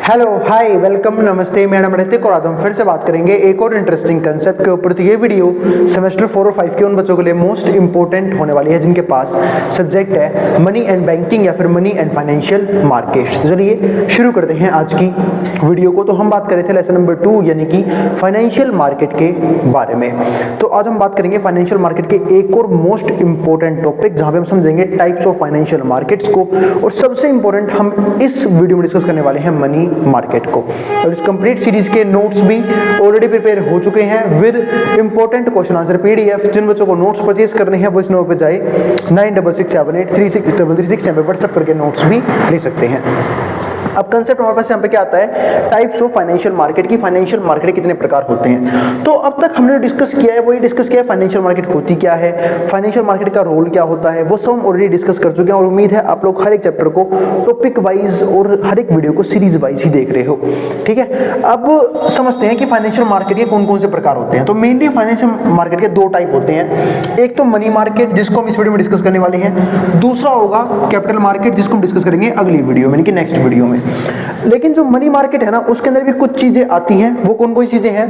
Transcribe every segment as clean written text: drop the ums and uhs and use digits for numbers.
Hello hi welcome नमस्ते, मैं नाम ऋतिक और आज हम फिर से बात करेंगे एक और इंटरेस्टिंग कंसेप्ट के ऊपर। तो ये वीडियो सेमेस्टर 4 और 5 के उन बच्चों के लिए मोस्ट इंपॉर्टेंट होने वाली है जिनके पास सब्जेक्ट है मनी एंड बैंकिंग या फिर मनी एंड फाइनेंशियल मार्केट्स। तो चलिए शुरू करते हैं आज की वीडियो को। तो हम बात कर रहे थे लेसन नंबर 2 यानी कि फाइनेंशियल मार्केट के बारे में। तो आज हम बात करेंगे फाइनेंशियल मार्केट के एक और मोस्ट इंपॉर्टेंट टॉपिक जहां पे हम समझेंगे टाइप्स ऑफ फाइनेंशियल मार्केट्स को, और सबसे इंपॉर्टेंट हम इस वीडियो में डिस्कस करने वाले हैं मनी मार्केट को। और इस कंप्लीट सीरीज के नोट्स भी ऑलरेडी प्रिपेयर हो चुके हैं with important question answer PDF. जिन बच्चों को नोट्स परचेज करने हैं वो इस नंबर पे जाए 9667836336 यहाँ पे व्हाट्सएप करके नोट्स भी ले सकते हैं। अब कंसेप्ट हमारे पास यहाँ पे क्या आता है, टाइप्स ऑफ फाइनेंशियल मार्केट की। फाइनेंशियल मार्केट कितने प्रकार होते हैं। तो अब तक हमने डिस्कस किया है वही डिस्कस किया है, फाइनेंशियल मार्केट होती क्या है, फाइनेंशियल मार्केट का रोल क्या होता है, वो सब हम ऑलरेडी डिस्कस कर चुके हैं। और उम्मीद है आप लोग हर एक चैप्टर को टॉपिक वाइज और हर एक वीडियो को सीरीज वाइज ही देख रहे हो, ठीक है। अब समझते हैं कि फाइनेंशियल मार्केट के कौन कौन से प्रकार होते हैं। तो मेनली फाइनेंशियल मार्केट के दो टाइप होते हैं। एक तो मनी मार्केट जिसको हम इस वीडियो में डिस्कस करने वाले हैं, दूसरा होगा कैपिटल मार्केट जिसको हम डिस्कस करेंगे अगली वीडियो में, नेक्स्ट वीडियो में। लेकिन जो मनी मार्केट है ना उसके अंदर भी कुछ चीजें आती हैं। वो कौन कौन चीजें हैं?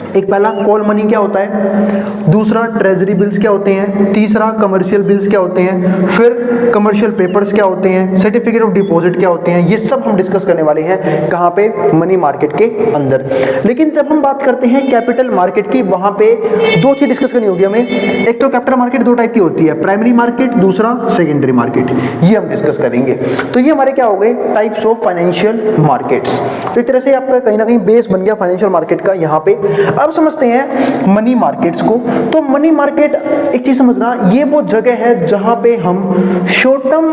एक पहला कॉल मनी क्या होता है, दूसरा ट्रेजरी बिल्स क्या होते हैं, तीसरा कमर्शियल बिल्स क्या होते हैं, फिर कमर्शियल पेपर्स क्या होते हैं, सर्टिफिकेट ऑफ डिपॉजिट क्या होते हैं। ये सब हम डिस्कस करने वाले हैं कहाँ पे, मनी मार्केट के अंदर। लेकिन जब हम बात करते हैं कैपिटल मार्केट की, वहां पे दो चीज डिस्कस करनी होगी हमें। एक तो कैपिटल मार्केट दो टाइप की होती है, प्राइमरी मार्केट, दूसरा सेकेंडरी मार्केट। ये हम डिस्कस करेंगे। तो ये हमारे क्या हो गए, टाइप्स ऑफ फाइनेंशियल मार्केट्स। तो एक तरह से आपका कहीं ना कहीं बेस बन गया फाइनेंशियल मार्केट का यहाँ पे। अब समझते हैं मनी मार्केट्स को। तो मनी मार्केट एक चीज समझना, ये वो जगह है जहां पे हम शॉर्ट टर्म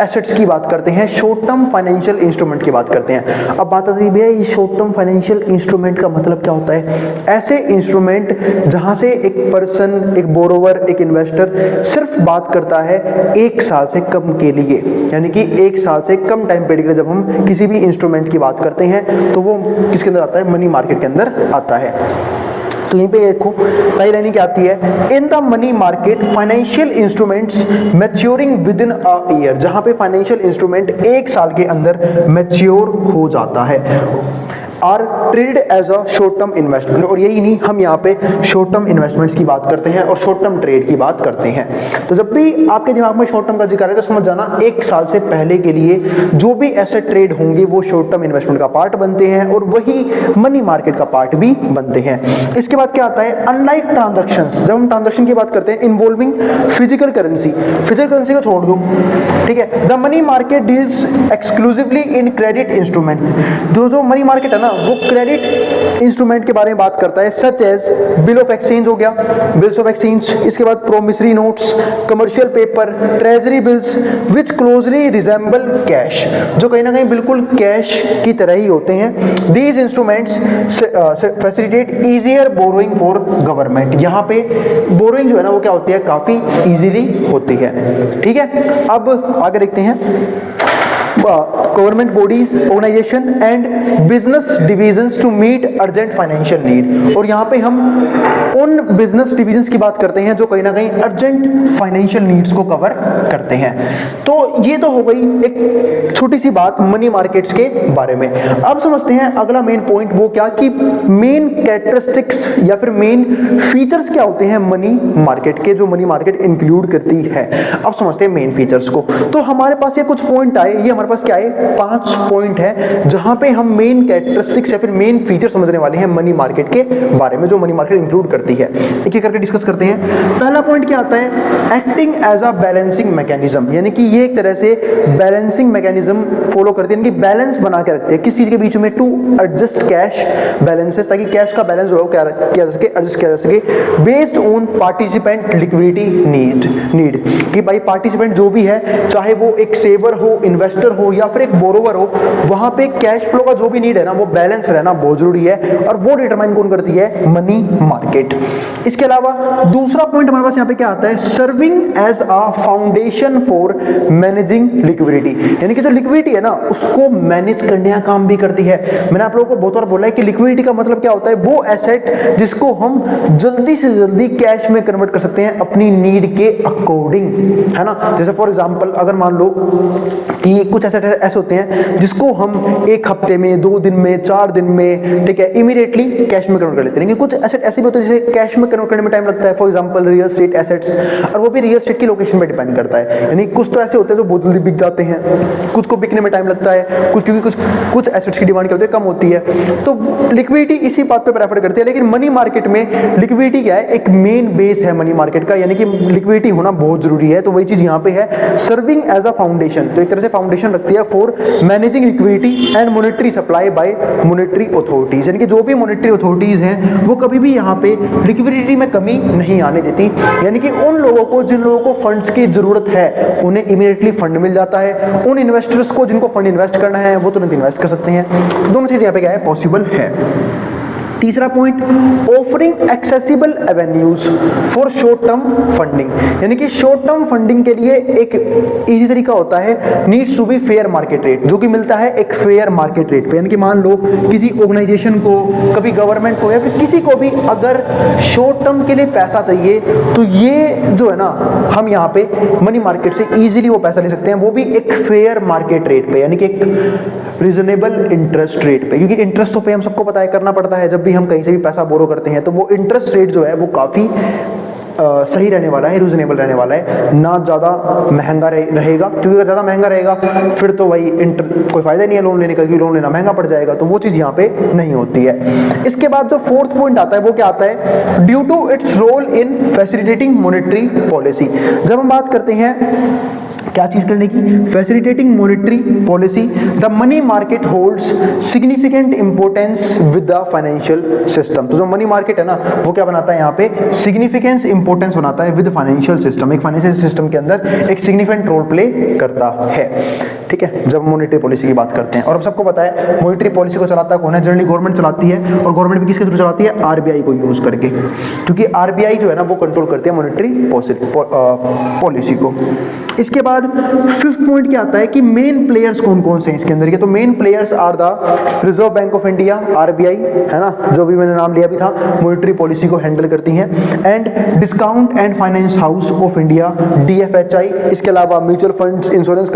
एसेट्स की बात करते हैं, शॉर्ट टर्म फाइनेंशियल इंस्ट्रूमेंट की बात करते हैं। अब बात आती है भैया ये शॉर्ट टर्म फाइनेंशियल इंस्ट्रूमेंट का मतलब क्या होता है। ऐसे इंस्ट्रूमेंट जहां से एक पर्सन, एक बोरोवर, एक इन्वेस्टर सिर्फ बात करता है एक साल से कम के लिए, यानी कि एक साल से कम टाइम पीरियड के लिए जब हम किसी भी इंस्ट्रूमेंट की बात करते हैं तो वो किसके अंदर आता है, मनी मार्केट के अंदर आता है। तो यहीं पे देखो पहली लाइन क्या आती है, इन the money market financial instruments maturing with in a year. जहां पे फाइनेंशियल इंस्ट्रूमेंट एक साल के अंदर मैच्योर हो जाता है, are traded as a short term investment. और यही नहीं, हम यहाँ पे शॉर्ट टर्म इन्वेस्टमेंट्स की बात करते हैं और शॉर्ट टर्म ट्रेड की बात करते हैं। तो जब भी आपके दिमाग में शॉर्ट टर्म का जिक्र है तो समझ जाना एक साल से पहले के लिए जो भी एसेट ट्रेड होंगे वो शॉर्ट टर्म इन्वेस्टमेंट का पार्ट बनते हैं और वही मनी मार्केट का पार्ट भी बनते हैं। इसके बाद क्या आता है, अनलाइक ट्रांजैक्शंस। जब हम ट्रांजैक्शन की बात करते हैं involving physical currency, physical currency को छोड़ दो, ठीक है। The money market deals exclusively in credit instrument. जो मनी मार्केट है ना वो क्रेडिट इंस्ट्रूमेंट के बारे में बात करता है, such as bill of exchange हो गया, बिल्स ऑफ एक्सचेंज। इसके बाद promissory notes, commercial paper, treasury bills which closely resemble cash, जो कहीं ना कहीं बिल्कुल कैश की तरह ही होते हैं। These instruments facilitate easier borrowing for government. यहाँ पे बोरोइंग जो है ना वो क्या होती है, काफी इजीली होती है, ठीक है। अब आगे देखते हैं, government bodies, organisation and business divisions to meet urgent financial need. और यहाँ पे हम उन बिजनेस डिविजन्स की बात करते हैं जो कहीं ना कहीं अर्जेंट फाइनेंशियल नीड्स को कवर करते हैं। तो ये तो हो गई एक छोटी सी बात मनी मार्केट्स के बारे में। अब समझते हैं अगला मेन पॉइंट, वो क्या कि मेन कैरेक्टरिस्टिक्स या फिर मेन फीचर्स क्या होते हैं मनी मार्केट के, जो मनी मार्केट इंक्लूड करती है। अब समझते हैं मेन फीचर्स को। तो हमारे पास ये कुछ पॉइंट आए, ये हमारे पास क्या है, 5 पॉइंट है जहां पे हम मेन कैरेक्टरिस्टिक्स या फिर मेन फीचर समझने वाले हैं मनी मार्केट के बारे में, जो मनी मार्केट इंक्लूड करती है। एक एक करके डिस्कस करते हैं। पहला पॉइंट क्या आता है, acting as a balancing mechanism, यानी कि ये एक तरह से बैलेंसिंग मैकेनिज्म फॉलो करती है, यानी कि बैलेंस बना के रखते हैं किस चीज के बीच में, टू एडजस्ट कैश बैलेंसेस, ताकि कैश का बैलेंस जो है क्या किया जा सके, एडजस्ट किया जा सके, based on participant liquidity need. कि भाई पार्टिसिपेंट जो भी है, चाहे वो एक सेवर हो, इन्वेस्टर हो या फिर एक बोरोवर हो, वहां पे कैश फ्लो का जो भी नीड है ना वो बैलेंस रहना बहुत जरूरी है, और वो डिटरमाइन कौन करती है, मनी मार्केट। इसके अलावा दूसरा पॉइंट हमारे पास यहाँ पे क्या आता है, serving as a foundation for managing liquidity, यानी कि जो लिक्विडिटी है ना उसको मैनेज करने का काम भी करती है। मैंने आप लोगों को बहुत बार बोला है कि लिक्विडिटी का मतलब क्या होता है, वो एसेट जिसको हम जल्दी से जल्दी कैश में कन्वर्ट कर सकते हैं अपनी नीड के अकॉर्डिंग, है ना। जैसे फॉर एग्जांपल अगर मान लो कि कुछ एसेट ऐसे होते हैं जिसको हम एक हफ्ते में, 2 दिन में, 4 दिन में, ठीक है, इमीडिएटली कैश में कन्वर्ट कर लेते हैं। लेकिन कुछ एसेट ऐसे भी होते हैं जिसे कैश में कन्वर्ट करने में टाइम लगता है, for example real estate assets, और वो भी रियल एस्टेट की लोकेशन पे डिपेंड करता है। यानी कुछ तो ऐसे होते हैं जो बहुत जल्दी बिक जाते हैं, कुछ को बिकने में टाइम लगता है, कुछ क्योंकि कुछ एसेट्स की डिमांड क्या होती है, कम होती है, तो लिक्विडिटी इसी बात पे प्रेफर करते हैं। लेकिन मनी मार्केट में लिक्विडिटी क्या है, एक मेन बेस है मनी मार्केट का, यानी कि लिक्विडिटी होना बहुत जरूरी है। तो वही चीज यहाँ पे है, सर्विंग एज अ फाउंडेशन, तो एक तरह से फाउंडेशन रखती है for managing liquidity and monetary supply bye monetary authorities, यानी कि जो भी मॉनेटरी अथॉरिटीज हैं वो कभी भी यहाँ पे लिक्विडिटी में कमी नहीं आने देती, यानी कि उन लोगों को, जिन लोगों को फंड्स की जरूरत है, उन्हें इमीडिएटली फंड मिल जाता है। उन इन्वेस्टर्स को जिनको फंड इन्वेस्ट करना है वो तुरंत इन्वेस्ट कर सकते हैं। दोनों चीज यहाँ पे क्या है, पॉसिबल है। तीसरा point, offering accessible avenues for short term funding, यानी कि शॉर्ट टर्म फंडिंग के लिए एक इजी तरीका होता है, needs to be fair market rate, जो कि मिलता है एक फेयर मार्केट रेट पे। यानी कि मान लो किसी ऑर्गेनाइजेशन को, कभी गवर्नमेंट को, या फिर किसी को भी अगर शॉर्ट टर्म के लिए पैसा चाहिए, तो ये जो है ना, हम यहाँ पे मनी मार्केट से इजीली वो पैसा ले सकते हैं, वो भी एक फेयर मार्केट रेट पे, यानी कि एक रीजनेबल इंटरेस्ट रेट पे। क्योंकि इंटरेस्ट तो पे हम सबको पता है करना पड़ता है, जब भी हम कहीं से भी पैसा बोरो करते हैं, तो वो इंटरेस्ट रेट जो है वो काफी सही रहने वाला है, रीजनेबल रहने वाला है, ना ज़्यादा महंगा रहेगा, क्योंकि अगर ज़्यादा महंगा रहेगा फिर तो वही कोई फायदा नहीं है लोन लेने का, क्योंकि लोन लेना महंगा पड़ जाएगा, तो वो चीज़ यहाँ पे नहीं होती है। इसके बाद जो फोर्थ पॉइंट आता है वो क्या आता है, due to its role in facilitating monetary policy. जब हम बात करते हैं क्या चीज करने की, facilitating monetary policy, the money market holds significant importance with the financial system. तो जो मनी मार्केट है ना, वो क्या बनाता है यहाँ पे, सिग्निफिकेंस इंपोर्टेंस बनाता है विद फाइनेंशियल सिस्टम, एक फाइनेंशियल सिस्टम के अंदर एक सिग्निफिकेंट रोल प्ले करता है, ठीक है, जब मॉनेटरी पॉलिसी की बात करते हैं। और अब सबको पता है मॉनेटरी पॉलिसी को चलाता कौन है, जनरली गवर्नमेंट चलाती है, और गवर्नमेंट भी किसके थ्रू चलाती है, आरबीआई को यूज करके, क्योंकि आरबीआई जो है ना वो कंट्रोल करती है मॉनेटरी पॉलिसी को। इसके बाद फिफ्थ पॉइंट क्या आता है कि मेन प्लेयर्स कौन कौन से हैं इसके अंदर के, तो main players are the Reserve Bank of India, RBI है ना, जो भी मैंने नाम लिया भी था, मॉनेटरी पॉलिसी को हैंडल करती हैं, and discount and finance house of India, DFHI. इसके अलावा mutual funds, insurance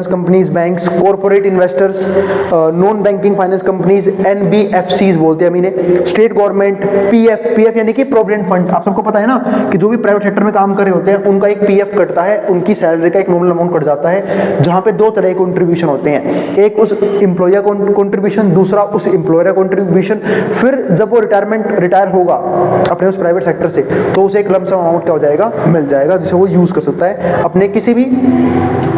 companies, banks, corporate investors, non banking finance companies, NBFCs बोलते हैं हम इन्हें, स्टेट गवर्नमेंट, पीएफ यानी कि प्रोविडेंट फंड। आप सबको पता है ना कि जो भी प्राइवेट सेक्टर में काम कर रहे होते हैं उनका एक पीएफ कटता है, उनकी सैलरी का एक नॉमिनल अमाउंट कट जाता है, जहां पे दो तरह के कंट्रीब्यूशन होते हैं, एक उस एम्प्लॉयर कंट्रीब्यूशन, दूसरा उस एम्प्लॉयर कंट्रीब्यूशन। फिर जब वो रिटायर होगा अपने उस प्राइवेट सेक्टर से, तो उसे एक लंप सम अमाउंट क्या हो जाएगा, मिल जाएगा, जिसे वो यूज कर सकता है अपने किसी भी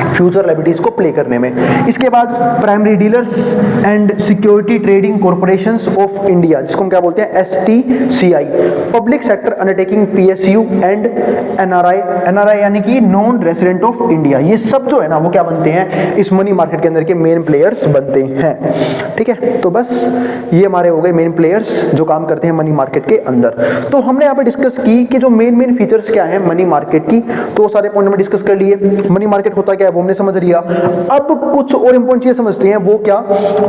फ्यूचर लायबिलिटीज को प्ले करने में। इसके बाद primary dealers and security trading corporations of India, जिसको हम क्या बोलते हैं, STCI, public sector undertaking, PSU and NRI यानी कि नॉन रेसिडेंट ऑफ इंडिया। ये सब जो है ना वो क्या बनते हैं, इस मनी मार्केट के अंदर के मेन प्लेयर्स बनते हैं, ठीक है। तो बस ये हमारे हो गए मेन प्लेयर्स जो काम करते हैं मनी मार्केट के अंदर। तो हमने यहाँ पे डिस्कस की कि जो मेन फीचर्स क्या है मनी मार्केट की, तो सारे पॉइंट में डिस्कस कर लिए। मनी मार्केट होता क्या है वो हमने समझ लिया। अब कुछ और इंपॉर्टेंट चीजें समझते हैं, वो क्या,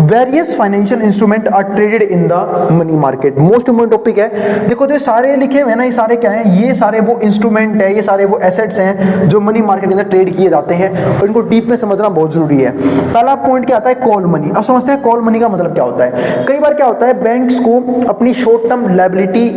various financial instrument are traded in the money market. Most important topic है, देखो जो सारे लिखे हुए हैं ना, ये सारे क्या है, ये सारे वो इंस्ट्रूमेंट है, ये सारे वो एसेट्स हैं जो मनी मार्केट के अंदर ट्रेड किए जाते हैं, और इनको डीप में समझना बहुत जरूरी है। पहला पॉइंट क्या आता है, कॉल मनी। अब समझते हैं कॉल मनी का मतलब क्या होता है। कई बार क्या होता है, बैंक्स को अपनी शॉर्ट टर्म लायबिलिटी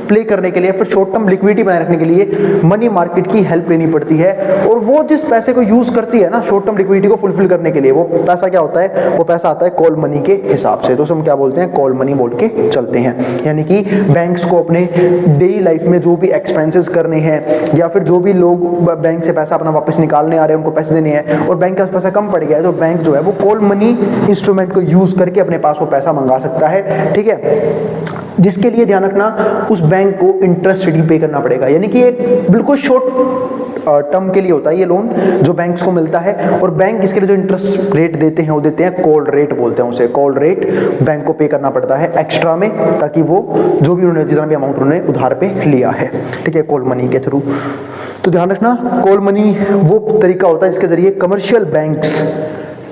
प्ले करने के लिए, फिर शॉर्ट टर्म लिक्विडिटी बनाए रखने के लिए मनी मार्केट की हेल्प लेनी पड़ती है, और वो जिस पैसे को यूज करती है ना शॉर्ट टर्म लिक्विडिटी को फुलफिल करने के लिए, वो पैसा क्या होता है, वो पैसा आता है कॉल मनी के हिसाब से। तो हम क्या बोलते हैं, कॉल मनी बोल के चलते हैं। यानी कि बैंक्स को अपने डेली लाइफ में जो भी एक्सपेंसेस करने हैं, या फिर जो भी लोग बैंक से पैसा अपना वापस निकालने आ रहे हैं उनको पैसे देने हैं, और बैंक के पास पैसा कम पड़ गया है, तो बैंक जो है वो कॉल मनी इंस्ट्रूमेंट को यूज करके अपने पास वो पैसा मंगा सकता है, ठीक है। जिसके लिए ध्यान रखना, उस बैंक को इंटरेस्ट रेट पे करना पड़ेगा, यानी कि एक बिल्कुल शॉर्ट टर्म के लिए होता है ये लोन जो बैंक्स को मिलता है, और बैंक इसके लिए जो इंटरेस्ट रेट देते हैं वो देते हैं कॉल रेट बोलते हैं उसे। कॉल रेट बैंक को पे करना पड़ता है एक्स्ट्रा में, ताकि वो जो भी उन्होंने जितना भी अमाउंट उन्होंने उधार पे लिया है, ठीक है, कॉल मनी के थ्रू। तो ध्यान रखना, कॉल मनी वो तरीका होता है जिसके जरिए कमर्शियल बैंक्स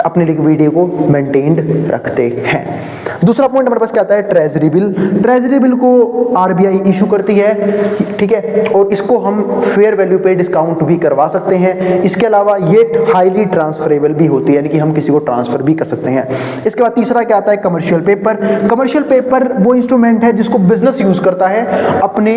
अपनी लिक्विडिटी को मेंटेन्ड रखते हैं। दूसरा पॉइंट हमारे पास क्या आता है, ट्रेजरी बिल। ट्रेजरी बिल को आरबीआई इशू करती है, ठीक है, और इसको हम फेयर वैल्यू पे डिस्काउंट भी करवा सकते हैं। इसके अलावा ये हाईली ट्रांसफरेबल भी होती है, यानी कि हम किसी को ट्रांसफर भी कर सकते हैं। इसके बाद तीसरा क्या आता है, कमर्शियल पेपर। कमर्शियल पेपर वो इंस्ट्रूमेंट है जिसको बिजनेस यूज करता है अपने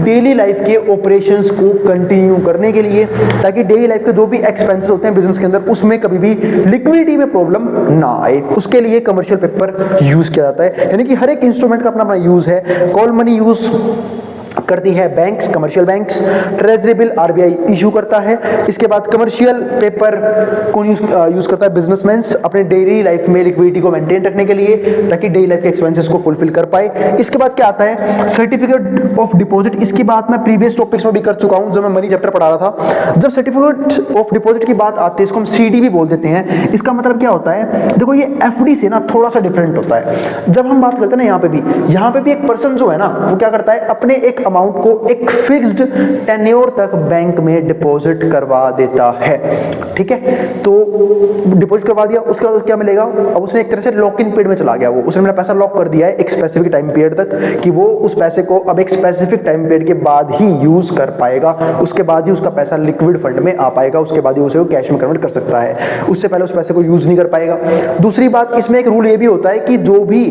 डेली लाइफ के ऑपरेशंस को कंटिन्यू करने के लिए, ताकि डेली लाइफ के जो भी एक्सपेंसेस होते हैं बिजनेस के अंदर उसमें कभी भी लिक्विडिटी में प्रॉब्लम ना आए, उसके लिए कमर्शियल पेपर यूज किया जाता है। यानी कि हर एक इंस्ट्रूमेंट का अपना अपना यूज है। कॉल मनी यूज करती है banks, commercial banks. Treasury bill RBI issue करता है। इसके बाद कमर्शियल पेपर कौन यूज करता है, बिजनेसमैन अपने डेली लाइफ में लिक्विडिटी को मेंटेन रखने के लिए, ताकि डेली लाइफ के एक्सपेंसेस को फुलफिल कर पाए। इसके बाद क्या आता है, सर्टिफिकेट ऑफ डिपॉजिट। इसकी बात मैं प्रीवियस टॉपिक्स में भी कर चुका हूं जब मैं मनी चैप्टर पढ़ा रहा था। जब सर्टिफिकेट ऑफ डिपॉजिट की बात आती है, इसको हम सीडी भी बोल देते हैं। इसका मतलब क्या होता है, देखो ये एफडी से ना थोड़ा सा डिफरेंट होता है। जब हम बात करते हैं ना, यहाँ पे भी एक पर्सन जो है ना, वो क्या करता है, अपने एक अमाउंट को एक फिक्स्ड टेन्योर तक बैंक में डिपॉजिट करवा देता है, ठीक है। तो डिपॉजिट करवा दिया, उसके बाद क्या मिलेगा, अब उसने एक तरह से लॉक इन पीरियड में चला गया, वो उसने मेरा पैसा लॉक कर दिया है एक स्पेसिफिक टाइम पीरियड तक, कि वो उस पैसे को अब एक स्पेसिफिक टाइम पीरियड के बाद ही यूज कर पाएगा, उसके बाद ही उसका पैसा लिक्विड फंड में आ पाएगा, उसके बाद ही उसे वो कैश में कन्वर्ट कर सकता है, उससे पहले उस पैसे को यूज नहीं कर पाएगा। दूसरी बात, इसमें एक रूल ये भी होता है कि जो भी,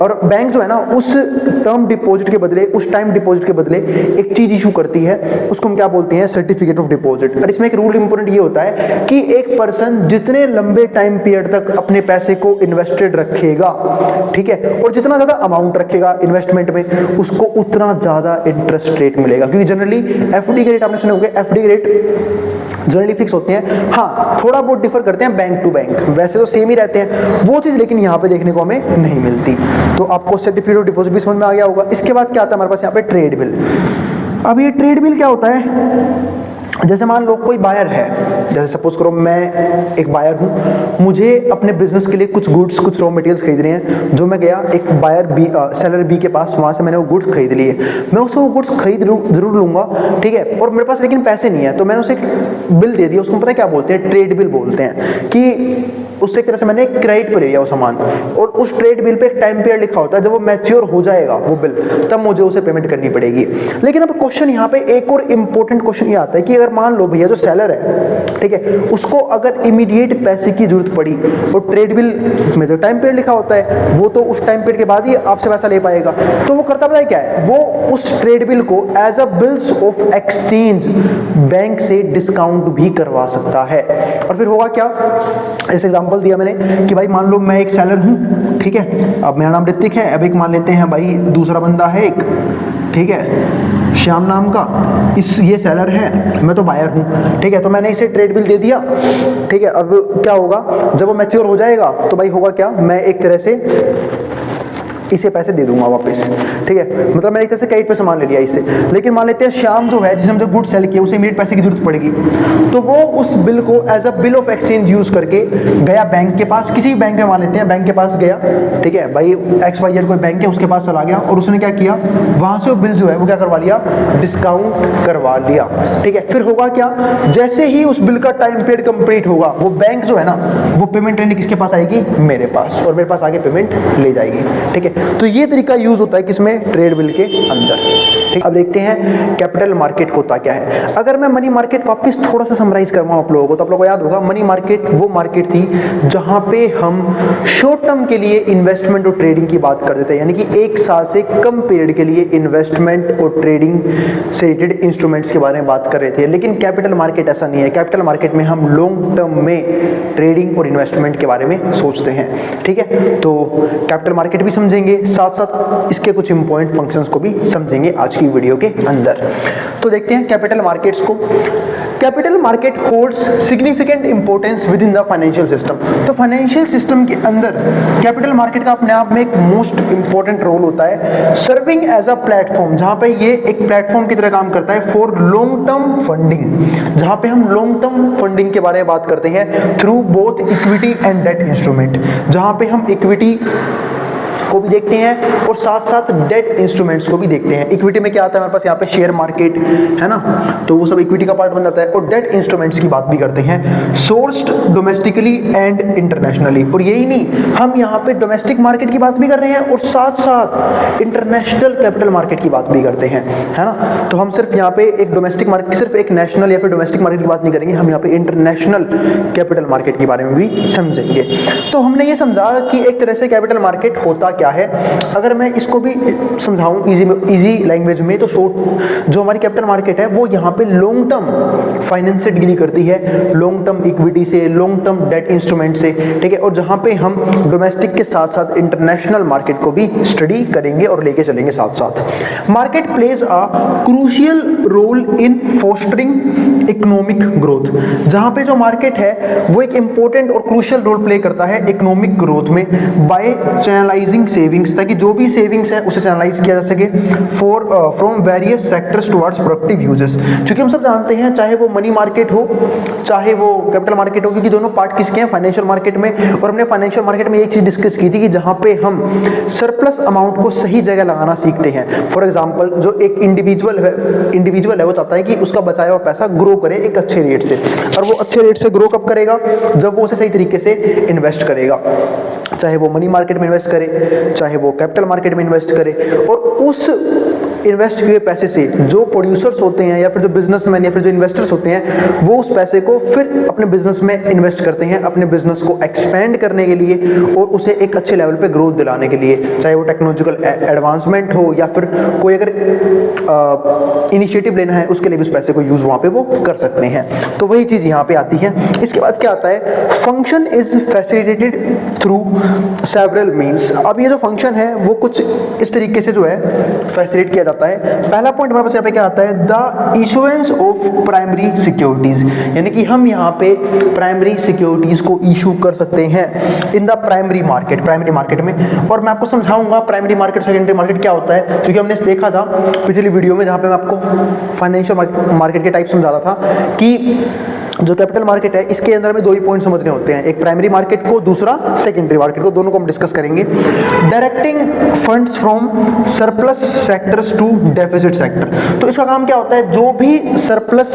और बैंक जो है ना, उस टर्म डिपॉजिट के बदले, उस टाइम डिपॉजिट के बदले एक चीज इशू करती है, उसको हम क्या बोलते हैं, सर्टिफिकेट ऑफ डिपॉजिट। और इसमें एक रूल इंपॉर्टेंट ये होता है कि एक पर्सन जितने लंबे टाइम पीरियड तक अपने पैसे को इन्वेस्टेड रखेगा, ठीक है, और जितना ज्यादा अमाउंट रखेगा इन्वेस्टमेंट में, उसको उतना ज्यादा इंटरेस्ट रेट मिलेगा। क्योंकि जनरली एफडी के रेट आपने सुने होंगे, एफडी के रेट जनरली फिक्स होते हैं, हाँ थोड़ा बहुत डिफर करते हैं बैंक टू बैंक, वैसे तो सेम ही रहते हैं वो चीज, लेकिन यहाँ पे देखने को हमें नहीं मिलती। तो आपको सर्टिफिकेट ऑफ डिपॉजिट भी समझ में आ गया होगा। इसके बाद क्या आता है हमारे पास यहाँ पे, ट्रेड बिल। अब ये ट्रेड बिल क्या होता है, जैसे मान लो कोई बायर है, जैसे सपोज करो मैं एक बायर हूं, मुझे अपने बिजनेस के लिए कुछ गुड्स, कुछ रॉ मटेरियल्स खरीदने हैं, जो मैं गया एक बायर बी, सेलर बी के पास, वहां से मैंने वो गुड्स खरीद लिए, मैं उससे वो गुड्स खरीद जरूर लूंगा, ठीक है, और मेरे पास लेकिन पैसे नहीं है, तो मैंने उसे एक बिल दे दिया, उसको पता है क्या बोलते हैं, ट्रेड बिल बोलते हैं, कि उससे एक तरह से मैंने क्रेडिट पे ले लिया वो सामान, और उस ट्रेड बिल पे एक टाइम पीरियड लिखा होता है, जब वो मैच्योर हो जाएगा वो बिल, तब मुझे उसे पेमेंट करनी पड़ेगी। लेकिन अब क्वेश्चन यहाँ पे एक और इंपॉर्टेंट क्वेश्चन ये आता है कि अगर मान लो भैया जो सेलर है, ठीक है, उसको अगर इमीडिएट पैसे की जरूरत पड़ी, और ट्रेड बिल में जो टाइम पीरियड लिखा होता है वो तो उस टाइम पीरियड के बाद ही आपसे पैसा ले पाएगा, तो वो करता पता है क्या है, वो उस ट्रेड बिल को as a bills of exchange bank से डिस्काउंट भी करवा सकता है। और फिर होगा क्या, ऐसे एग्जांपल दिया मैंने कि भाई मान लो मैं एक सेलर हूं, ठीक है, अब मेरा नाम ऋतिक है, अब एक मान लेते हैं भाई दूसरा बंदा है एक, ठीक है, श्याम नाम का, ये सेलर है, मैं तो बायर हूं, ठीक है, तो मैंने इसे ट्रेड बिल दे दिया, ठीक है। अब क्या होगा, जब वो मैच्योर हो जाएगा तो भाई होगा क्या, मैं एक तरह से इसे पैसे दे दूंगा वापस, ठीक है, मतलब मैंने एक तरह से क्रेडिट पे सामान ले लिया इससे। लेकिन मान लेते हैं श्याम जो है, जिसने मुझे गुड सेल किया, उसे इमीडिएट पैसे की जरूरत पड़ेगी, तो वो उस बिल को as a bill of exchange use करके गया बैंक के पास, किसी भी बैंक में मान लेते हैं, बैंक के पास गया, ठीक है, भाई XYZ कोई बैंक है, उसके पास चला गया, और उसने क्या किया, वहां से वो बिल जो है वो क्या करवा लिया, डिस्काउंट करवा लिया, ठीक है। फिर होगा क्या, जैसे ही उस बिल का टाइम पीरियड कंप्लीट होगा, वो बैंक जो है ना, वो पेमेंट लेने किसके पास आएगी, मेरे पास, और मेरे पास आगे पेमेंट ले जाएगी, ठीक है। तो ये तरीका यूज होता है किसमें, ट्रेड बिल के अंदर, ठीक। अब देखते हैं कैपिटल मार्केट होता क्या है। अगर मैं मनी मार्केट वापस थोड़ा सा समराइज करवाऊं आप लोगों को, तो आप लोगों को याद होगा मनी मार्केट वो मार्केट थी जहां पे हम शॉर्ट टर्म के लिए इन्वेस्टमेंट और ट्रेडिंग की बात करते थे, यानी कि एक साल से कम पीरियड के लिए इन्वेस्टमेंट और ट्रेडिंग से रिलेटेड इंस्ट्रूमेंट्स के बारे में बात कर रहे थे। लेकिन कैपिटल मार्केट ऐसा नहीं है, कैपिटल मार्केट में हम लॉन्ग टर्म में ट्रेडिंग और इन्वेस्टमेंट के बारे में सोचते हैं, ठीक है। तो कैपिटल मार्केट भी समझेंगे, साथ साथ इसके कुछ इंपॉर्टेंट फंक्शंस को भी समझेंगे आज की वीडियो के अंदर। तो देखते हैं कैपिटल मार्केट्स को। Capital market holds significant importance with in the financial system. तो फाइनेंशियल सिस्टम के अंदर कैपिटल मार्केट का अपने आप में एक मोस्ट इंपॉर्टेंट रोल होता है, सर्विंग एज अ प्लेटफॉर्म, जहां पे ये एक प्लेटफॉर्म की तरह काम करता है फॉर लॉन्ग टर्म फंडिंग, जहां पे हम लॉन्ग टर्म फंडिंग के बारे में बात करते हैं through both equity and debt instrument, जहां पे हम इक्विटी को भी देखते हैं और साथ साथ डेट इंस्ट्रूमेंट्स को भी देखते हैं। इक्विटी में क्या आता है हमारे पास, यहाँ पे शेयर मार्केट है ना, तो वो सब इक्विटी का पार्ट बन जाता है। और डेट इंस्ट्रूमेंट्स की बात भी करते हैं, सोर्स्ड डोमेस्टिकली एंड इंटरनेशनली। और यही नहीं, हम यहाँ पे डोमेस्टिक मार्केट की बात भी कर रहे हैं और साथ साथ इंटरनेशनल कैपिटल मार्केट की बात भी करते हैं, है ना। तो हम सिर्फ यहाँ पे एक डोमेस्टिक मार्केट, सिर्फ एक नेशनल या फिर डोमेस्टिक मार्केट की बात नहीं करेंगे, हम यहाँ पे इंटरनेशनल कैपिटल मार्केट के बारे में भी समझेंगे। तो हमने ये समझा कि एक तरह से कैपिटल मार्केट होता क्या है। अगर मैं इसको भी समझाऊं इजी लैंग्वेज में, तो जो हमारी कैपिटल मार्केट है वो यहाँ पे लॉन्ग टर्म फाइनेंस से डील करती है, लॉन्ग टर्म इक्विटी से, लॉन्ग टर्म डेट इंस्ट्रूमेंट से, ठीक है। और जहाँ पे हम डोमेस्टिक के साथ साथ इंटरनेशनल मार्केट को भी स्टडी करेंगे और लेके चलेंगे साथ साथ। Market plays a crucial role in fostering economic growth. जहाँ पे जो मार्केट है वो एक इंपॉर्टेंट और क्रूशियल रोल प्ले करता है इकोनॉमिक ग्रोथ में, बाय चैनलाइजिंग सेविंग्स, ताकि जो भी सेविंग्स है उसे चैनलाइज किया जा सके from various sectors towards productive uses. क्योंकि हम सब जानते हैं, चाहे वो मनी मार्केट हो चाहे वो कैपिटल मार्केट हो, क्योंकि दोनों पार्ट किसके हैं, फाइनेंशियल मार्केट में। और हमने फाइनेंशियल मार्केट में एक चीज डिस्कस की थी कि जहां पे हम सरप्लस अमाउंट को सही जगह लगाना सीखते हैं। फॉर एग्जांपल, जो एक इंडिविजुअल है वो चाहता है कि उसका बचाया हुआ पैसा ग्रो करे एक अच्छे रेट से, और वो अच्छे रेट से ग्रो कब करेगा, जब वो उसे सही तरीके से इन्वेस्ट करेगा, चाहे वो मनी मार्केट में इन्वेस्ट करे, चाहे वो कैपिटल मार्केट में इन्वेस्ट करे। और उस इन्वेस्ट किए पैसे से जो प्रोड्यूसर्स होते हैं या फिर जो बिजनेसमैन या फिर जो इन्वेस्टर्स होते हैं, वो उस पैसे को फिर अपने बिजनेस में इन्वेस्ट करते हैं, अपने बिजनेस को एक्सपेंड करने के लिए और उसे एक अच्छे लेवल पे ग्रोथ दिलाने के लिए, चाहे वो टेक्नोलॉजिकल एडवांसमेंट हो या फिर कोई अगर इनिशिएटिव लेना है उसके लिए भी उस पैसे को यूज वहां पे वो कर सकते हैं। तो वही चीज यहाँ पे आती है। इसके बाद क्या आता है, function is facilitated through several means. अब ये जो फंक्शन है वो कुछ इस तरीके से जो है फैसिलिटेट किया जाता है। पहला पॉइंट हमारे पास यहाँ पे क्या आता है, the issuance of primary securities, यानी कि हम यहाँ पे प्राइमरी सिक्योरिटीज को इशू कर सकते हैं इन द प्राइमरी मार्केट में। और मैं आपको समझाऊंगा प्राइमरी मार्केट सेकेंडरी मार्केट क्या होता है, क्योंकि हमने देखा था पिछली वीडियो में जहाँ पे मैं आपको फाइनेंशियल मार्केट के टाइप समझा रहा था कि जो कैपिटल मार्केट है इसके अंदर में दो ही पॉइंट समझने होते हैं, एक प्राइमरी मार्केट को, दूसरा सेकेंडरी मार्केट को, दोनों को हम डिस्कस करेंगे। Directing funds from surplus sectors to deficit sector. तो इसका काम क्या होता है, जो भी सरप्लस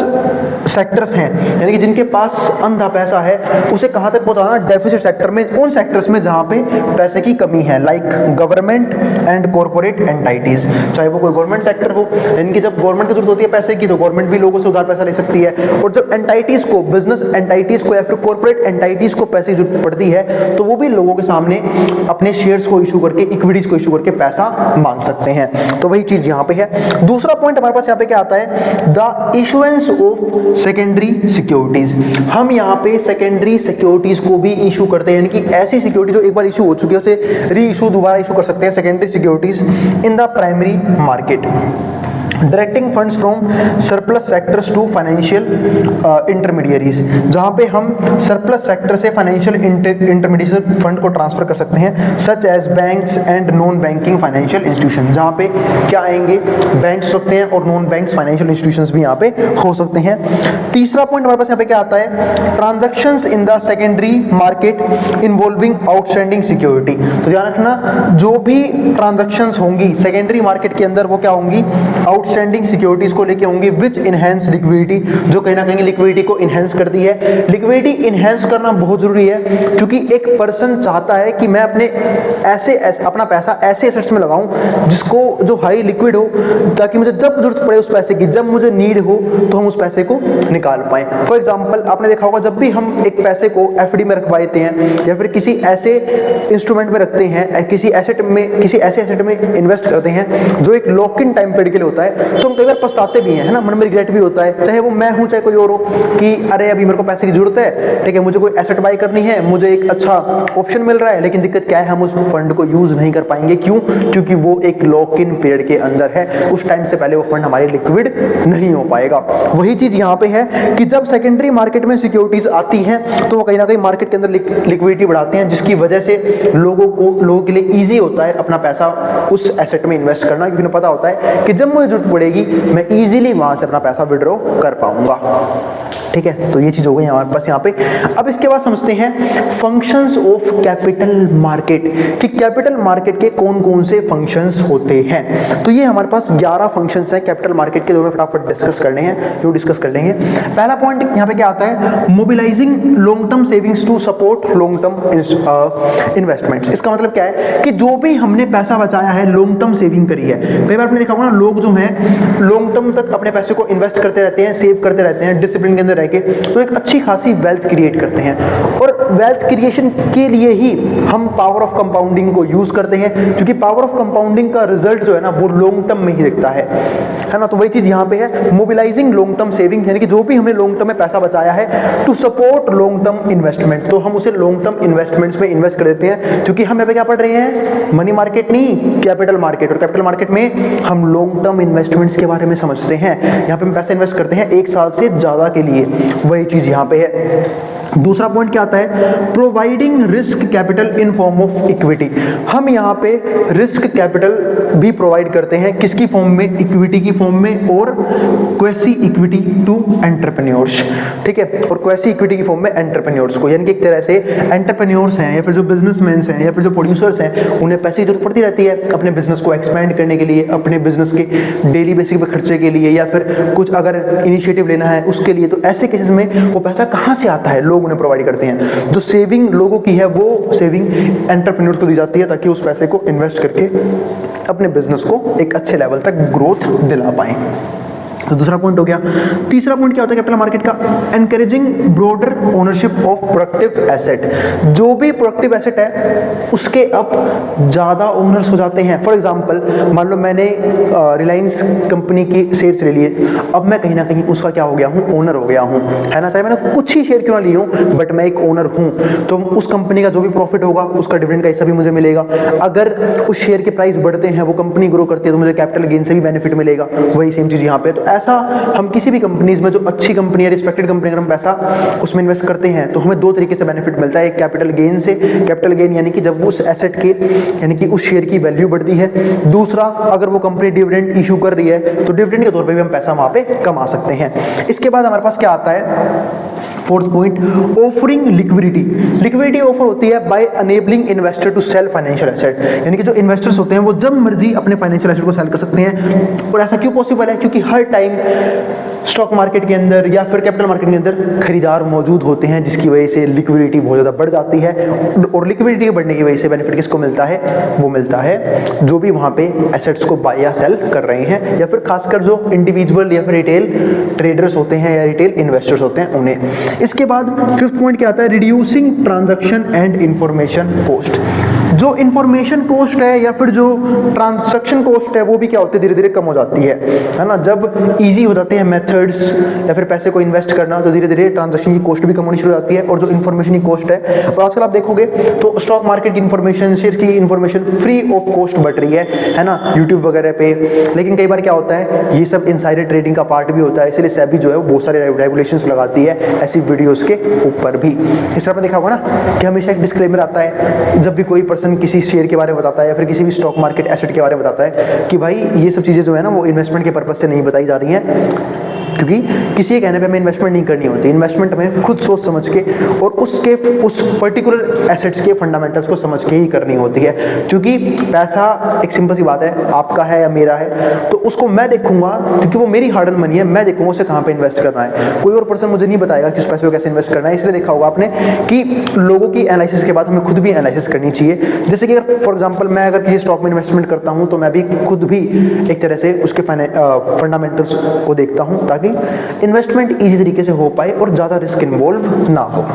सेक्टर्स हैं यानी कि जिनके पास अंधा पैसा है उसे कहां तक पहुंचाना, डेफिसिट सेक्टर में, उन सेक्टर्स में जहां पे पैसे की कमी है, like government and corporate entities. चाहे वो कोई गवर्नमेंट सेक्टर हो, यानी कि जब गवर्नमेंट की जरूरत होती है पैसे की तो गवर्नमेंट भी लोगों से उधार पैसा ले सकती है, और जब एंटाइटीज को, बिजनेस एंटाइटीज को या फिर कॉर्पोरेट एंटाइटीज को पैसे की जरूरत पड़ती है तो वो भी लोगों के सामने अपने शेयर्स को इशू करके, इक्विटीज को इशू करके पैसा मांग सकते हैं। तो वही चीज यहां पे है। दूसरा पॉइंट हमारे पास यहां पे क्या आता है, the issuance of secondary securities. हम यहां पे सेकेंडरी सिक्योरिटीज को भी इशू करते हैं, यानी कि ऐसी सिक्योरिटी जो एक बार इशू हो चुकी है उसे री इशू, दोबारा इशू कर सकते हैं, secondary securities in the primary market. Directing funds from surplus sectors to financial intermediaries, जहां पे हम सरप्लस सेक्टर से फाइनेंशियल इंटरमीडिएट फंड को ट्रांसफर कर सकते हैं, such as banks and non banking financial institution. जहां पे क्या आएंगे, बैंक्स सकते हैं और नॉन बैंक्स फाइनेंशियल इंस्टीट्यूशंस भी यहां पे हो सकते हैं। तीसरा पॉइंट हमारे पास यहां पे क्या आता है, transactions in the secondary market involving outstanding security. तो ध्यान रखना, जो भी ट्रांजैक्शंस होंगी सेकेंडरी मार्केट के अंदर वो क्या होंगी, आउटस्टैंडिंग सिक्योरिटीज को लेके होंगी, विच इनहेंस लिक्विडिटी, जो कहीं ना कहीं लिक्विडिटी को इनहेंस करती है। लिक्विडिटी इनहेंस करना बहुत जरूरी है, क्योंकि एक पर्सन चाहता है कि मैं अपना पैसा ऐसे एसेट्स में लगाऊं जिसको, जो हाई लिक्विड हो, ताकि मुझे जब जरूरत पड़े उस पैसे की, जब मुझे नीड हो तो हम उस पैसे को निकाल पाए। फॉर एग्जाम्पल, आपने देखा होगा जब भी हम एक पैसे को एफडी में रखवा देते हैं या फिर किसी ऐसे इंस्ट्रूमेंट में रखते हैं, किसी ऐसे एसेट में इन्वेस्ट करते हैं जो एक लॉक इन टाइम पीरियड के लिए होता है, तो हम कई बार पछताते भी हैं, है ना, मन में रिग्रेट भी होता है, चाहे वो मैं हूं चाहे कोई और हो, कि अरे अभी मेरे को पैसे की जरूरत है, ठीक है, मुझे कोई एसेट बाय करनी है, मुझे एक अच्छा ऑप्शन मिल रहा है, लेकिन दिक्कत क्या है, हम उस फंड को यूज नहीं कर पाएंगे। क्यों? क्योंकि वो एक लॉक इन पीरियड के अंदर है, उस टाइम से पहले वो फंड हमारे लिक्विड नहीं हो पाएगा। वही चीज यहाँ पे है कि जब सेकेंडरी मार्केट में सिक्योरिटीज आती हैं तो वो कहीं ना कहीं मार्केट के अंदर लिक्विडिटी बढ़ाते हैं, जिसकी वजह से लोगों के लिए ईजी होता है अपना पैसा उस एसेट में इन्वेस्ट करना, क्योंकि उन्हें पता होता है कि जब मुझे जरूरत पड़ेगी मैं इजीली वहां से अपना पैसा विड्रॉ कर पाऊंगा। ठीक है, तो ये चीज हो गई हमारे पास यहाँ पे। अब इसके बाद समझते हैं फंक्शंस ऑफ कैपिटल मार्केट, कि कैपिटल मार्केट के कौन कौन से फंक्शंस होते हैं। तो ये हमारे पास 11 फंक्शंस हैं कैपिटल मार्केट के, जो हमें फटाफट डिस्कस करने हैं, जो डिस्कस कर लेंगे। पहला पॉइंट यहाँ पे क्या आता है, mobilising long term savings to support long term investments. इसका मतलब क्या है कि जो भी हमने पैसा बचाया है, लॉन्ग टर्म सेविंग करी है। कई बार आपने देखा होगा ना, लोग जो हैं लॉन्ग टर्म तक अपने पैसे को इन्वेस्ट करते रहते हैं, सेव करते रहते हैं डिसिप्लिन के अंदर रह के, तो एक अच्छी खासी वेल्थ क्रिएट करते हैं। और वेल्थ क्रिएशन के लिए ही हम पावर ऑफ कंपाउंडिंग को यूज करते हैं, क्योंकि पावर ऑफ कंपाउंडिंग का रिजल्ट जो है ना वो लॉन्ग टर्म में ही दिखता है ना। तो वही चीज यहाँ पे है, मोबिलाइजिंग लॉन्ग टर्म सेविंग, यानी कि जो भी हमने लॉन्ग टर्म में पैसा बचाया है to support long term investment, तो हम उसे लॉन्ग टर्म इन्वेस्टमेंट्स में इन्वेस्ट कर देते हैं। क्योंकि हम यहाँ पे क्या पढ़ रहे हैं, मनी मार्केट नहीं, कैपिटल मार्केट। और कैपिटल मार्केट में हम लॉन्ग टर्म इन्वेस्टमेंट्स के बारे में समझते हैं। यहाँ पे हम पैसे इन्वेस्ट करते हैं 1 साल से ज्यादा के लिए, वही चीज यहाँ पे है। दूसरा पॉइंट क्या आता है, providing risk capital in form of equity. हम यहाँ पे रिस्क कैपिटल भी प्रोवाइड करते हैं, किसकी फॉर्म में, इक्विटी की फॉर्म में, और क्वेसी इक्विटी टू एंटरप्रेन्योर्स, ठीक है, और क्वेसी इक्विटी की फॉर्म में एंटरप्रेन्योर्स को, यानी कि एक तरह से एंटरप्रेन्योर्स हैं या फिर जो बिजनेसमैन हैं या फिर जो प्रोड्यूसर्स हैं, उन्हें पैसे की जरूरत पड़ती रहती है अपने बिजनेस को एक्सपैंड करने के लिए, अपने बिजनेस के डेली बेसिस पे खर्चे के लिए, या फिर कुछ अगर इनिशिएटिव लेना है उसके लिए। तो ऐसे केसेस में वो पैसा कहाँ से आता है, लोग उन्हें प्रोवाइड करते हैं। जो सेविंग लोगों की है वो सेविंग एंटरप्रेन्योर्स को दी जाती है, ताकि उस पैसे को इन्वेस्ट करके अपने बिजनेस को एक अच्छे लेवल तक ग्रोथ दिला पाएं। तो दूसरा पॉइंट हो गया। तीसरा पॉइंट क्या होता है कैपिटल मार्केट का, encouraging broader ownership of productive asset. जो भी प्रोडक्टिव एसेट है उसके अब ज्यादा ओनर्स हो जाते हैं। फॉर एग्जांपल, मान लो मैंने रिलायंस कंपनी की शेयर्स ले लिए, अब मैं कहीं ना कहीं उसका क्या हो गया हूँ, ओनर हो गया हूँ, है ना। चाहे मैंने कुछ ही शेयर क्यों ना लिए हूँ, बट मैं एक ओनर हूँ। तो उस कंपनी का जो भी प्रॉफिट होगा उसका डिविडेंड का हिस्सा भी मुझे मिलेगा। अगर उस शेयर के प्राइस बढ़ते हैं, वो कंपनी ग्रो करती है, तो मुझे कैपिटल गेन से भी बेनिफिट मिलेगा। वही सेम चीज यहाँ पे। तो ऐसा हम किसी भी कंपनीज में, जो अच्छी कंपनी है, रिस्पेक्टेड कंपनी, अगर हम पैसा उसमें इन्वेस्ट करते हैं तो हमें 2 तरीके से बेनिफिट मिलता है। एक कैपिटल गेन से, कैपिटल गेन यानी कि जब उस एसेट के यानी कि उस शेयर की वैल्यू बढ़ती है। दूसरा, अगर वो कंपनी डिविडेंड इशू कर रही है तो डिविडेंड के तौर पे भी हम पैसा वहां पे कमा सकते हैं। इसके बाद हमारे पास क्या आता है, fourth point, offering liquidity. Liquidity offer होती है by enabling investor to sell financial asset, यानी कि जो इन्वेस्टर्स होते हैं वो जब मर्जी अपने फाइनेंशियल एसेट को सेल कर सकते हैं। और ऐसा क्यों पॉसिबल है, क्योंकि हर टाइम स्टॉक मार्केट के अंदर या फिर कैपिटल मार्केट के अंदर खरीदार मौजूद होते हैं, जिसकी वजह से लिक्विडिटी बहुत ज़्यादा बढ़ जाती है। और लिक्विडिटी के बढ़ने की वजह से बेनिफिट किसको मिलता है, वो मिलता है जो भी वहाँ पे एसेट्स को बाय या सेल कर रहे हैं, या फिर खासकर जो इंडिविजुअल या फिर रिटेल ट्रेडर्स होते हैं या रिटेल इन्वेस्टर्स होते हैं उन्हें। इसके बाद फिफ्थ पॉइंट क्या आता है, reducing transaction and information cost. जो इंफॉर्मेशन कॉस्ट है या फिर जो ट्रांजैक्शन कॉस्ट है वो भी क्या होती है, धीरे धीरे कम हो जाती है ना। जब इजी हो जाते हैं मेथड्स या फिर पैसे को इन्वेस्ट करना, तो धीरे धीरे ट्रांजैक्शन की कॉस्ट भी कम होनी शुरू हो जाती है। और जो इंफॉर्मेशन की कॉस्ट है, तो आजकल आप देखोगे तो स्टॉक मार्केट की इंफॉर्मेशन, शेयर की इंफॉर्मेशन फ्री ऑफ कॉस्ट बढ़ रही है ना, यूट्यूब वगैरह पे। लेकिन कई बार क्या होता है, ये सब इनसाइडर ट्रेडिंग का पार्ट भी होता है, इसलिए सेबी जो है वो बहुत सारे रेगुलेशंस लगाती है ऐसी वीडियोस के ऊपर भी। इस तरह देखा होगा ना कि हमेशा एक डिस्क्लेमर आता है जब भी कोई पर्सन किसी शेयर के बारे में बताता है या फिर किसी भी स्टॉक मार्केट एसेट के बारे में बताता है कि भाई ये सब चीजें जो है ना वो इन्वेस्टमेंट के पर्पस से नहीं बताई जा रही हैं, क्योंकि किसी के कहने पे हमें इन्वेस्टमेंट नहीं करनी होती। इन्वेस्टमेंट में खुद सोच समझ के और उस पर्टिकुलर एसेट्स के फंडामेंटल्स को समझ के ही करनी होती है। क्योंकि पैसा एक सिंपल सी बात है, आपका है या मेरा है, तो उसको मैं देखूंगा क्योंकि वो मेरी हार्ड अर्न मनी है, मैं देखूंगा उसे कहाँ पे इन्वेस्ट करना है। कोई और पर्सन मुझे नहीं बताएगा कि उस पैसे को कैसे इन्वेस्ट करना है। इसलिए देखा होगा आपने कि लोगों की एनालिसिस के बाद हमें खुद भी एनालिसिस करनी चाहिए। जैसे कि अगर फॉर एग्जाम्पल मैं अगर किसी स्टॉक में इन्वेस्टमेंट करता हूँ तो मैं भी खुद भी एक तरह से उसके फंडामेंटल्स को देखता हूँ, ताकि इन्वेस्टमेंट इजी तरीके से हो पाए और ज्यादा रिस्क इन्वॉल्व ना हो।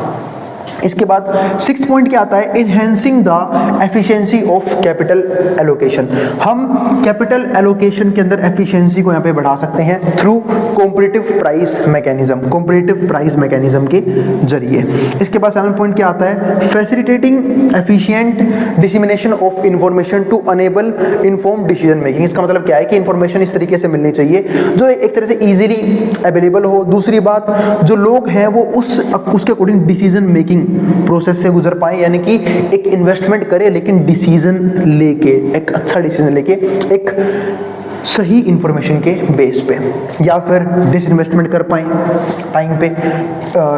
इसके बाद सिक्स्थ पॉइंट क्या आता है, enhancing the efficiency of capital allocation. हम कैपिटल एलोकेशन के अंदर एफिशिएंसी को यहाँ पे बढ़ा सकते हैं through competitive price mechanism, competitive price mechanism के जरिए। इसके बाद सेवन पॉइंट क्या आता है, facilitating efficient dissemination of information to enable inform decision making. इसका मतलब क्या है कि इंफॉर्मेशन इस तरीके से मिलनी चाहिए जो एक तरह से इजीली अवेलेबल हो। दूसरी बात, जो लोग हैं वो उसके अकॉर्डिंग डिसीजन मेकिंग प्रोसेस से गुजर पाए, यानी कि एक इन्वेस्टमेंट करे लेकिन डिसीजन लेके, एक अच्छा डिसीजन लेके, एक सही इंफॉर्मेशन के बेस पे, या फिर डिसइन्वेस्टमेंट कर पाएँ टाइम पे,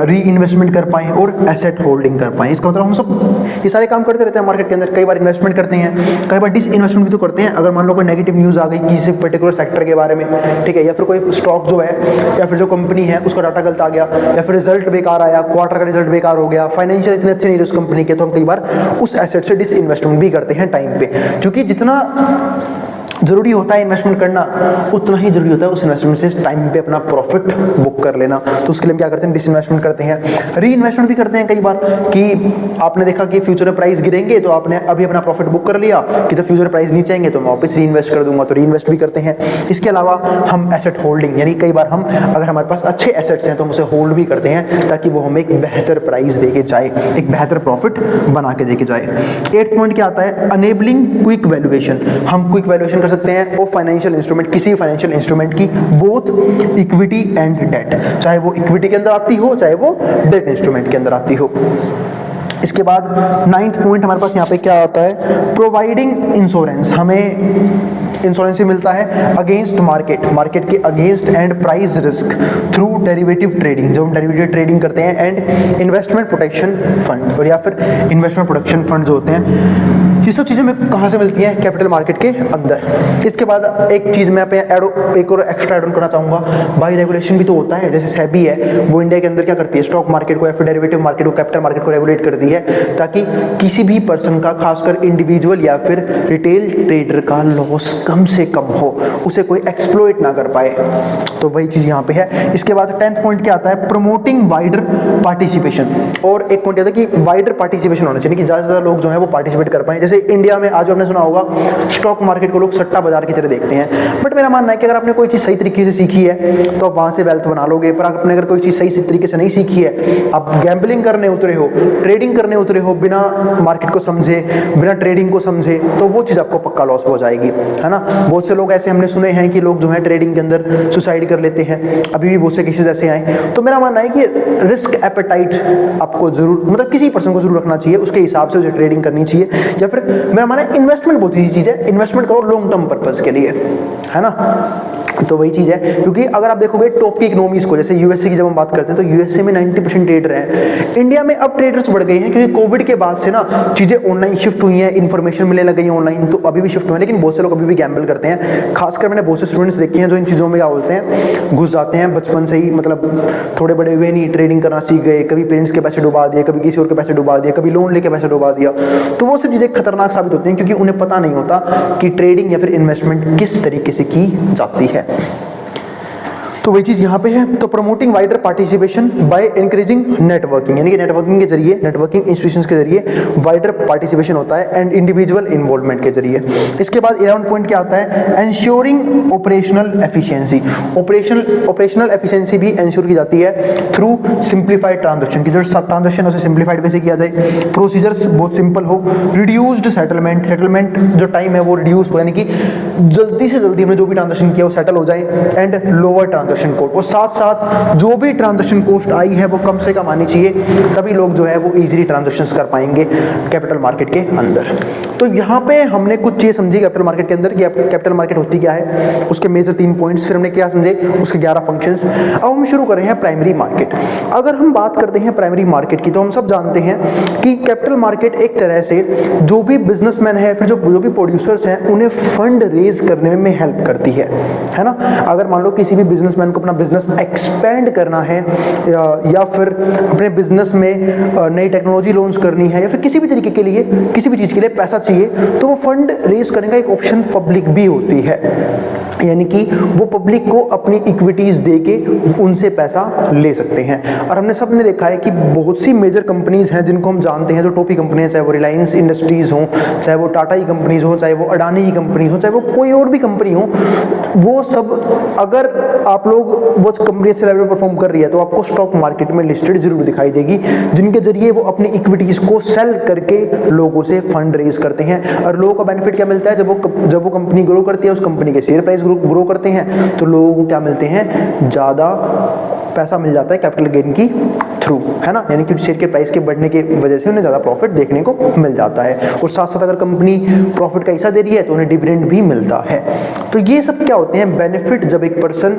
री इन्वेस्टमेंट कर पाएँ और एसेट होल्डिंग कर पाएँ। इसका मतलब हम सब ये सारे काम करते रहते हैं मार्केट के अंदर। कई बार इन्वेस्टमेंट करते हैं, कई बार डिस इन्वेस्टमेंट भी तो करते हैं। अगर मान लो कोई नेगेटिव न्यूज़ आ गई किसी पर्टिकुलर सेक्टर के बारे में, ठीक है, या फिर कोई स्टॉक जो है या फिर जो कंपनी है उसका डाटा गलत आ गया, या फिर रिजल्ट बेकार आया, क्वार्टर का रिजल्ट बेकार हो गया, फाइनेंशियल इतने अच्छे नहीं रहे उस कंपनी के, तो हम कई बार उस एसेट से डिस इन्वेस्टमेंट भी करते हैं टाइम पे। क्योंकि जितना जरूरी होता है इन्वेस्टमेंट करना, उतना ही जरूरी होता है उस इन्वेस्टमेंट से टाइम पे अपना प्रॉफिट बुक कर लेना। तो उसके लिए हम क्या करते हैं, डिसइन्वेस्टमेंट करते हैं। री इन्वेस्टमेंट भी करते हैं कई बार कि आपने देखा कि फ्यूचर में प्राइस गिरेंगे तो आपने अभी अपना प्रॉफिट बुक कर लिया कि जब फ्यूचर प्राइस नीचे आएंगे तो मैं वापस री इन्वेस्ट कर दूंगा, तो री इन्वेस्ट भी करते हैं। इसके अलावा हम एसेट होल्डिंग, यानी कई बार हम अगर हमारे पास अच्छे एसेट्स हैं तो हम उसे होल्ड भी करते हैं ताकि वो हमें एक बेहतर प्राइस देके जाए, एक बेहतर प्रॉफिट बना के देके जाए। 8th पॉइंट क्या आता है, अनेबलिंग क्विक वैल्यूएशन। हम क्विक वैल्यूएशन कर सकते हैं और फाइनेंशियल इंस्ट्रूमेंट, किसी फाइनेंशियल इंस्ट्रूमेंट की, बोथ इक्विटी एंड डेट, चाहे वो इक्विटी के अंदर आती हो चाहे वो डेट इंस्ट्रूमेंट के अंदर आती हो। इसके बाद 9th पॉइंट हमारे पास यहाँ पे क्या आता है, प्रोवाइडिंग इंश्योरेंस। हमें इंश्योरेंस भी मिलता है अगेंस्ट मार्केट, मार्केट के against and price risk through derivative trading, जब हम डेरिवेटिव ट्रेडिंग करते हैं, एंड इन्वेस्टमेंट प्रोटेक्शन फंड, और या फिर इन्वेस्टमेंट प्रोटेक्शन फंड जो होते हैं। ये सब चीज़ें हमें कहाँ से मिलती हैं, कैपिटल मार्केट के अंदर। इसके बाद एक चीज़ मैं एक और एक्स्ट्रा ऐड ऑन करना चाहूँगा, बाई रेगुलेशन भी तो होता है। जैसे सेबी है, वो इंडिया के अंदर क्या करती है, स्टॉक मार्केट को या फिर डेरिवेटिव मार्केट को, कैपिटल मार्केट को रेगुलेट करती है ताकि किसी भी पर्सन का, खासकर इंडिविजुअल या फिर रिटेल ट्रेडर का लॉस कम से कम हो, उसे कोई एक्सप्लॉइट ना कर पाए। तो वही चीज़ यहाँ पे है। इसके बाद 10th पॉइंट क्या आता है, प्रमोटिंग वाइडर पार्टिसिपेशन। और एक पॉइंट आता है कि वाइडर पार्टिसिपेशन होना चाहिए कि ज़्यादा से ज़्यादा लोग जो है वो पार्टिसिपेट कर पाए। जैसे इंडिया में आज आपने सुना होगा स्टॉक मार्केट को लोग सट्टा बाजार की तरह देखते हैं, बट मेरा मानना है कि अगर आपने कोई चीज़ सही तरीके से सीखी है तो आप वहाँ से वेल्थ बना लोगे। पर आपने अगर कोई चीज़ सही तरीके से नहीं सीखी है, आप गैम्बलिंग करने उतरे हो, ट्रेडिंग करने उतरे हो बिना मार्केट को समझे, बिना ट्रेडिंग को समझे, तो वो चीज़ आपको पक्का लॉस हो जाएगी, है ना। बहुत से लोग ऐसे हमने सुने हैं कि लोग जो है ट्रेडिंग के अंदर सुसाइड कर लेते हैं, अभी भी बहुत से केसेस ऐसे आए। तो मेरा मानना है कि रिस्क एपेटाइट आपको जरूर, मतलब किसी पर्सन को जरूर रखना चाहिए, उसके हिसाब से उसे ट्रेडिंग करनी चाहिए। या फिर मेरा मानना है इन्वेस्टमेंट बहुत ईजी चीज़ है, इन्वेस्टमेंट करो लॉन्ग टर्म पर्पज के लिए, है ना। तो वही चीज़ है, क्योंकि अगर आप देखोगे टॉप की इकोनॉमीज को, जैसे यूएसए की जब हम बात करते हैं तो यूएसए में 90% ट्रेडर हैं। इंडिया में अब ट्रेडर्स बढ़ गए हैं क्योंकि कोविड के बाद से ना चीज़ें ऑनलाइन शिफ्ट हुई हैं, इन्फॉर्मेशन मिलने लग गई है ऑनलाइन, तो अभी भी शिफ्ट हुए हैं। लेकिन बहुत से लोग अभी भी गैम्बल करते हैं। खासकर मैंने बहुत से स्टूडेंट्स देखे हैं जो इन चीज़ों में क्या होते हैं, घुस जाते हैं बचपन से ही, मतलब थोड़े बड़े हुए नहीं, ट्रेडिंग करना सीख गए, कभी पेरेंट्स के पैसे डुबा दिए, कभी किसी और के पैसे डुबा दिए, कभी लोन लेके पैसे डुबा दिया। तो वो सब चीज़ें खतरनाक साबित होती हैं क्योंकि उन्हें पता नहीं होता कि ट्रेडिंग या फिर इन्वेस्टमेंट किस तरीके से की जाती है। तो वही चीज़ यहाँ पे है। तो promoting wider participation by increasing networking, यानी कि नेटवर्किंग के जरिए, नेटवर्किंग इंस्टीट्यूशंस के जरिए वाइडर पार्टिसिपेशन होता है एंड इंडिविजुअल इन्वॉल्वमेंट के जरिए। इसके बाद 11 पॉइंट क्या आता है, ensuring operational efficiency. Operational efficiency भी एंश्योर की जाती है थ्रू सिंप्लीफाइड ट्रांजैक्शन, की जो ट्रांजैक्शन है उसे सिंप्लीफाइड कैसे किया जाए, प्रोसीजर्स बहुत सिंपल हो, रिड्यूस्ड सेटलमेंट जो टाइम है वो रिड्यूस हो, यानी कि जल्दी से जल्दी हमने जो भी ट्रांजैक्शन किया वो सेटल हो जाए, एंड लोअर ट्रांजैक्शन कोस्ट, और साथ साथ जो भी ट्रांजैक्शन कॉस्ट आई है वो कम से कम आनी चाहिए, तभी लोग जो है वो इजीली ट्रांजैक्शंस कर पाएंगे कैपिटल मार्केट के अंदर। तो यहाँ पे हमने कुछ चीज़ समझी कैपिटल मार्केट के अंदर कि कैपिटल मार्केट होती क्या है, उसके मेजर 3 पॉइंट्स, फिर हमने क्या समझे उसके 11 फंक्शंस। अब हम शुरू कर रहे हैं प्राइमरी मार्केट। अगर हम बात करते हैं प्राइमरी मार्केट की, तो हम सब जानते हैं कि कैपिटल मार्केट एक तरह से जो भी बिजनेसमैन है, फिर जो भी प्रोड्यूसर्स हैं, उन्हें फंड रेज करने में हेल्प करती है ना। अगर मान लो किसी भी बिजनेसमैन को अपना बिजनेस एक्सपेंड करना है, या फिर अपने बिजनेस में नई टेक्नोलॉजी लॉन्च करनी है, या फिर किसी भी तरीके के लिए, किसी भी चीज़ के लिए पैसा चाहिए, तो वो फंड रेज करने का एक ऑप्शन पब्लिक भी होती है, यानी कि वो पब्लिक को अपनी इक्विटीज देके उनसे पैसा ले सकते हैं। और हमने सबने देखा है कि बहुत सी मेजर कंपनीज हैं जिनको हम जानते हैं, जो टॉप की कंपनी है, चाहे वो रिलायंस इंडस्ट्रीज हो, चाहे वो टाटा की कंपनीज हो, चाहे वो अडानी की कंपनीज हो, चाहे वो कोई और भी कंपनी हो, वो सब अगर आप लोग वो कंपनी अच्छे लेवल पर परफॉर्म कर रही है तो आपको स्टॉक मार्केट में लिस्टेड जरूर दिखाई देगी, जिनके जरिए वो अपनी इक्विटीज को सेल करके लोगों से फंड रेज करते हैं। और लोगों को बेनिफिट क्या मिलता है, जब वो कंपनी ग्रो करती है, उस कंपनी के शेयर प्राइस ग्रो करते हैं, तो लोगों को क्या मिलते हैं, ज़्यादा पैसा मिल जाता है कैपिटल गेन की थ्रू, है ना, यानी कि शेयर के प्राइस के बढ़ने की वजह से उन्हें ज़्यादा प्रॉफिट देखने को मिल जाता है। और साथ साथ अगर कंपनी प्रॉफिट का हिस्सा दे रही है तो उन्हें डिविडेंड भी मिलता है। तो ये सब क्या होते हैं बेनिफिट, जब एक पर्सन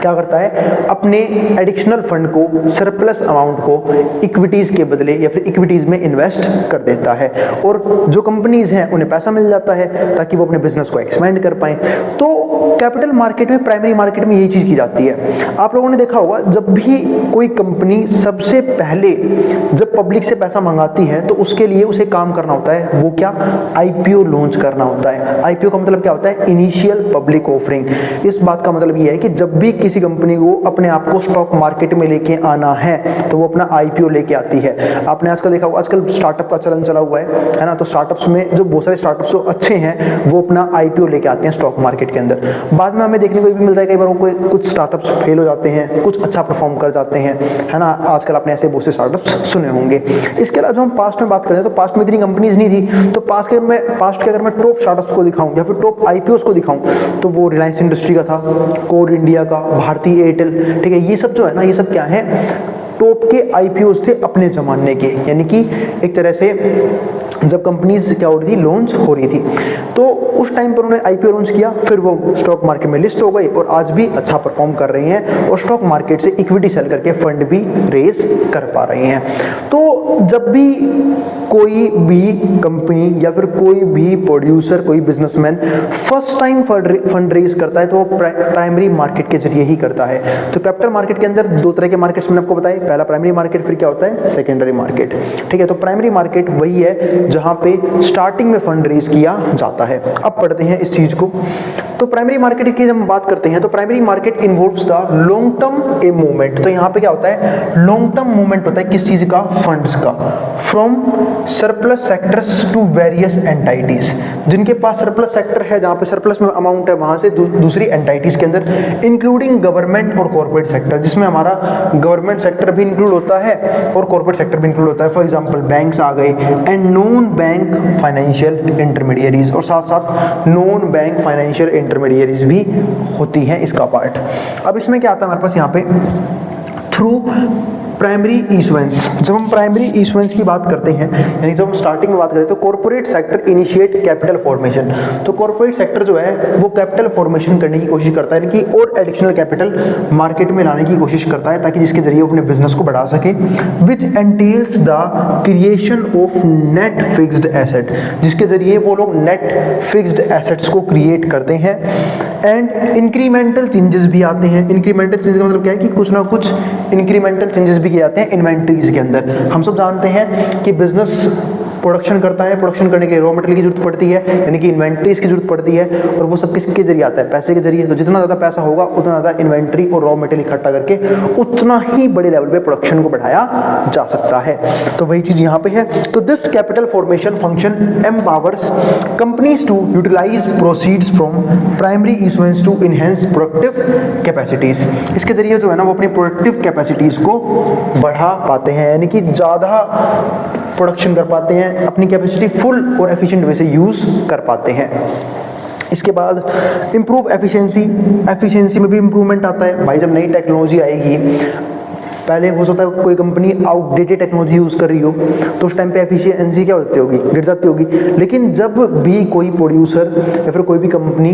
क्या करता है अपने एडिशनल फंड को, सरप्लस अमाउंट को इक्विटीज के बदले या फिर इक्विटीज में इन्वेस्ट कर देता है, और जो कंपनीज हैं उन्हें पैसा मिल जाता है ताकि वो अपने बिजनेस को एक्सपेंड कर पाएं। तो कैपिटल मार्केट में, प्राइमरी मार्केट में यही चीज की जाती है। आप लोगों ने देखा होगा जब भी कोई कंपनी सबसे पहले जब पब्लिक से पैसा मंगाती है तो उसके लिए उसे काम करना होता है, वो क्या, आईपीओ लॉन्च करना होता है। आईपीओ का मतलब क्या होता है, इनिशियल पब्लिक ऑफरिंग। इस बात का मतलब ये है कि जब भी किसी कंपनी को अपने आप को स्टॉक मार्केट में लेके आना है तो वो अपना आईपीओ लेके आती है। आपने आजकल देखा होगा, आजकल स्टार्टअप का चलन चला हुआ है ना, तो स्टार्टअप्स में जो बहुत सारे स्टार्टअप्स जो अच्छे हैं वो अपना आईपीओ लेके आते हैं स्टॉक मार्केट के अंदर। बाद में हमें देखने को भी मिलता है कई बार वो कुछ स्टार्टअप्स फेल हो जाते हैं, कुछ अच्छा परफॉर्म कर जाते हैं, है ना। आजकल आपने ऐसे बहुत से स्टार्टअप्स सुने होंगे। इसके अलावा जो हम पास्ट में बात करें तो पास्ट में इतनी कंपनीज नहीं थी, तो पास्ट के अगर मैं टॉप स्टार्टअप्स को दिखाऊं या फिर टॉप आईपीओ को दिखाऊं तो वो रिलायंस इंडस्ट्री का था, कोर इंडिया का, भारतीय एयरटेल, ठीक है। ये सब जो है ना, ये सब क्या है, टॉप के आईपीओस थे अपने जमाने के, यानी कि एक तरह से जब कंपनीज क्या हो रही थी, लॉन्च हो रही थी, तो उस टाइम पर उन्होंने आईपीओ लॉन्च किया, फिर वो स्टॉक मार्केट में लिस्ट हो गई और आज भी अच्छा परफॉर्म कर रही हैं और स्टॉक मार्केट से इक्विटी सेल करके फंड भी रेज कर पा रही हैं। तो जब भी कोई भी कंपनी या फिर कोई भी प्रोड्यूसर, कोई businessman first time fund raise करता है तो वो प्राइमरी मार्केट के जरिए ही करता है। तो कैपिटल मार्केट के अंदर दो तरह के मार्केट्स मैंने आपको बताए, पहला प्राइमरी मार्केट, फिर क्या होता है सेकेंडरी मार्केट, ठीक है। तो प्राइमरी मार्केट वही है जहां पे स्टार्टिंग में फंड रेज किया जाता है। अब पढ़ते हैं इस चीज को। तो प्राइमरी मार्केट की जब हम बात करते हैं तो primary market involves the long term a movement. तो यहाँ पे क्या होता है, लॉन्ग टर्म मूवमेंट होता है किस चीज का, फंड्स का, from surplus sectors to various entities. जिनके पास सरप्लस सेक्टर है, जहां पे सरप्लस में अमाउंट है, वहां से दूसरी एंटाइटीज के अंदर, इंक्लूडिंग गवर्नमेंट और कॉर्पोरेट सेक्टर, जिसमें हमारा गवर्नमेंट सेक्टर भी इंक्लूड होता है और कॉर्पोरेट सेक्टर भी इंक्लूड होता है। फॉर एग्जांपल बैंक्स आ गए and non bank financial intermediaries, और साथ साथ नॉन बैंक फाइनेंशियल इंटरमीडियरीज भी होती हैं इसका पार्ट। अब इसमें क्या आता है हमारे पास यहाँ पे, थ्रू प्राइमरी इशुएंस। जब हम प्राइमरी इशुएंस की बात करते हैं, यानी जब हम स्टार्टिंग में बात करते हैं तो corporate sector initiate capital formation. तो कॉर्पोरेट सेक्टर जो है वो कैपिटल फॉर्मेशन करने की कोशिश करता है, कि और एडिशनल कैपिटल मार्केट में लाने की कोशिश करता है ताकि जिसके जरिए वो अपने बिजनेस को बढ़ा सके। Which entails the creation of net fixed asset, जिसके जरिए वो लोग नेट फिक्स्ड एसेट्स को क्रिएट करते हैं। एंड इंक्रीमेंटल चेंजेस भी आते हैं। इंक्रीमेंटल चेंजेस का मतलब क्या है कि कुछ ना कुछ इंक्रीमेंटल चेंजेस किए जाते हैं इन्वेंटरीज के अंदर। हम सब जानते हैं कि बिजनेस प्रोडक्शन करता है, प्रोडक्शन करने के लिए रॉ मटेरियल की जरूरत पड़ती है, यानी कि इन्वेंटरीज की जरूरत पड़ती है, और वो सब किसके जरिए आता है, पैसे के जरिए। तो जितना ज़्यादा पैसा होगा उतना ज़्यादा इन्वेंटरी और रॉ मटेरियल इकट्ठा करके उतना ही बड़े लेवल पे प्रोडक्शन को बढ़ाया जा सकता है। तो वही चीज़ यहाँ पे है। तो this capital formation function empowers companies to utilise proceeds from primary issuance to enhance productive capacities. इसके जरिए जो है ना वो अपनी प्रोडक्टिव कैपेसिटीज को बढ़ा पाते हैं, यानी कि ज़्यादा प्रोडक्शन कर पाते हैं, अपनी कैपेसिटी फुल और एफिशिएंट वे से यूज कर पाते हैं। इसके बाद इंप्रूव एफिशिएंसी, एफिशिएंसी में भी इंप्रूवमेंट आता है। भाई जब नई टेक्नोलॉजी आएगी, पहले हो सकता है कोई कंपनी आउटडेटेड टेक्नोलॉजी यूज कर रही हो तो उस टाइम पे एफिशिएंसी क्या होती होगी, गिर जाती होगी। लेकिन जब भी कोई प्रोड्यूसर या फिर कोई भी कंपनी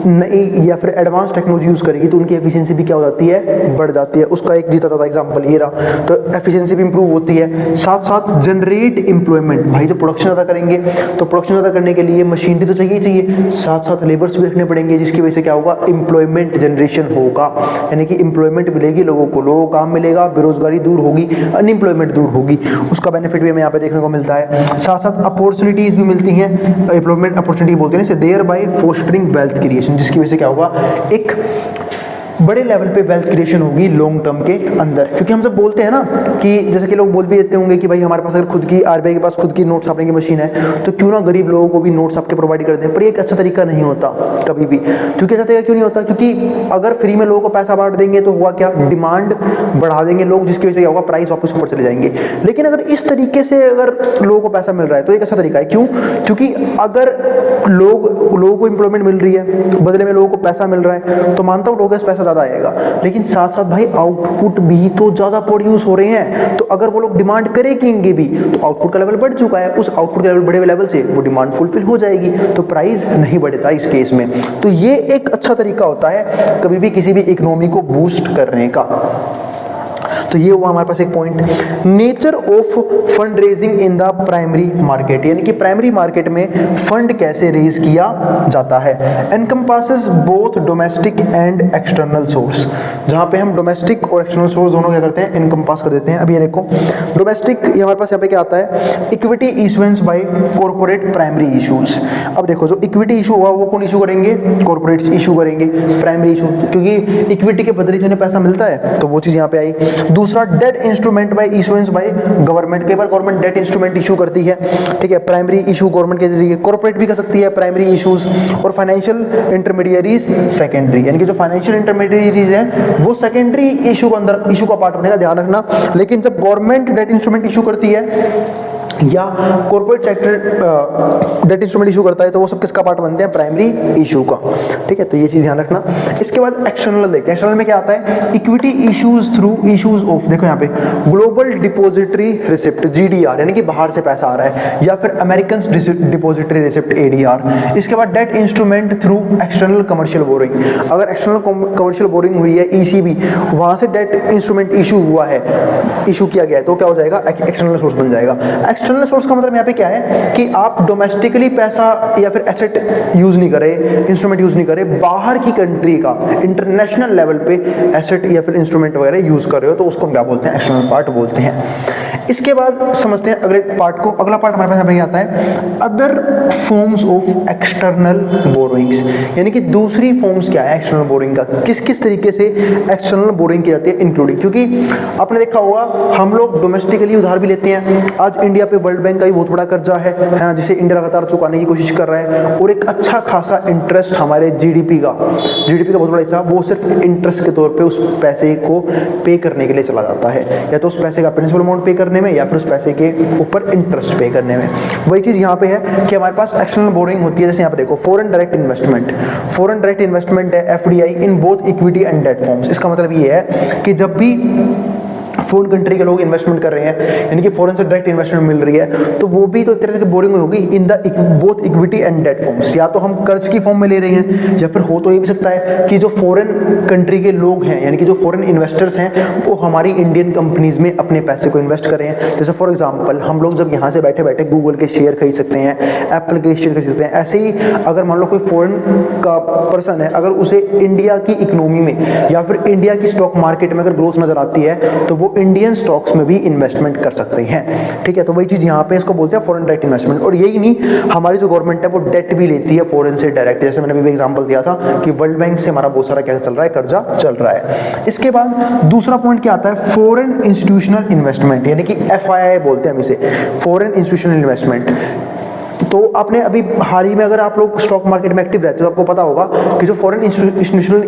नई या फिर एडवांस टेक्नोलॉजी यूज करेगी तो उनकी एफिशिएंसी भी क्या हो जाती है, बढ़ जाती है। उसका एक जीता था एग्जांपल ये रहा। तो एफिशिएंसी भी इंप्रूव होती है। साथ साथ जनरेट एम्प्लॉयमेंट, भाई जब प्रोडक्शन ज़्यादा करेंगे तो प्रोडक्शन ज़्यादा करने के लिए मशीनरी तो चाहिए चाहिए, साथ साथ लेबर्स भी रखने पड़ेंगे, जिसकी वजह से क्या होगा, एम्प्लॉयमेंट जनरेशन होगा, यानी कि एम्प्लॉयमेंट मिलेगी लोगों को काम मिलेगा, बेरोजगारी दूर होगी, अनएम्प्लॉयमेंट दूर होगी। उसका बेनिफिट भी हमें यहाँ पे देखने को मिलता है। साथ साथ अपॉर्चुनिटीज भी मिलती हैं, एम्प्लॉयमेंट अपॉर्चुनिटी बोलते हैं, there by fostering wealth creation, जिसकी वजह से क्या होगा, एक बड़े लेवल पे वेल्थ क्रिएशन होगी लॉन्ग टर्म के अंदर। क्योंकि हम सब बोलते हैं ना कि जैसे कि लोग बोल भी देते होंगे कि भाई हमारे पास अगर खुद की आरबीआई के पास खुद की नोट छापने की मशीन है तो क्यों ना गरीब लोगों को भी नोट छाप के प्रोवाइड कर दें। पर ये एक अच्छा तरीका नहीं होता कभी भी। क्योंकि अच्छा तरीका क्यों नहीं होता, क्योंकि अगर फ्री में लोगों को पैसा बांट देंगे तो हुआ क्या, डिमांड बढ़ा देंगे लोग, जिसकी वजह से क्या होगा, प्राइस वापस ऊपर चले जाएंगे। लेकिन अगर इस तरीके से अगर लोगों को पैसा मिल रहा है तो एक अच्छा तरीका है। क्यों? क्योंकि अगर लोगों को इंप्लॉयमेंट मिल रही है, बदले में लोगों को पैसा मिल रहा है, तो मानता हूँ लोग इस पैसा ज़्यादा आएगा, लेकिन साथ साथ भाई आउटपुट भी तो ज़्यादा प्रोड्यूस हो रहे हैं, तो अगर वो लोग डिमांड करेंगे भी तो आउटपुट का लेवल बढ़ चुका है, उस आउटपुट का लेवल बढ़े हुए लेवल से वो डिमांड फुलफिल हो जाएगी, तो प्राइस नहीं बढ़ता इस केस में। तो ये एक अच्छा तरीका होता है कभी भी किसी भी इकोनॉमी को बूस्ट करने का। तो ये हुआ हमारे पास एक point. Nature of fund raising in the primary market, यानी कि प्राइमरी मार्केट में फंड कैसे रेज किया जाता है। Encompasses both domestic and external source, जहां पे हम डोमेस्टिक और एक्सटर्नल सोर्स दोनों क्या करते हैं, इनकम्पास कर देते हैं। अभी ये देखो डोमेस्टिक, ये हमारे पास यहाँ पे क्या आता है, equity issuance by corporate primary issues. अब देखो जो इक्विटी इशू हुआ वो कौन इशू करेंगे, कॉर्पोरेट्स इशू करेंगे प्राइमरी इशू, क्योंकि इक्विटी के बदले जो पैसा मिलता है तो वो चीज यहाँ पे आई। दूसरा debt instrument by issuance by government, कई बार गवर्नमेंट डेट इंस्ट्रूमेंट इशू करती है, ठीक है, प्राइमरी इशू गवर्नमेंट के जरिए, कॉर्पोरेट भी कर सकती है प्राइमरी इशूज। और फाइनेंशियल इंटरमीडियरीज सेकेंडरी, यानी कि जो फाइनेंशियल इंटरमीडियरीज है वो सेकेंडरी इशू के अंदर इशू का पार्ट बनेगा, ध्यान रखना। लेकिन जब गवर्नमेंट डेट इंस्ट्रूमेंट इशू करती है या corporate sector date instrument issue करता है तो वो सब किसका पार्ट बनते हैं, प्राइमरी इशू का, ठीक है। तो ये चीज ध्यान रखना। इसके बाद एक्सटर्नल देखते हैं, एक्सटर्नल में क्या आता है, equity issues through issues of, देखो यहाँ पे ग्लोबल डिपॉजिटरी रिसिप्ट जीडीआर, यानी कि बाहर से पैसा आ रहा है, या फिर अमेरिकन डिपॉजिटरी रिसिप्ट एडीआर। इसके बाद debt instrument through external commercial boring, अगर एक्सटर्नल कमर्शियल बोरिंग हुई है ईसीबी, वहां से डेट इंस्ट्रूमेंट इशू हुआ है, इशू किया गया है, तो क्या हो जाएगा, एक्सटर्नल सोर्स बन जाएगा। एक्सटर्नल सोर्स का मतलब यहाँ पे क्या है कि आप डोमेस्टिकली पैसा या फिर एसेट यूज नहीं करें, इंस्ट्रूमेंट यूज नहीं करें, बाहर की कंट्री का इंटरनेशनल लेवल पे एसेट या फिर इंस्ट्रूमेंट वगैरह यूज कर रहे हो, तो उसको हम क्या बोलते हैं, एक्सटर्नल पार्ट बोलते हैं। इसके बाद समझते हैं अगले पार्ट को। अगला पार्ट हमारे पास आता है other forms of external borrowings, यानी कि दूसरी फॉर्म्स क्या है एक्सटर्नल बोरिंग का, किस किस तरीके से एक्सटर्नल बोरिंग की जाती है इंक्लूडिंग। क्योंकि आपने देखा होगा हम लोग डोमेस्टिकली उधार भी लेते हैं, आज इंडिया पे वर्ल्ड बैंक का भी बहुत बड़ा कर्जा है ना, जिसे इंडिया लगातार चुकाने की कोशिश कर रहा है, और एक अच्छा खासा इंटरेस्ट हमारे जीडीपी का बहुत बड़ा हिस्सा वो सिर्फ इंटरेस्ट के तौर पे उस पैसे को पे करने के लिए चला जाता है, या तो उस पैसे का प्रिंसिपल अमाउंट पे करने में या फिर उस पैसे के ऊपर इंटरेस्ट पे करने में। वही चीज यहाँ पे है कि हमारे पास एक्सटर्नल बोरिंग होती है, जैसे यहाँ पे देखो foreign direct investment, foreign direct investment है FDI in both equity and debt forms. इसका मतलब ये है कि जब भी फॉरेन कंट्री के लोग इन्वेस्टमेंट कर रहे हैं, यानी कि फॉरेन से डायरेक्ट इन्वेस्टमेंट मिल रही है, तो वो भी तो एक तरह की बोरिंग होगी in the both equity and debt forms. या तो हम कर्ज की फॉर्म में ले रहे हैं, या फिर हो तो ये भी सकता है कि जो फॉरेन कंट्री के लोग हैं, यानी कि जो फॉरेन इन्वेस्टर्स हैं, वो हमारी इंडियन कंपनीज में अपने पैसे को इन्वेस्ट कर रहे हैं। जैसे फॉर एग्जाम्पल हम लोग जब यहाँ से बैठे बैठे गूगल के शेयर खरीद सकते हैं, एप्पल के शेयर खरीद सकते हैं, ऐसे ही अगर मान लो कोई फॉरेन का पर्सन है, अगर उसे इंडिया की इकोनॉमी में या फिर इंडिया की स्टॉक मार्केट में अगर ग्रोथ नजर आती है, तो वो इंडियन स्टॉक्स में भी इन्वेस्टमेंट कर सकते हैं, ठीक है। तो वही चीज यहाँ पे इसको बोलते हैं फॉरेन डायरेक्ट इन्वेस्टमेंट। और यही नहीं, हमारी जो गवर्नमेंट है वो डेट भी लेती है फॉरेन से डायरेक्ट, जैसे मैंने अभी एग्जांपल दिया था कि वर्ल्ड बैंक से हमारा बहुत सारा कैसे चल रहा है, कर्जा चल रहा है। इसके बाद दूसरा पॉइंट क्या आता है, फॉरेन इंस्टीट्यूशनल इन्वेस्टमेंट, यानी कि एफआईआई बोलते हैं हम इसे, फॉरेन इंस्टीट्यूशनल इन्वेस्टमेंट। तो आपने अभी हाल ही में अगर आप लोग स्टॉक मार्केट में एक्टिव रहते हो तो आपको पता होगा कि जो फॉरेन इंस्टीट्यूशनल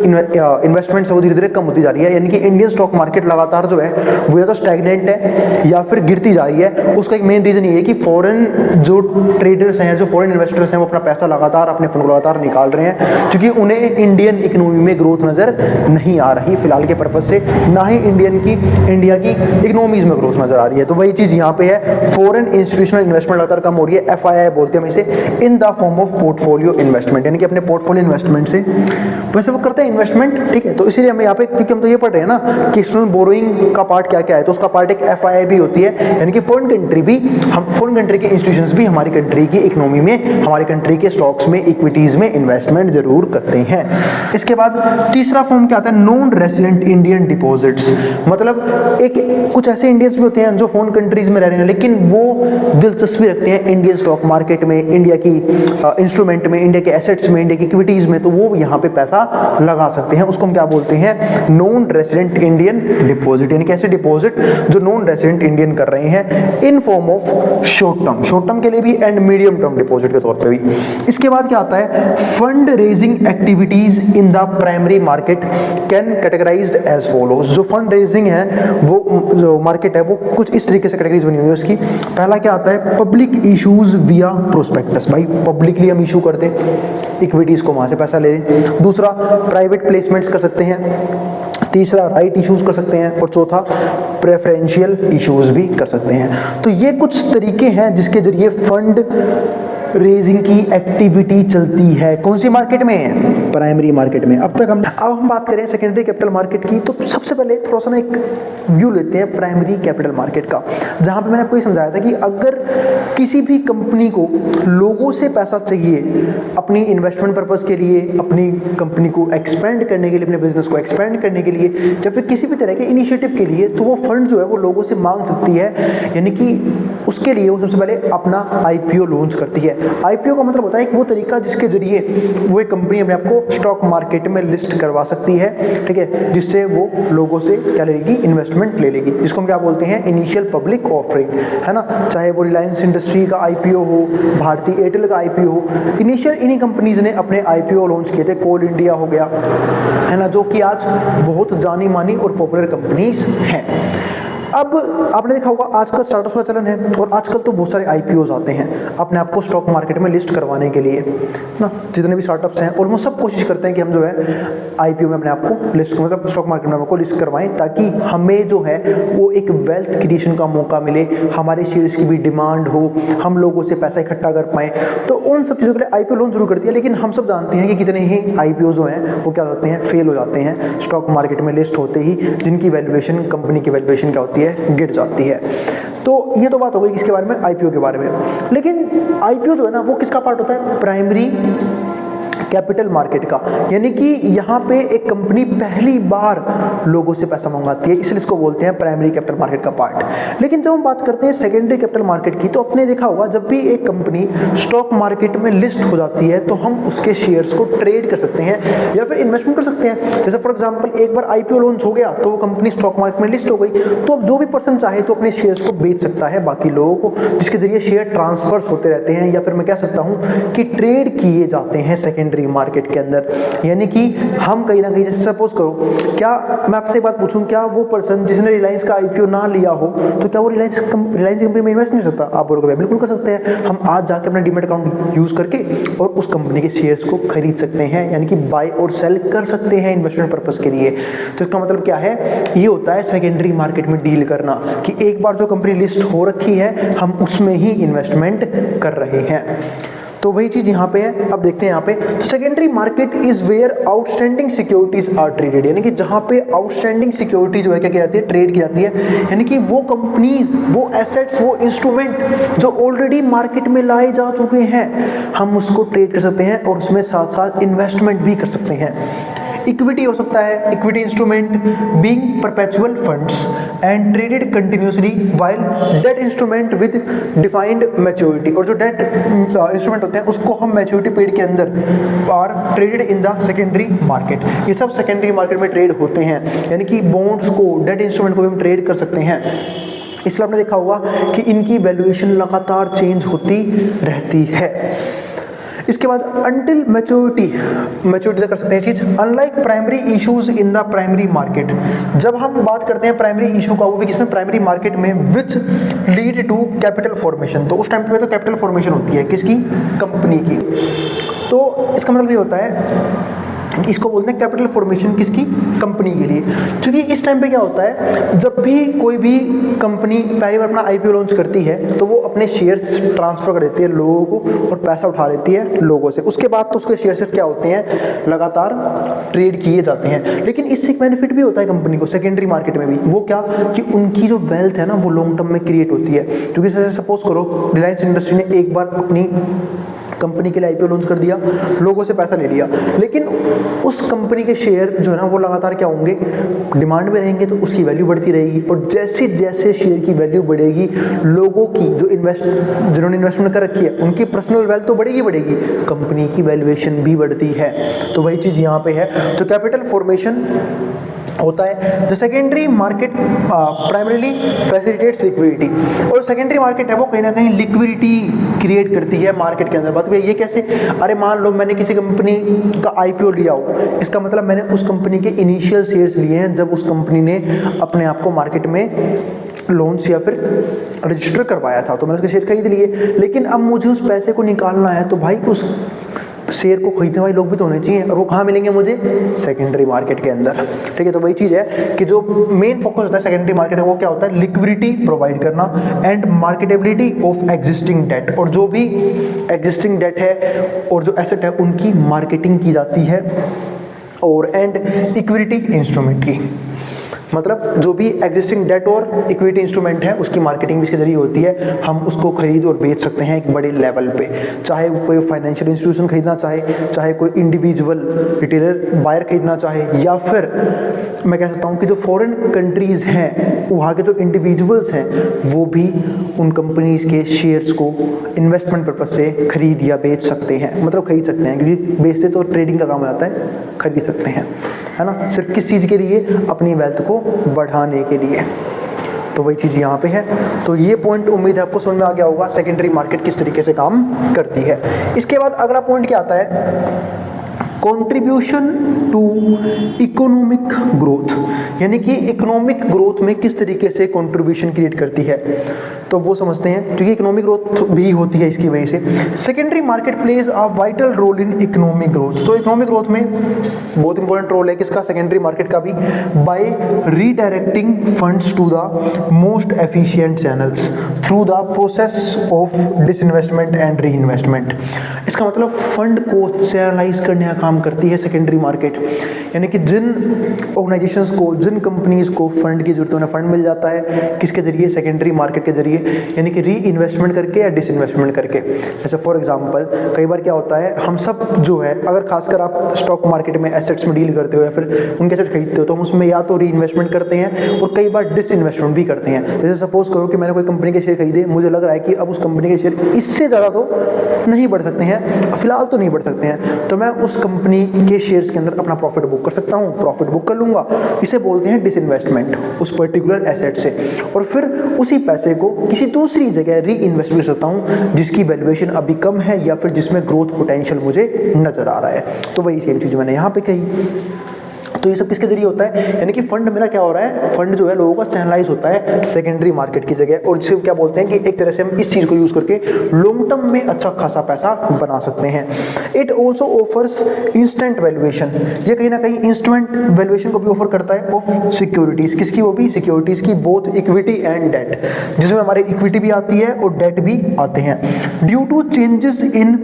इन्वेस्टमेंट्स है वो धीरे धीरे कम होती जा रही है, यानी कि इंडियन स्टॉक मार्केट लगातार जो है वो या तो स्टैग्नेंट है या फिर गिरती जा रही है। उसका एक मेन रीजन ये है कि फॉरेन जो ट्रेडर्स हैं, जो फॉरेन इन्वेस्टर्स हैं, वो अपना पैसा लगातार अपने फंड लगातार निकाल रहे हैं, क्योंकि उन्हें इंडियन इकोनॉमी में ग्रोथ नजर नहीं आ रही फिलहाल के पर्पज से, ना ही इंडिया की इकोनॉमीज में ग्रोथ नजर आ रही है। तो वही चीज यहाँ पे है, फॉरेन इंस्टीट्यूशनल इन्वेस्टमेंट लगातार कम हो रही है, एफआईआई बोलते हैं इसे, in the form of portfolio investment, यानी कि अपने पोर्टफोलियो इन्वेस्टमेंट से वैसे वो करते हैं इन्वेस्टमेंट, ठीक है। तो इसीलिए हम यहाँ पे, क्योंकि हम तो ये पढ़ रहे हैं ना कि एक्सटर्नल बोरोइंग का पार्ट क्या क्या है, तो उसका पार्ट एक एफआईआई भी होती है, यानी कि फॉरेन कंट्री भी, हम फॉरेन कंट्री के इंस्टीट्यूशंस भी हमारी कंट्री की इकोनॉमी में, हमारी कंट्री के स्टॉक्स में, इक्विटीज में इन्वेस्टमेंट जरूर करते हैं। इसके बाद तीसरा फॉर्म क्या आता है, नॉन रेसिडेंट इंडियन डिपॉजिट्स, मतलब एक कुछ ऐसे इंडियंस भी होते हैं जो फॉरेन कंट्रीज में रह रहे हैं लेकिन वो दिलचस्पी रखते हैं इंडियन स्टॉक मार्केट में, इंडिया की इंस्ट्रूमेंट में, इंडिया के एसेट्स में, इंडिया की इक्विटीज में, तो वो यहाँ पे पैसा लगा सकते हैं। उसको हम क्या बोलते हैं, नॉन रेसिडेंट इंडियन डिपॉजिट, यानी कि ऐसे डिपॉजिट जो नॉन रेसिडेंट इंडियन कर रहे हैं in form of short term के लिए भी एंड मीडियम टर्म डिपॉजिट के तौर पे भी। इसके बाद क्या आता है, fund raising activities in the primary market can categorized as follows. जो फंड रेजिंग है वो जो मार्केट है वो कुछ इस तरीके से कैटेगरीज बनी हुई है उसकी। पहला क्या आता है, पब्लिक इश्यूज विया प्रोस्पेक्टस, भाई पब्लिकली हम इशू कर दें इक्विटीज को, वहां से पैसा ले लें। दूसरा प्राइवेट प्लेसमेंट्स कर सकते हैं, तीसरा राइट इश्यूज कर सकते हैं, और चौथा प्रेफरेंशियल इश्यूज भी कर सकते हैं। तो ये कुछ तरीके हैं जिसके जरिए फंड रेजिंग की एक्टिविटी चलती है। कौन सी मार्केट में? प्राइमरी मार्केट में। अब हम बात करें सेकेंडरी कैपिटल मार्केट की, तो सबसे पहले थोड़ा सा ना एक व्यू लेते हैं प्राइमरी कैपिटल मार्केट का, जहां पे मैंने आपको ये समझाया था कि अगर किसी भी कंपनी को लोगों से पैसा चाहिए अपनी इन्वेस्टमेंट पर्पस के लिए, अपनी कंपनी को एक्सपेंड करने के लिए, अपने बिजनेस को एक्सपेंड करने के लिए, या फिर किसी भी तरह के इनिशिएटिव के लिए, तो वो फंड जो है वो लोगों से मांग सकती है। यानी कि उसके लिए वो सबसे पहले अपना आईपीओ लॉन्च करती है। आईपीओ का मतलब होता है एक वो तरीका जिसके जरिए वो एक कंपनी अपने आप को स्टॉक मार्केट में लिस्ट करवा सकती है, ठीक है, जिससे वो लोगों से क्या लेगी? इन्वेस्टमेंट ले लेगी, जिसको हम क्या बोलते हैं? इनिशियल पब्लिक ऑफरिंग, है ना। चाहे वो रिलायंस इंडस्ट्री का आईपीओ हो, भारती एयरटेल का आईपीओ हो, इनिशियल इन्हीं कंपनीज ने अपने आईपीओ लॉन्च किए थे। कोल इंडिया हो गया, है ना, जो कि आज बहुत जानी मानी और पॉपुलर कंपनीज हैं। अब आपने देखा होगा आजकल स्टार्टअप्स का चलन है, और आजकल तो बहुत सारे आईपीओज आते हैं अपने आप को स्टॉक मार्केट में लिस्ट करवाने के लिए ना। जितने भी स्टार्टअप्स हैं ऑलमोस्ट सब कोशिश करते हैं कि हम जो है आईपीओ में अपने आप को लिस्ट, मतलब स्टॉक मार्केट में आपको लिस्ट करवाएं, ताकि हमें जो है वो एक वेल्थ क्रिएशन का मौका मिले, हमारे शेयर्स की भी डिमांड हो, हम लोगों से पैसा इकट्ठा कर पाएँ। तो उन सब चीज़ों के लिए आईपीओ लॉन्च जरूर करती है, लेकिन हम सब जानते हैं कि कितने ही आईपीओ जो हैं वो क्या होते हैं? फेल हो जाते हैं स्टॉक मार्केट में लिस्ट होते ही, जिनकी वैल्यूएशन, कंपनी की वैल्यूएशन क्या होती है? गिर जाती है। तो ये तो बात हो गई किसके बारे में? आईपीओ के बारे में। लेकिन आईपीओ जो है ना वो किसका पार्ट होता है? प्राइमरी कैपिटल मार्केट का। यानी कि यहाँ पे एक कंपनी पहली बार लोगों से पैसा मंगाती है, इसलिए इसको बोलते हैं प्राइमरी कैपिटल मार्केट का पार्ट। लेकिन जब हम बात करते हैं सेकेंडरी कैपिटल मार्केट की, तो आपने देखा होगा जब भी एक कंपनी स्टॉक मार्केट में लिस्ट हो जाती है तो हम उसके शेयर्स को ट्रेड कर सकते हैं या फिर इन्वेस्टमेंट कर सकते हैं। जैसे फॉर एग्जाम्पल एक बार आईपीओ लॉन्च हो गया तो वो कंपनी स्टॉक मार्केट में लिस्ट हो गई, तो अब जो भी पर्सन चाहे तो अपने शेयर्स को बेच सकता है बाकी लोगों को, जिसके जरिए शेयर ट्रांसफर्स होते रहते हैं, या फिर मैं कह सकता हूँ कि ट्रेड किए जाते हैं सेकेंडरी मार्केट के अंदर। यानी कि हम कहीं ना कहीं, जैसे सपोज करो, क्या मैं आपसे एक बात पूछूं, क्या वो पर्सन जिसने रिलायंस का आईपीओ ना लिया हो तो क्या वो रिलायंस कंपनी में इन्वेस्ट नहीं कर सकता? आप बोलोगे बिल्कुल कर सकते हैं। हम आज जाके अपना डीमैट अकाउंट यूज करके और उस कंपनी के शेयर्स को खरीद सकते हैं, यानी कि बाय और सेल कर सकते हैं इन्वेस्टमेंट पर्पस के लिए। तो इसका मतलब क्या है? ये होता है सेकेंडरी मार्केट में डील करना, कि एक बार जो कंपनी लिस्ट हो रखी है हम उसमें ही इन्वेस्टमेंट कर रहे हैं। तो वही चीज यहाँ पे है। अब देखते हैं यहाँ पे, तो secondary market is where outstanding securities are traded, यानी कि जहाँ पे आउटस्टैंडिंग सिक्योरिटी जो है क्या की जाती है? ट्रेड की जाती है। यानी कि वो कंपनीज, वो एसेट्स, वो इंस्ट्रूमेंट जो ऑलरेडी मार्केट में लाए जा चुके हैं, हम उसको ट्रेड कर सकते हैं और उसमें साथ साथ इन्वेस्टमेंट भी कर सकते हैं। इक्विटी हो सकता है, equity instrument being perpetual funds and traded continuously, while debt instrument with defined maturity, और जो डेट इंस्ट्रूमेंट होते हैं उसको हम मैच्योरिटी पीरियड के अंदर are traded in the secondary market. ये सब सेकेंडरी मार्केट में ट्रेड होते हैं, यानी कि बॉन्ड्स को, डेट इंस्ट्रूमेंट को भी हम ट्रेड कर सकते हैं। इसलिए आपने देखा होगा कि इनकी वैल्यूएशन लगातार चेंज होती रहती है। इसके बाद अंटिल मैच्योरिटी तक कर सकते हैं चीज। Unlike primary issues in the primary market, जब हम बात करते हैं प्राइमरी इशू का, वो भी किसमें? प्राइमरी मार्केट में, which lead to capital formation. तो उस टाइम पे तो कैपिटल फॉर्मेशन होती है किसकी? कंपनी की। तो इसका मतलब ये होता है, इसको बोलते हैं कैपिटल फॉर्मेशन किसकी? कंपनी के लिए। क्योंकि इस टाइम पे क्या होता है, जब भी कोई भी कंपनी पहली बार अपना आईपीओ लॉन्च करती है तो वो अपने शेयर्स ट्रांसफर कर देती है लोगों को और पैसा उठा लेती है लोगों से। उसके बाद तो उसके शेयर सिर्फ क्या होते हैं? लगातार ट्रेड किए जाते हैं। लेकिन इससे एक बेनिफिट भी होता है कंपनी को सेकेंडरी मार्केट में भी। वो क्या? कि उनकी जो वेल्थ है ना वो लॉन्ग टर्म में क्रिएट होती है। क्योंकि जैसे सपोज करो रिलायंस इंडस्ट्री ने एक बार अपनी कंपनी के लिए आईपीओ लॉन्च कर दिया, लोगों से पैसा ले लिया, लेकिन उस कंपनी के शेयर जो है ना वो लगातार क्या होंगे? डिमांड में रहेंगे, तो उसकी वैल्यू बढ़ती रहेगी। और जैसे जैसे शेयर की वैल्यू बढ़ेगी, लोगों की जो जिन्होंने इन्वेस्टमेंट कर रखी है उनकी पर्सनल वेल्थ तो बढ़ेगी, कंपनी की वैल्यूएशन भी बढ़ती है। तो वही चीज यहाँ पे है। तो कैपिटल फॉर्मेशन होता है। जो secondary market primarily facilitates liquidity, और सेकेंडरी मार्केट है वो कहीं ना कहीं लिक्विडिटी क्रिएट करती है मार्केट के अंदर। बात भाई ये कैसे? अरे मान लो मैंने किसी कंपनी का आईपीओ लिया हो, इसका मतलब मैंने उस कंपनी के इनिशियल शेयर्स लिए हैं जब उस कंपनी ने अपने आप को मार्केट में लोन्स या फिर रजिस्टर करवाया था, तो मैंने उसके शेयर खरीद लिए, लेकिन अब मुझे उस पैसे को निकालना है, तो भाई उस शेयर को खरीदने वाले लोग भी तो होने चाहिए, और वो कहाँ मिलेंगे मुझे? सेकेंडरी मार्केट के अंदर। ठीक है, तो वही चीज़ है कि जो मेन फोकस होता है सेकेंडरी मार्केट है वो क्या होता है? लिक्विडिटी प्रोवाइड करना and marketability of existing debt, और जो भी एग्जिस्टिंग डेट है और जो एसेट है उनकी मार्केटिंग की जाती है, और एंड इक्विटी इंस्ट्रूमेंट की, मतलब जो भी एग्जिस्टिंग डेट और इक्विटी इंस्ट्रूमेंट है उसकी मार्केटिंग भी इसके जरिए होती है। हम उसको खरीद और बेच सकते हैं एक बड़े लेवल पे, चाहे कोई फाइनेंशियल इंस्टीट्यूशन खरीदना चाहे, चाहे कोई इंडिविजुअल रिटेलर बायर खरीदना चाहे, या फिर मैं कह सकता हूँ कि जो फॉरेन कंट्रीज़ हैं वहाँ के जो इंडिविजुअल्स हैं वो भी उन कंपनीज़ के शेयर्स को इन्वेस्टमेंट पर्पज से खरीद या बेच सकते हैं, मतलब खरीद सकते हैं, क्योंकि बेचते तो ट्रेडिंग का काम हो जाता है, खरीद सकते हैं, है ना। सिर्फ किस चीज़ के लिए? अपनी वेल्थ को बढ़ाने के लिए। तो वही चीज़ यहाँ पे है। तो ये पॉइंट उम्मीद है आपको समझ में आ गया होगा, सेकेंडरी मार्केट किस तरीके से काम करती है। इसके बाद अगला पॉइंट क्या आता है? कंट्रीब्यूशन टू इकोनॉमिक ग्रोथ, यानी कि इकोनॉमिक ग्रोथ में किस तरीके से कंट्रीब्यूशन क्रिएट करती है, तो वो समझते हैं, क्योंकि इकोनॉमिक ग्रोथ भी होती है इसकी वजह से। Secondary market plays a vital role in economic growth, तो इकोनॉमिक ग्रोथ में बहुत इंपॉर्टेंट रोल है किसका? सेकेंडरी मार्केट का भी, by redirecting funds to the most efficient channels through the process of disinvestment and reinvestment. इसका मतलब fund को चैनलाइज करने का काम करती है सेकेंडरी मार्केट, यानी कि जिन ऑर्गेनाइजेशंस को, जिन कंपनीज को फंड की जरूरत है, फंड मिल जाता है किसके जरिए? सेकेंडरी मार्केट के जरिए, यानी कि री इन्वेस्टमेंट करके या डिसइन्वेस्टमेंट करके। जैसे फॉर एग्जांपल कई बार क्या होता है, हम सब जो है, अगर खासकर आप स्टॉक मार्केट में एसेट्स में डील करते हो या फिर उनके एसेट खरीदते हो, तो हम उसमें या तो री इन्वेस्टमेंट करते हैं और कई बार डिसइन्वेस्टमेंट भी करते हैं। जैसे सपोज करो कि मैंने कोई कंपनी के शेयर खरीदे, मुझे लग रहा है कि अब उस कंपनी के शेयर इससे ज़्यादा तो नहीं बढ़ सकते हैं, फिलहाल तो नहीं बढ़ सकते हैं, तो मैं उस कंपनी के शेयर्स के अंदर अपना प्रॉफिट बुक कर सकता हूँ, प्रॉफिट बुक कर लूँगा। इसे बोलते हैं डिसइन्वेस्टमेंट उस पर्टिकुलर एसेट से, और फिर उसी पैसे को किसी दूसरी जगह री इन्वेस्ट कर सकता हूँ जिसकी वैल्यूएशन अभी कम है या फिर जिसमें ग्रोथ पोटेंशियल मुझे नजर आ रहा है। तो वही सेम चीज़ मैंने यहाँ पे कही। तो ये सब किसके जरिए होता है? यानी कि फंड मेरा क्या हो रहा है? फंड जो है लोगों का चैनलाइज होता है सेकेंडरी मार्केट की जगह, और जिसे क्या बोलते हैं कि एक तरह से हम इस चीज़ को यूज़ करके लॉन्ग टर्म में अच्छा खासा पैसा बना सकते हैं। It also offers instant valuation, ये कहीं ना कहीं इंस्टेंट वैल्यूएशन को भी ऑफर करता है ऑफ सिक्योरिटीज़। किसकी? वो भी सिक्योरिटीज़ की, बोथ इक्विटी एंड डेट, जिसमें हमारे इक्विटी भी आती है और डेट भी आते हैं। Due to changes in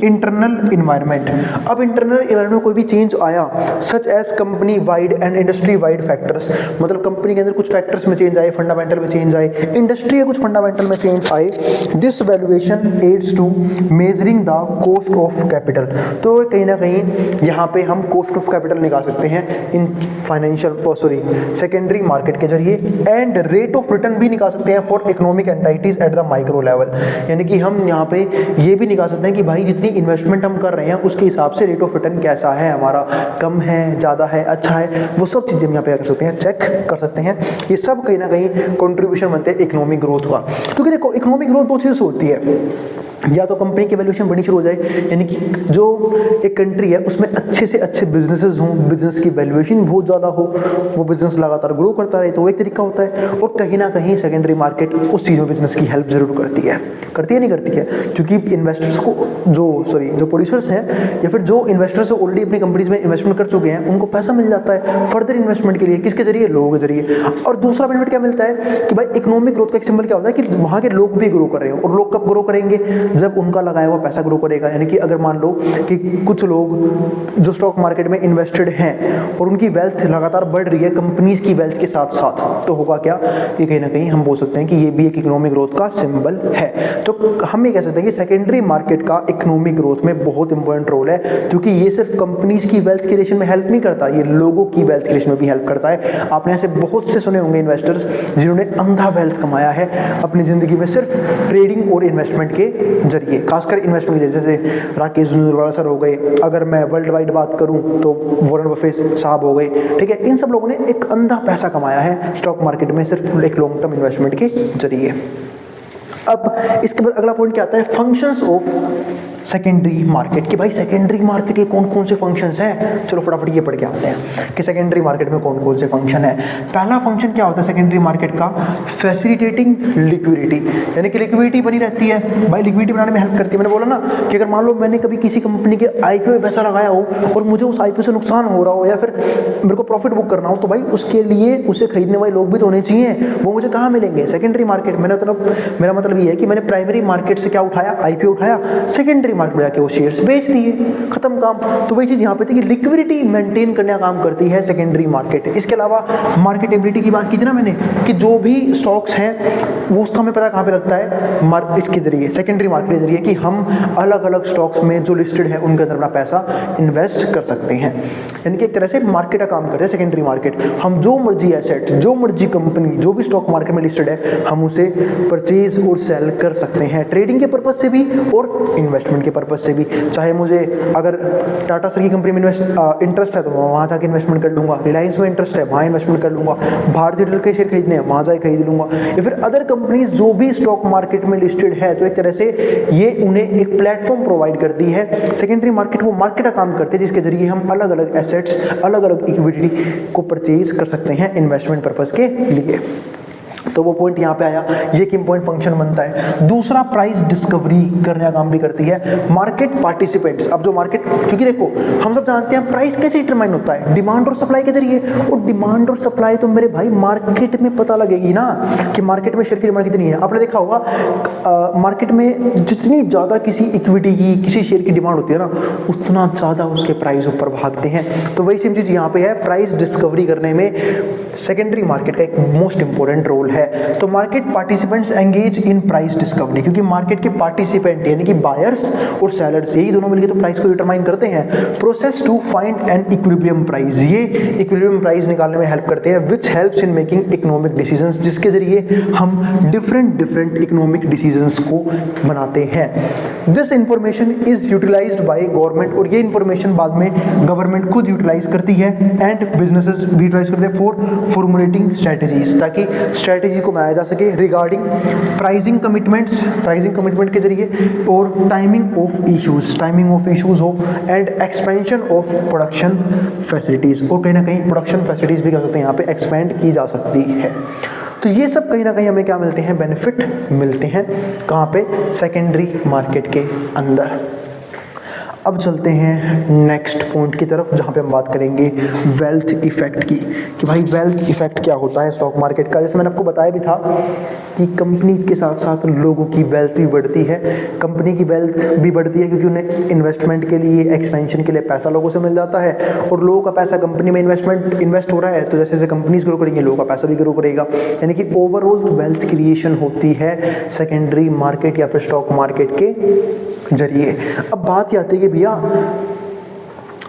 internal environment, अब इंटरनल इन्वायरमेंट में कोई भी चेंज आया, such as company wide and industry wide factors, मतलब कंपनी के अंदर कुछ फैक्टर्स में चेंज आए, फंडामेंटल में चेंज आए, इंडस्ट्री के कुछ फंडामेंटल में चेंज आए, this valuation aids to measuring the cost of capital. तो कहीं ना कहीं यहाँ पे हम कॉस्ट ऑफ कैपिटल निकाल सकते हैं इन फाइनेंशियल सेकेंडरी मार्केट के जरिए, एंड रेट ऑफ रिटर्न भी निकाल सकते हैं for economic entities at the micro level, यानी कि हम यहाँ पे ये भी निकाल सकते हैं कि भाई जितनी इन्वेस्टमेंट हम कर रहे हैं उसके हिसाब से रेट ऑफ रिटर्न कैसा है, हमारा कम है, ज़्यादा है, अच्छा है, वो सब चीज़ें हम यहाँ पे कर सकते हैं, चेक कर सकते हैं। ये सब कहीं ना कहीं कंट्रीब्यूशन बनते हैं इकोनॉमिक ग्रोथ का। क्योंकि देखो इकोनॉमिक ग्रोथ दो चीज़ से होती है, या तो कंपनी की वैल्यूएशन बढ़नी शुरू हो जाए, यानी कि जो एक कंट्री है उसमें अच्छे से अच्छे बिजनेसेस हों, बिजनेस की वैल्यूएशन बहुत ज़्यादा हो, वो बिजनेस लगातार ग्रो करता रहे, तो वो एक तरीका होता है। और कहीं ना कहीं सेकेंडरी मार्केट उस चीज़ में बिजनेस की हेल्प जरूर करती है नहीं करती है, क्योंकि इन्वेस्टर्स को जो प्रोड्यूसर्स हैं या फिर जो इन्वेस्टर्स ऑलरेडी अपनी कंपनीज में इन्वेस्टमेंट कर चुके हैं उनको पैसा मिल जाता है फर्दर इन्वेस्टमेंट के लिए, किसके जरिए? लोगों के जरिए। और दूसरा बेनिफिट क्या मिलता है कि भाई इकोनॉमिक ग्रोथ का एक सिंबल क्या होता है कि वहाँ के लोग भी ग्रो कर रहे हो, और लोग कब ग्रो करेंगे? जब उनका लगाया हुआ पैसा ग्रो करेगा। यानी कि अगर मान लो कि कुछ लोग जो स्टॉक मार्केट में इन्वेस्टेड हैं और उनकी वेल्थ लगातार बढ़ रही है कंपनीज की वेल्थ के साथ साथ, तो होगा क्या? ये कहीं ना कहीं हम बोल सकते हैं कि ये भी एक इकोनॉमिक ग्रोथ का सिंबल है। तो हम ये कह सकते हैं कि सेकेंडरी मार्केट का इकोनॉमिक ग्रोथ में बहुत इंपॉर्टेंट रोल है, क्योंकि ये सिर्फ कंपनीज की वेल्थ क्रिएशन में हेल्प नहीं करता, ये लोगों की वेल्थ क्रिएशन में भी हेल्प करता है। आपने ऐसे बहुत से सुने होंगे इन्वेस्टर्स जिन्होंने अंधा वेल्थ कमाया है अपनी जिंदगी में सिर्फ ट्रेडिंग और इन्वेस्टमेंट के जरिए, खासकर इन्वेस्टमेंट के जरिए। जैसे राकेश झुंझुनवाला सर हो गए, अगर मैं वर्ल्ड वाइड बात करूं तो वॉरेन बफेट साहब हो गए, ठीक है। इन सब लोगों ने एक अंधा पैसा कमाया है स्टॉक मार्केट में सिर्फ एक लॉन्ग टर्म इन्वेस्टमेंट के जरिए। अब इसके बाद अगला पॉइंट क्या आता है? फंक्शंस ऑफ सेकेंडरी मार्केट कि भाई सेकेंडरी मार्केट के कौन कौन से फंक्शंस हैं। चलो फटाफट ये पढ़ के आते हैं कि सेकेंडरी मार्केट में कौन कौन से फंक्शन है। पहला फंक्शन क्या होता है सेकेंडरी मार्केट का, फैसिलिटेटिंग लिक्विडिटी, यानी कि लिक्विडिटी बनी रहती है भाई, लिक्विडिटी बनाने में हेल्प करती है। मैंने बोला ना कि अगर मान लो मैंने कभी किसी कंपनी के आईपीओ में पैसा लगाया हो और मुझे उस आईपीओ से नुकसान हो रहा हो या फिर मेरे को प्रॉफिट बुक करना हो, तो भाई उसके लिए उसे खरीदने वाले लोग भी तो होने चाहिए। वो मुझे कहाँ मिलेंगे, सेकेंडरी मार्केट। मेरा मतलब ये है कि मैंने प्राइमरी मार्केट से क्या उठाया, आईपीओ उठाया, सेकेंडरी मार्केट में जाके वो शेयर्स बेच दिए, खत्म काम। तो वही चीज यहाँ पे थी कि लिक्विडिटी मेंटेन करने का काम करती है सेकेंडरी मार्केट। इसके अलावा मार्केटेबिलिटी की बात की थी ना मैंने कि जो भी स्टॉक्स हैं वो उसका हमें पता कहाँ पे लगता है, इसके जरिए, सेकेंडरी मार्केट के जरिए, कि हम अलग अलग स्टॉक्स में जो लिस्टेड है उनके अंदर अपना पैसा इन्वेस्ट कर सकते हैं। यानी कि एक तरह से मार्केट का काम करते हैं सेकेंडरी मार्केट। हम जो मर्जी एसेट, जो मर्जी कंपनी, जो भी स्टॉक मार्केट में लिस्टेड है, हम उसे परचेज और सेल कर सकते हैं, ट्रेडिंग के पर्पज से भी और इन्वेस्टमेंट के पर्पज से भी। चाहे मुझे अगर टाटा सर की कंपनी में इंटरेस्ट है तो वहाँ जाके इन्वेस्टमेंट कर लूंगा, रिलायंस में इंटरेस्ट है वहाँ इन्वेस्टमेंट कर लूंगा, भारतीय एयरटेल के शेयर खरीदने हैं वहाँ जाके खरीद लूंगा, या फिर अदर कंपनीज जो भी स्टॉक मार्केट में लिस्टेड है। तो एक तरह से ये उन्हें एक प्लेटफॉर्म प्रोवाइड करती है सेकेंडरी मार्केट। वो मार्केट का काम करते हैं जिसके जरिए हम अलग अलग एसेट्स, अलग अलग इक्विटी को परचेज कर सकते हैं इन्वेस्टमेंट पर्पज के लिए। तो वो पॉइंट यहाँ पे आया, ये एक इंपॉर्टेंट फंक्शन बनता है। दूसरा, प्राइस डिस्कवरी करने का काम भी करती है मार्केट पार्टिसिपेंट्स। अब जो मार्केट, क्योंकि देखो हम सब जानते हैं प्राइस कैसे डिटरमाइन होता है, डिमांड और सप्लाई के जरिए। और डिमांड और सप्लाई तो मेरे भाई मार्केट में पता लगेगी ना कि मार्केट में शेयर की डिमांड कितनी है। आपने देखा होगा मार्केट में जितनी ज़्यादा किसी इक्विटी की, किसी शेयर की डिमांड होती है ना, उतना ज़्यादा उसके प्राइस ऊपर भागते हैं। तो वही सेम चीज़ यहाँ पे है, प्राइस डिस्कवरी करने में सेकेंडरी मार्केट का एक मोस्ट इंपॉर्टेंट रोल है। तो market participants engage in price discovery, क्योंकि मार्केट के पार्टिसिपेंट यानी कि बायर्स और सेलर्स, यही दोनों मिलकर तो प्राइस को डिटरमाइन करते हैं। Process to find an equilibrium price, ये इक्विलिब्रियम प्राइस निकालने में हेल्प करते हैं, which helps in making economic decisions, जिसके जरिए हम डिफरेंट इकोनॉमिक डिसीजंस को बनाते हैं। This information is utilized by government, और ये इंफॉर्मेशन बाद में गवर्नमेंट खुद यूटिलाइज करती है, एंड बिजनेसेस भी यूटिलाइज करते हैं फॉर फॉर्मुलेटिंग स्ट्रेटजीज, ताकि स्ट्रेटजी को बनाया जा सके regarding pricing commitments, pricing commitment के जरिए, और टाइमिंग ऑफ इश्यूज हो, and expansion of production facilities, और कहीं ना कहीं प्रोडक्शन फैसिलिटीज भी क्या सकते हैं यहाँ पे एक्सपेंड की जा सकती है। तो ये सब कहीं ना कहीं हमें क्या मिलते हैं, बेनिफिट मिलते हैं, कहाँ पे, सेकेंडरी मार्केट के अंदर। अब चलते हैं नेक्स्ट पॉइंट की तरफ, जहाँ पे हम बात करेंगे वेल्थ इफेक्ट की, कि भाई वेल्थ इफेक्ट क्या होता है स्टॉक मार्केट का। जैसे मैंने आपको बताया भी था कि कंपनीज के साथ साथ लोगों की वेल्थ भी बढ़ती है। कंपनी की वेल्थ भी बढ़ती है क्योंकि उन्हें इन्वेस्टमेंट के लिए, एक्सपेंशन के लिए पैसा लोगों से मिल जाता है, और लोगों का पैसा कंपनी में इन्वेस्ट हो रहा है, तो जैसे जैसे कंपनीज ग्रो करेंगे लोगों का पैसा भी ग्रो करेगा, यानी कि ओवरऑल वेल्थ क्रिएशन होती है सेकेंडरी मार्केट या फिर स्टॉक मार्केट के जरिए। अब बात ये आती है कि भैया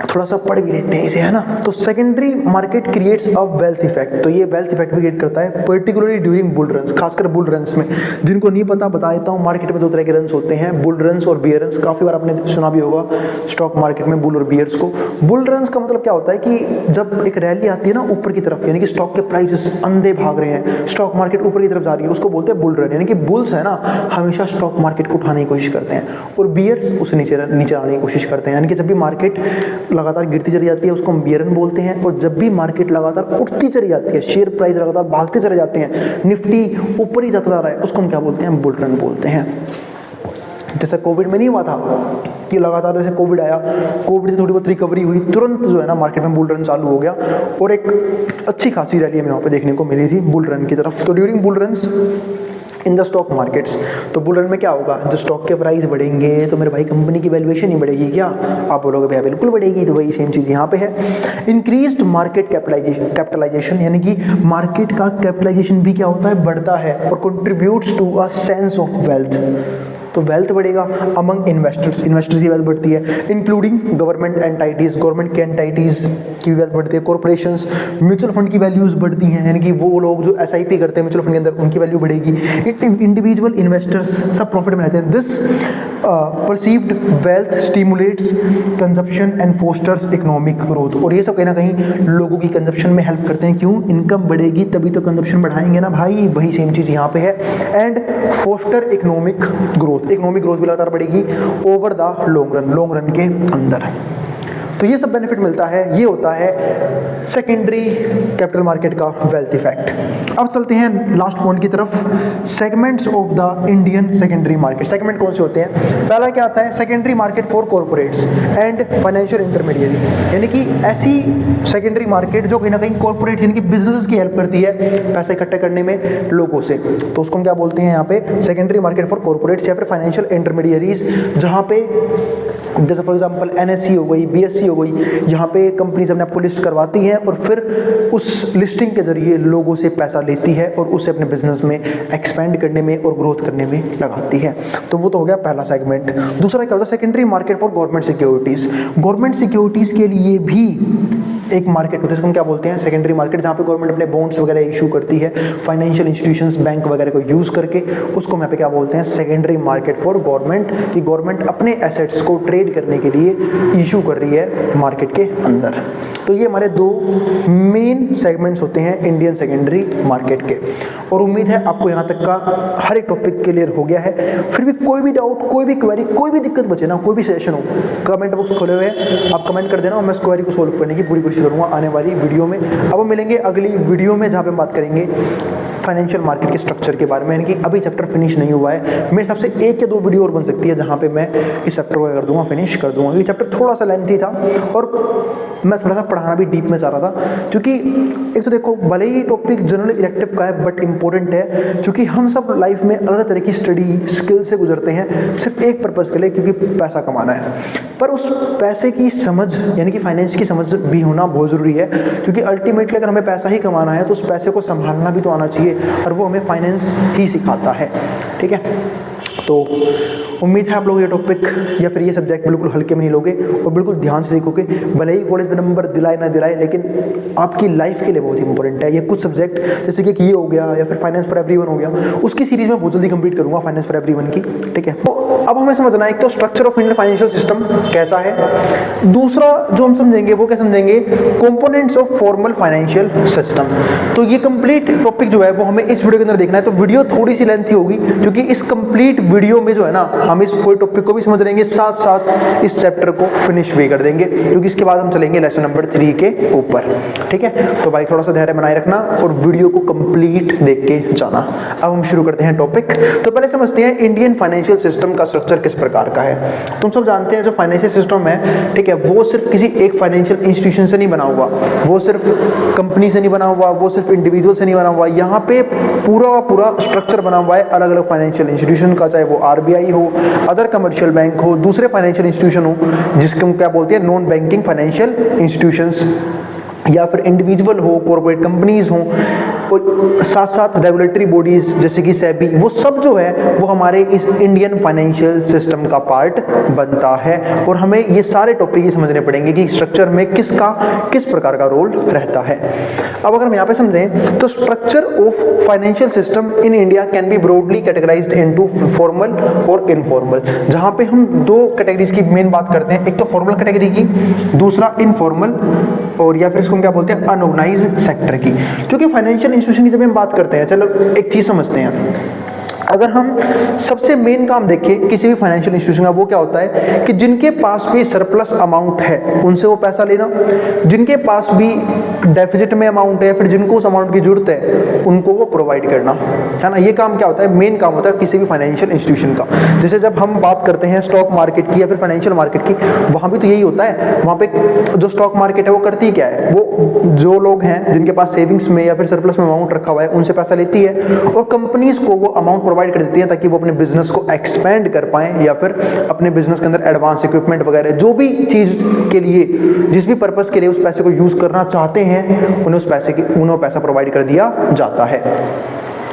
थोड़ा सा पढ़ भी लेते हैं इसे, है ना। तो secondary market creates a wealth effect, तो ये वेल्थ इफेक्ट भी क्रिएट करता है पर्टिकुलरली ड्यूरिंग बुल रन्स, खासकर बुल रन्स में। जिनको नहीं पता बता देता हूँ, मार्केट में दो तरह के रन्स होते हैं, बुल रन्स और बियर रन्स। काफी बार आपने सुना भी होगा स्टॉक मार्केट में बुल और बियर्स को। बुल रन्स का मतलब क्या होता है कि जब एक रैली आती है ना ऊपर की तरफ, यानी कि स्टॉक के प्राइसेस अंधे भाग रहे हैं, स्टॉक मार्केट ऊपर की तरफ जा रही है, उसको बोलते हैं बुल रन। यानी कि बुल्स है ना हमेशा स्टॉक मार्केट को उठाने की कोशिश करते हैं, और बियर्स उसे नीचे आने की कोशिश करते हैं। यानी कि जब भी मार्केट लगातार गिरती चली जाती है उसको हम बियर रन बोलते हैं, और जब भी मार्केट लगातार उठती चली जाती है, शेयर प्राइस लगातार भागते चले जाते हैं, निफ्टी ऊपर ही जाता जा रहा है, उसको हम क्या बोलते हैं, बुल रन बोलते हैं। जैसे कोविड में नहीं हुआ था कि लगातार जैसे कोविड आया, कोविड से थोड़ी बहुत रिकवरी हुई, तुरंत जो है ना मार्केट में बुल रन चालू हो गया, और एक अच्छी खासी रैली हमें वहाँ पे देखने को मिली थी बुल रन की तरफ। तो during bull runs in the stock markets, तो बुल रन में क्या होगा, जब स्टॉक के प्राइस बढ़ेंगे तो मेरे भाई कंपनी की वैल्यूएशन ही बढ़ेगी क्या, आप बोलोगे भैया बिल्कुल बढ़ेगी। तो वही सेम चीज़ यहाँ पे है। इंक्रीज्ड मार्केट कैपिटलाइजेशन, यानी कि मार्केट का कैपिटलाइजेशन भी क्या होता है, बढ़ता है, और contributes to a sense of wealth, तो वेल्थ बढ़ेगा अमंग इन्वेस्टर्स की वेल्थ बढ़ती है, इंक्लूडिंग गवर्नमेंट एंटाइटीज, गवर्नमेंट के एंटाइटीज की वेल्थ बढ़ती है, कॉर्पोरेशंस, म्यूचुअल फंड की वैल्यूज बढ़ती हैं, यानी कि वो लोग जो एसआईपी करते हैं म्यूचुअल फंड के अंदर उनकी वैल्यू बढ़ेगी, इंडिविजुअल इन्वेस्टर्स सब प्रॉफिट में रहते हैं। This perceived wealth stimulates consumption and fosters economic growth, और ये सब कहीं ना कहीं लोगों की कंजप्शन में हेल्प करते हैं। क्यों, इनकम बढ़ेगी तभी तो कंजप्शन बढ़ाएंगे ना भाई, वही सेम चीज़ यहाँ पे है। And foster economic growth, growth, economic growth भी लगातार बढ़ेगी ओवर द लॉन्ग रन के अंदर। तो ये सब बेनिफिट मिलता है, ये होता है सेकेंडरी कैपिटल मार्केट का वेल्थ इफेक्ट। अब चलते हैं लास्ट पॉइंट की तरफ, segments of the Indian secondary market. Segment कौन से होते हैं? पहला क्या आता है? Secondary market for corporates and financial intermediary, यानी कि ऐसी सेकेंडरी मार्केट जो कहीं ना कहीं कॉर्पोरेट यानी कि बिजनेसेस की हेल्प करती है पैसे इकट्ठे करने में लोगों से, तो उसको हम क्या बोलते हैं यहाँ पे? सेकेंडरी मार्केट फॉर कॉर्पोरेट्स या फिर फाइनेंशियल इंटरमीडिएरीज, जहाँ पे जैसे फॉर एग्जांपल एनएससी हो गई, बीएससी हो गई, यहाँ पे कंपनीज अपने आपको लिस्ट करवाती हैं और फिर उस लिस्टिंग के जरिए लोगों से पैसा लेती है और उसे अपने बिजनेस में एक्सपेंड करने में और ग्रोथ करने में लगाती है। तो वो तो हो गया पहला सेगमेंट। दूसरा क्या होता है? Secondary market for government securities. Government securities के लिए भी एक मार्केट होता है, जिसको हम क्या बोलते हैं? सेकेंडरी मार्केट, जहाँ पे गवर्नमेंट अपने बॉन्ड्स वगैरह इशू करती है फाइनेंशियल इंस्टीट्यूशंस, बैंक वगैरह को यूज करके, उसको यहाँ पे क्या बोलते हैं? सेकेंडरी मार्केट फॉर गवर्नमेंट, कि गवर्नमेंट अपने एसेट्स को ट्रेड करने के लिए इशू कर रही है मार्केट के अंदर। तो ये हमारे दो मेन सेगमेंट्स होते हैं इंडियन सेकेंडरी मार्केट के। और उम्मीद है आपको यहाँ तक का हर एक टॉपिक क्लियर हो गया है। फिर भी कोई भी डाउट, कोई भी क्वेरी, कोई भी दिक्कत बचे ना, कोई भी सेशन हो, कमेंट बॉक्स खोले हुए हैं, आप कमेंट कर देना और मैं इस क्वेरी को सोल्व करने की पूरी कोशिश करूंगा आने वाली वीडियो में। अब हम मिलेंगे अगली वीडियो में, जहाँ पे हम बात करेंगे फाइनेंशियल मार्केट के स्ट्रक्चर के बारे में, यानी कि अभी चैप्टर फिनिश नहीं हुआ है। मेरे हिसाब से 1 या 2 वीडियो और बन सकती है, जहाँ पे मैं इस चैप्टर को कर दूंगा, फिनिश कर दूंगा। ये चैप्टर थोड़ा सा लेंथी था और मैं थोड़ा सा पढ़ाना भी डीप में चाह रहा था, क्योंकि एक तो देखो भले ही टॉपिक जनरल इलेक्टिव का है बट इंपॉर्टेंट है, क्योंकि हम सब लाइफ में अलग तरह की स्टडी स्किल से गुजरते हैं सिर्फ एक पर्पज के लिए, क्योंकि पैसा कमाना है। पर उस पैसे की समझ यानी कि फाइनेंस की समझ भी होना बहुत ज़रूरी है, क्योंकि अल्टीमेटली अगर हमें पैसा ही कमाना है तो उस पैसे को संभालना भी तो आना चाहिए, और वो हमें फाइनेंस ही सिखाता है। ठीक है, तो उम्मीद है आप लोग ये टॉपिक या फिर ये सब्जेक्ट बिल्कुल हल्के में नहीं लोगे और बिल्कुल ध्यान से सीखोगे। भले ही कॉलेज में नंबर दिलाए ना दिलाए, लेकिन आपकी लाइफ के लिए बहुत ही इंपॉर्टेंट है। ये कुछ सब्जेक्ट जैसे कि ये हो गया या फिर फाइनेंस फॉर एवरीवन हो गया, उसकी सीरीज में बहुत जल्दी कंप्लीट करूंगा फाइनेंस फॉर एवरीवन की। ठीक है, तो अब हमें समझना है एक तो structure of Indian financial system कैसा है, दूसरा जो हम समझेंगे वो क्या समझेंगे? Components of formal financial system. तो ये कंप्लीट टॉपिक जो है वो हमें इस वीडियो के अंदर देखना है। तो वीडियो थोड़ी सी लेंथी होगी, क्योंकि इस कंप्लीट वीडियो में जो है ना हम इस पूरे टॉपिक को भी समझ लेंगे, साथ साथ इस चैप्टर को फिनिश भी कर देंगे, क्योंकि इसके बाद हम चलेंगे लेसन नंबर 3 के ऊपर। ठीक है, तो भाई थोड़ा सा धैर्य बनाए रखना और वीडियो को कंप्लीट देख के जाना। अब हम शुरू करते हैं टॉपिक। तो पहले समझते हैं इंडियन फाइनेंशियल सिस्टम का स्ट्रक्चर किस प्रकार का है। तुम सब जानते हैं जो फाइनेंशियल सिस्टम है, ठीक है, वो सिर्फ किसी एक फाइनेंशियल इंस्टीट्यूशन से नहीं बना हुआ, वो सिर्फ कंपनी से नहीं बना हुआ, वो सिर्फ इंडिविजुअल से नहीं बना हुआ। यहाँ पे पूरा स्ट्रक्चर बना हुआ है अलग अलग फाइनेंशियल इंस्टीट्यूशन का, चाहे वो आरबीआई हो, अदर कमर्शियल बैंक हो, दूसरे फाइनेंशियल इंस्टीट्यूशन हो, जिसको हम क्या बोलते हैं? नॉन बैंकिंग फाइनेंशियल इंस्टीट्यूशंस, या फिर इंडिविजुअल हो, कॉर्पोरेट कंपनीज हो, और साथ साथ रेगुलेटरी बॉडीज जैसे कि सेबी, वो सब जो है वो हमारे इस इंडियन फाइनेंशियल सिस्टम का पार्ट बनता है। और हमें ये सारे टॉपिक ही समझने पड़ेंगे कि स्ट्रक्चर में किसका किस प्रकार का रोल रहता है। अब अगर हम यहाँ पे समझें तो structure of financial system in India can be broadly categorised into formal और इनफॉर्मल, जहाँ पे हम 2 कैटेगरीज की मेन बात करते हैं, एक तो फॉर्मल कैटेगरी की, दूसरा इनफॉर्मल और या फिर इसको हम क्या बोलते हैं? अनऑर्गेनाइज्ड सेक्टर की। क्योंकि फाइनेंशियल इंस्टीट्यूशन की जब हम बात करते हैं, चलो एक चीज समझते हैं, अगर हम सबसे मेन काम देखें किसी भी फाइनेंशियल इंस्टीट्यूशन का, वो क्या होता है कि जिनके पास भी सरप्लस अमाउंट है उनसे वो पैसा लेना, जिनके पास भी डेफिसिट में अमाउंट है, फिर जिनको उस अमाउंट की जरूरत है उनको वो प्रोवाइड करना, है ना। ये काम क्या होता है? मेन काम होता है किसी भी फाइनेंशियल इंस्टीट्यूशन का। जैसे जब हम बात करते हैं स्टॉक मार्केट की या फिर फाइनेंशियल मार्केट की, वहां भी तो यही होता है। वहां पे जो स्टॉक मार्केट है वो करती क्या है? वो जो लोग हैं जिनके पास सेविंग्स में या फिर सरप्लस में अमाउंट रखा हुआ है उनसे पैसा लेती है और कंपनीज को वो अमाउंट प्रोवाइड कर देती है, ताकि वो अपने बिजनेस को एक्सपेंड कर पाएं या फिर अपने बिजनेस के अंदर एडवांस इक्विपमेंट वगैरह जो भी चीज के लिए, जिस भी पर्पस के लिए उस पैसे को यूज करना चाहते हैं, उन्हें पैसा प्रोवाइड कर दिया जाता है।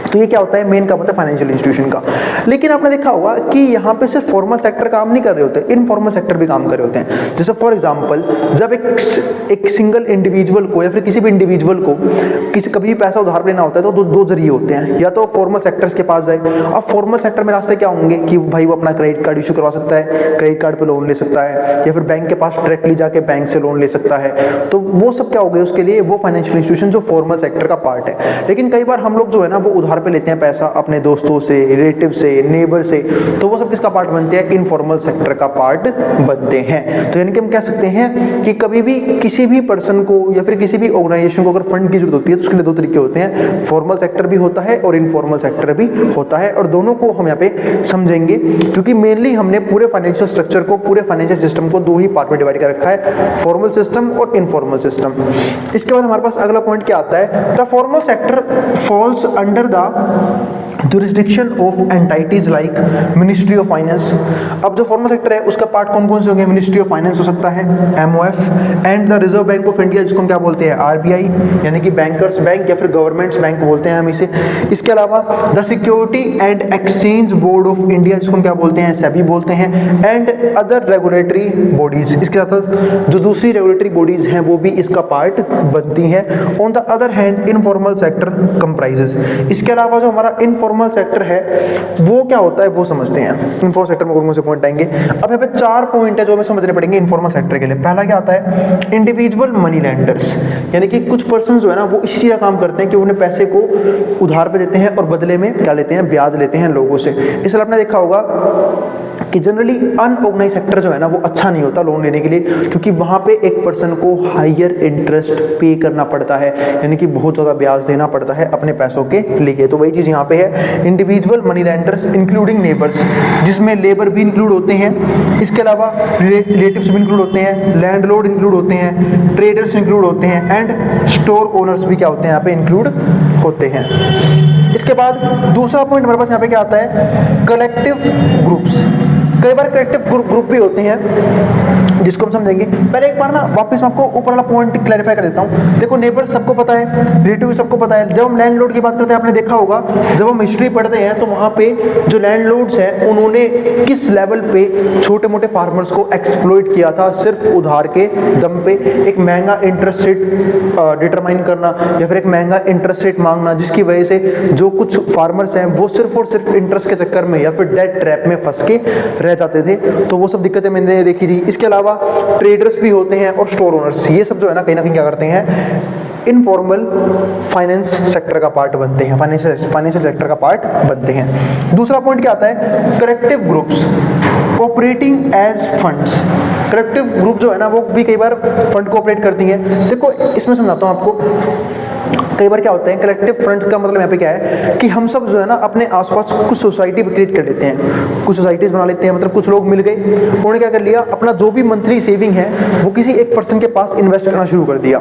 तो ये क्या होता है? मेन काम होता है फाइनेंशियल इंस्टीट्यूशन का। लेकिन आपने देखा होगा कि यहाँ पे सिर्फ फॉर्मल सेक्टर काम नहीं कर रहे होते, इनफॉर्मल सेक्टर भी काम कर रहे होते हैं। जैसे फॉर एग्जांपल जब एक सिंगल इंडिविजुअल को या फिर किसी भी इंडिविजुअल को कभी पैसा उधार लेना होता है तो दो जरिए होते हैं, या तो फॉर्मल सेक्टर्स के पास जाए। अब फॉर्मल सेक्टर में रास्ते क्या होंगे कि भाई वो अपना क्रेडिट कार्ड इशू करवा सकता है, क्रेडिट कार्ड पे लोन ले सकता है, या फिर बैंक के पास डायरेक्टली जाके बैंक से लोन ले सकता है। तो वो सब क्या हो गए उसके लिए? वो फाइनेंशियल इंस्टीट्यूशन जो फॉर्मल सेक्टर का पार्ट है। लेकिन कई बार हम लोग जो है ना वो उधार पे लेते हैं पैसा अपने दोस्तों से, रिलेटिव से, नेबर से, तो वो सब किसका पार्ट बनते हैं? इनफॉर्मल सेक्टर का पार्ट बनते हैं। तो यानी कि हम कह सकते हैं कि कभी भी किसी भी पर्सन को या फिर किसी भी ऑर्गेनाइजेशन को अगर फंड की जरूरत होती है तो उसके लिए दो तरीके होते हैं, फॉर्मल सेक्टर भी होता है और इनफॉर्मल सेक्टर भी होता है, और दोनों को हम यहाँ पे समझेंगे क्योंकि मेनली हमने पूरे फाइनेंशियल स्ट्रक्चर को, पूरे फाइनेंशियल सिस्टम को दो ही पार्ट में डिवाइड कर रखा है, फॉर्मल सिस्टम और इनफॉर्मल सिस्टम। इसके बाद हमारे पास अगला पॉइंट क्या आता है? The formal sector falls under the jurisdiction of entities like Ministry of Finance। अब जो फॉर्मल सेक्टर है उसका पार्ट कौन कौन से होंगे? मिनिस्ट्री ऑफ फाइनेंस हो सकता है, MOF, and the Reserve Bank of India जिसको हम क्या बोलते हैं? RBI, यानी कि बैंकर्स बैंक या फिर गवर्नमेंट्स बैंक बोलते हैं हम इसे। इसके अलावा the security and exchange board of India जिसको हम क्या बोलते हैं? SEBI बोलते हैं, एंड अदर रेगुलेटरी बॉडीज। इसके साथ जो दूसरी रेगुलेटरी बॉडीज हैं वो भी इसका पार्ट बनती हैं। On the other hand informal sector comprises. इसके अलावा जो हमारा इनफॉर्मल सेक्टर है वो क्या होता है वो समझते हैं। इनफॉर्मल सेक्टर में कौन से पॉइंट आएंगे? अब यहाँ पे 4 पॉइंट है जो हमें समझने पड़ेंगे इनफॉर्मल सेक्टर के लिए। पहला क्या आता है? इंडिविजुअल मनी लैंडर्स, यानी कि कुछ पर्सन जो है ना वो इसी चीज का काम करते हैं कि उन्हें पैसे को उधार पे देते हैं और बदले में क्या लेते हैं? ब्याज लेते हैं लोगों से। इसलिए आपने देखा होगा कि जनरली अनऑर्गेनाइज सेक्टर जो है ना वो अच्छा नहीं होता लोन लेने के लिए, क्योंकि वहां पे एक पर्सन को हायर इंटरेस्ट पे करना पड़ता है, यानी कि बहुत ज्यादा ब्याज देना पड़ता है अपने पैसों के लिए। तो वही चीज यहाँ पे है, individual money landers including neighbours, जिसमें लेबर भी इंक्लूड होते हैं, इसके अलावा रिलेटिव्स भी इंक्लूड होते हैं, लैंडलॉर्ड इंक्लूड होते हैं, ट्रेडर्स इंक्लूड होते हैं, एंड स्टोर ओनर्स भी क्या होते हैं यहाँ पे? इंक्लूड होते हैं। इसके बाद दूसरा पॉइंट हमारे पास यहाँ पे क्या आता है? Collective groups. कई बार कलेक्टिव ग्रुप भी होते हैं जिसको हम समझेंगे। पहले एक बार ना वापस मैं आपको ऊपर वाला पॉइंट क्लैरिफाई कर देता हूँ। देखो नेबर सबको पता है, रिलेटिव सबको पता है। जब हम लैंडलॉर्ड की बात करते हैं आपने देखा होगा, जब हम हिस्ट्री पढ़ते हैं तो वहाँ पे जो लैंडलॉर्ड्स हैं उन्होंने किस लेवल पे छोटे मोटे फार्मर्स को एक्सप्लॉइट किया था सिर्फ उधार के दम पे। एक महंगा इंटरेस्ट रेट डिटरमाइन करना या फिर एक महंगा इंटरेस्ट रेट मांगना, जिसकी वजह से जो कुछ फार्मर्स हैं वो सिर्फ और सिर्फ इंटरेस्ट के चक्कर में या फिर डेट ट्रैप में फंस के रह जाते थे। तो वो सब दिक्कतें मैंने देखी थी। इसके अलावा ट्रेडर्स भी होते हैं और स्टोर ओनर्स, ये सब जो है ना कहीं क्या करते हैं? इनफॉर्मल फाइनेंस सेक्टर का पार्ट बनते हैं, फाइनेंशियल सेक्टर का पार्ट बनते हैं। दूसरा पॉइंट क्या आता है? Collective groups operating as funds. Collective group जो है ना वो भी कई बार फंड को ऑपरेट करती हैं। देखो इसमें समझाता हूँ आपको। कई बार क्या होता है कलेक्टिव फंड का मतलब यहाँ पे क्या है कि हम सब जो है ना अपने आसपास कुछ सोसाइटी क्रिएट कर लेते हैं, कुछ सोसाइटीज बना लेते हैं। मतलब कुछ लोग मिल गए, उन्होंने क्या कर लिया, अपना जो भी मंथली सेविंग है वो किसी एक पर्सन के पास इन्वेस्ट करना शुरू कर दिया,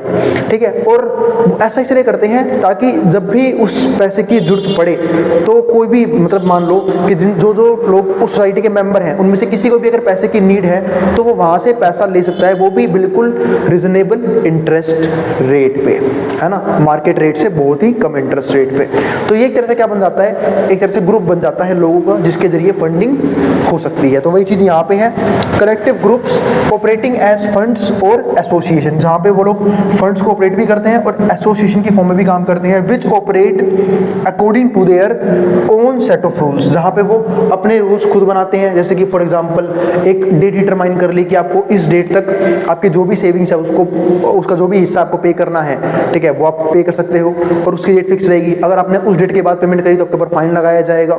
ठीक है। और ऐसा इसलिए करते हैं ताकि जब भी उस पैसे की जरूरत पड़े तो कोई भी मतलब मान लो कि जो लोग उस सोसाइटी के मेंबर हैं उनमें से किसी को भी अगर पैसे की नीड है तो वो वहां से पैसा ले सकता है, वो भी बिल्कुल रिजनेबल इंटरेस्ट रेट पे, है ना, मार्केट रेट से बहुत ही कम इंटरेस्ट रेट पे। तो ये एक तरह से क्या बन जाता है, एक तरह से ग्रुप बन जाता है लोगों का जिसके जरिए फंडिंग हो सकती है। तो वही चीज यहाँ पे है, collective groups operating as funds और एसोसिएशन, जहाँ पे वो लोग फंड्स को ऑपरेट भी करते हैं और एसोसिएशन की फॉर्म में भी काम करते हैं, which operate according to their own set of rules, जहाँ पे वो अपने रूल्स खुद बनाते हैं। जैसे कि फॉर एग्जांपल एक डेट डिटरमाइन कर ली कि आपको इस डेट तक आपके जो भी सेविंग्स है उसका जो भी हिस्सा आपको पे करना है, ठीक है, वो आप पे कर सकते हो और उसकी डेट फिक्स रहेगी। अगर आपने उस डेट के बाद पेमेंट करी तो आपके ऊपर फाइन लगाया जाएगा।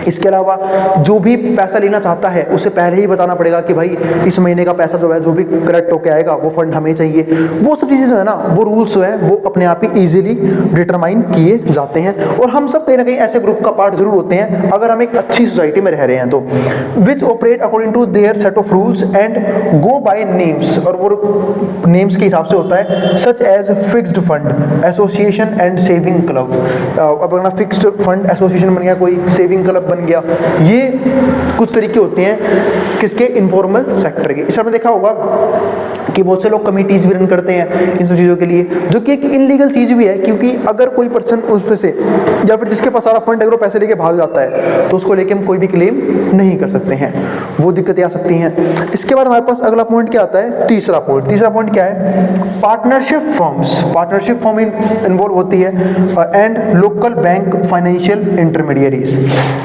इसके अलावा जो भी पैसा लेना चाहता है उसे पहले ही बताना पड़ेगा कि भाई इस महीने का पैसा जो है जो भी करेक्ट होके आएगा वो फंड हमें चाहिए। वो सब चीजें जो है ना, वो रूल्स जो है वो अपने आप ही इजीली डिटरमाइन किए जाते हैं। और हम सब कहीं ना कहीं ऐसे ग्रुप का पार्ट जरूर होते हैं अगर हम एक अच्छी सोसाइटी में रह रहे हैं तो, which operate according to their set of rules and go by names, और वो नेम्स के हिसाब से होता है, such as fixed fund, association and saving club. अब अगर फिक्स्ड फंड एसोसिएशन बन गया, कोई सेविंग क्लब बन गया, ये कुछ तरीके होते हैं किसके, इनफॉर्मल सेक्टर के। इस आपने देखा होगा कि बहुत से लोग कमिटीज भी रन करते हैं इन सब चीज़ों के लिए, जो कि एक इनलीगल चीज़ भी है, क्योंकि अगर कोई पर्सन उसमें से या फिर जिसके पास सारा फंड अगर वो पैसे लेके भाग जाता है तो उसको लेके हम कोई भी क्लेम नहीं कर सकते हैं, वो दिक्कतें आ सकती हैं। इसके बाद हमारे पास अगला पॉइंट क्या आता है, तीसरा पॉइंट क्या है, partnership firms. Partnership firm involve होती है and local bank financial intermediaries.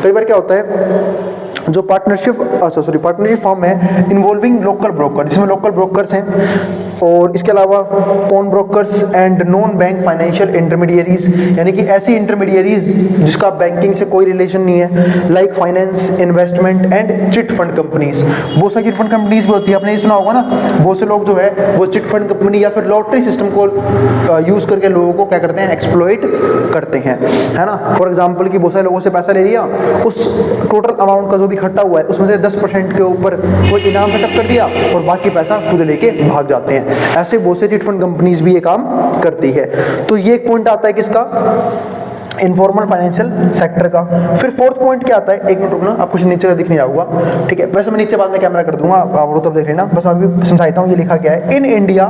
कई बार क्या होता है जो पार्टनरशिप फॉर्म है इन्वॉल्विंग लोकल ब्रोकर, जिसमें लोकल ब्रोकर्स हैं, और इसके अलावा pawn brokers and non bank financial intermediaries, यानी कि ऐसी इंटरमीडियरीज जिसका बैंकिंग से कोई रिलेशन नहीं है, like finance, investment and chit fund companies. बहुत सारी चिट फंड कंपनीज भी होती है, आपने ये सुना होगा ना, बहुत से लोग जो है वो चिट फंड कंपनी या फिर लॉटरी सिस्टम को यूज करके लोगों को क्या करते हैं, एक्सप्लॉइट करते हैं, है ना। फॉर एग्जांपल कि बहुत सारे लोगों से पैसा ले लिया, उस टोटल अमाउंट का जो भी इकट्ठा हुआ है उसमें से 10% के ऊपर कोई इनाम सेटअप कर दिया और बाकी पैसा खुद लेके भाग जाते हैं। ऐसे बहुत से चिट फंड कंपनीज भी ये काम करती है। तो ये एक पॉइंट आता है किसका, इनफॉर्मल फाइनेंशियल सेक्टर का। फिर फोर्थ पॉइंट क्या आता है, एक मिनट रुकना, आप कुछ नीचे का दिख नहीं जाऊंगा, ठीक है, वैसे मैं नीचे बाद में कैमरा कर दूंगा, आप वो तब देख लेना, बस मैं अभी समझाता हूँ। ये लिखा क्या है, in India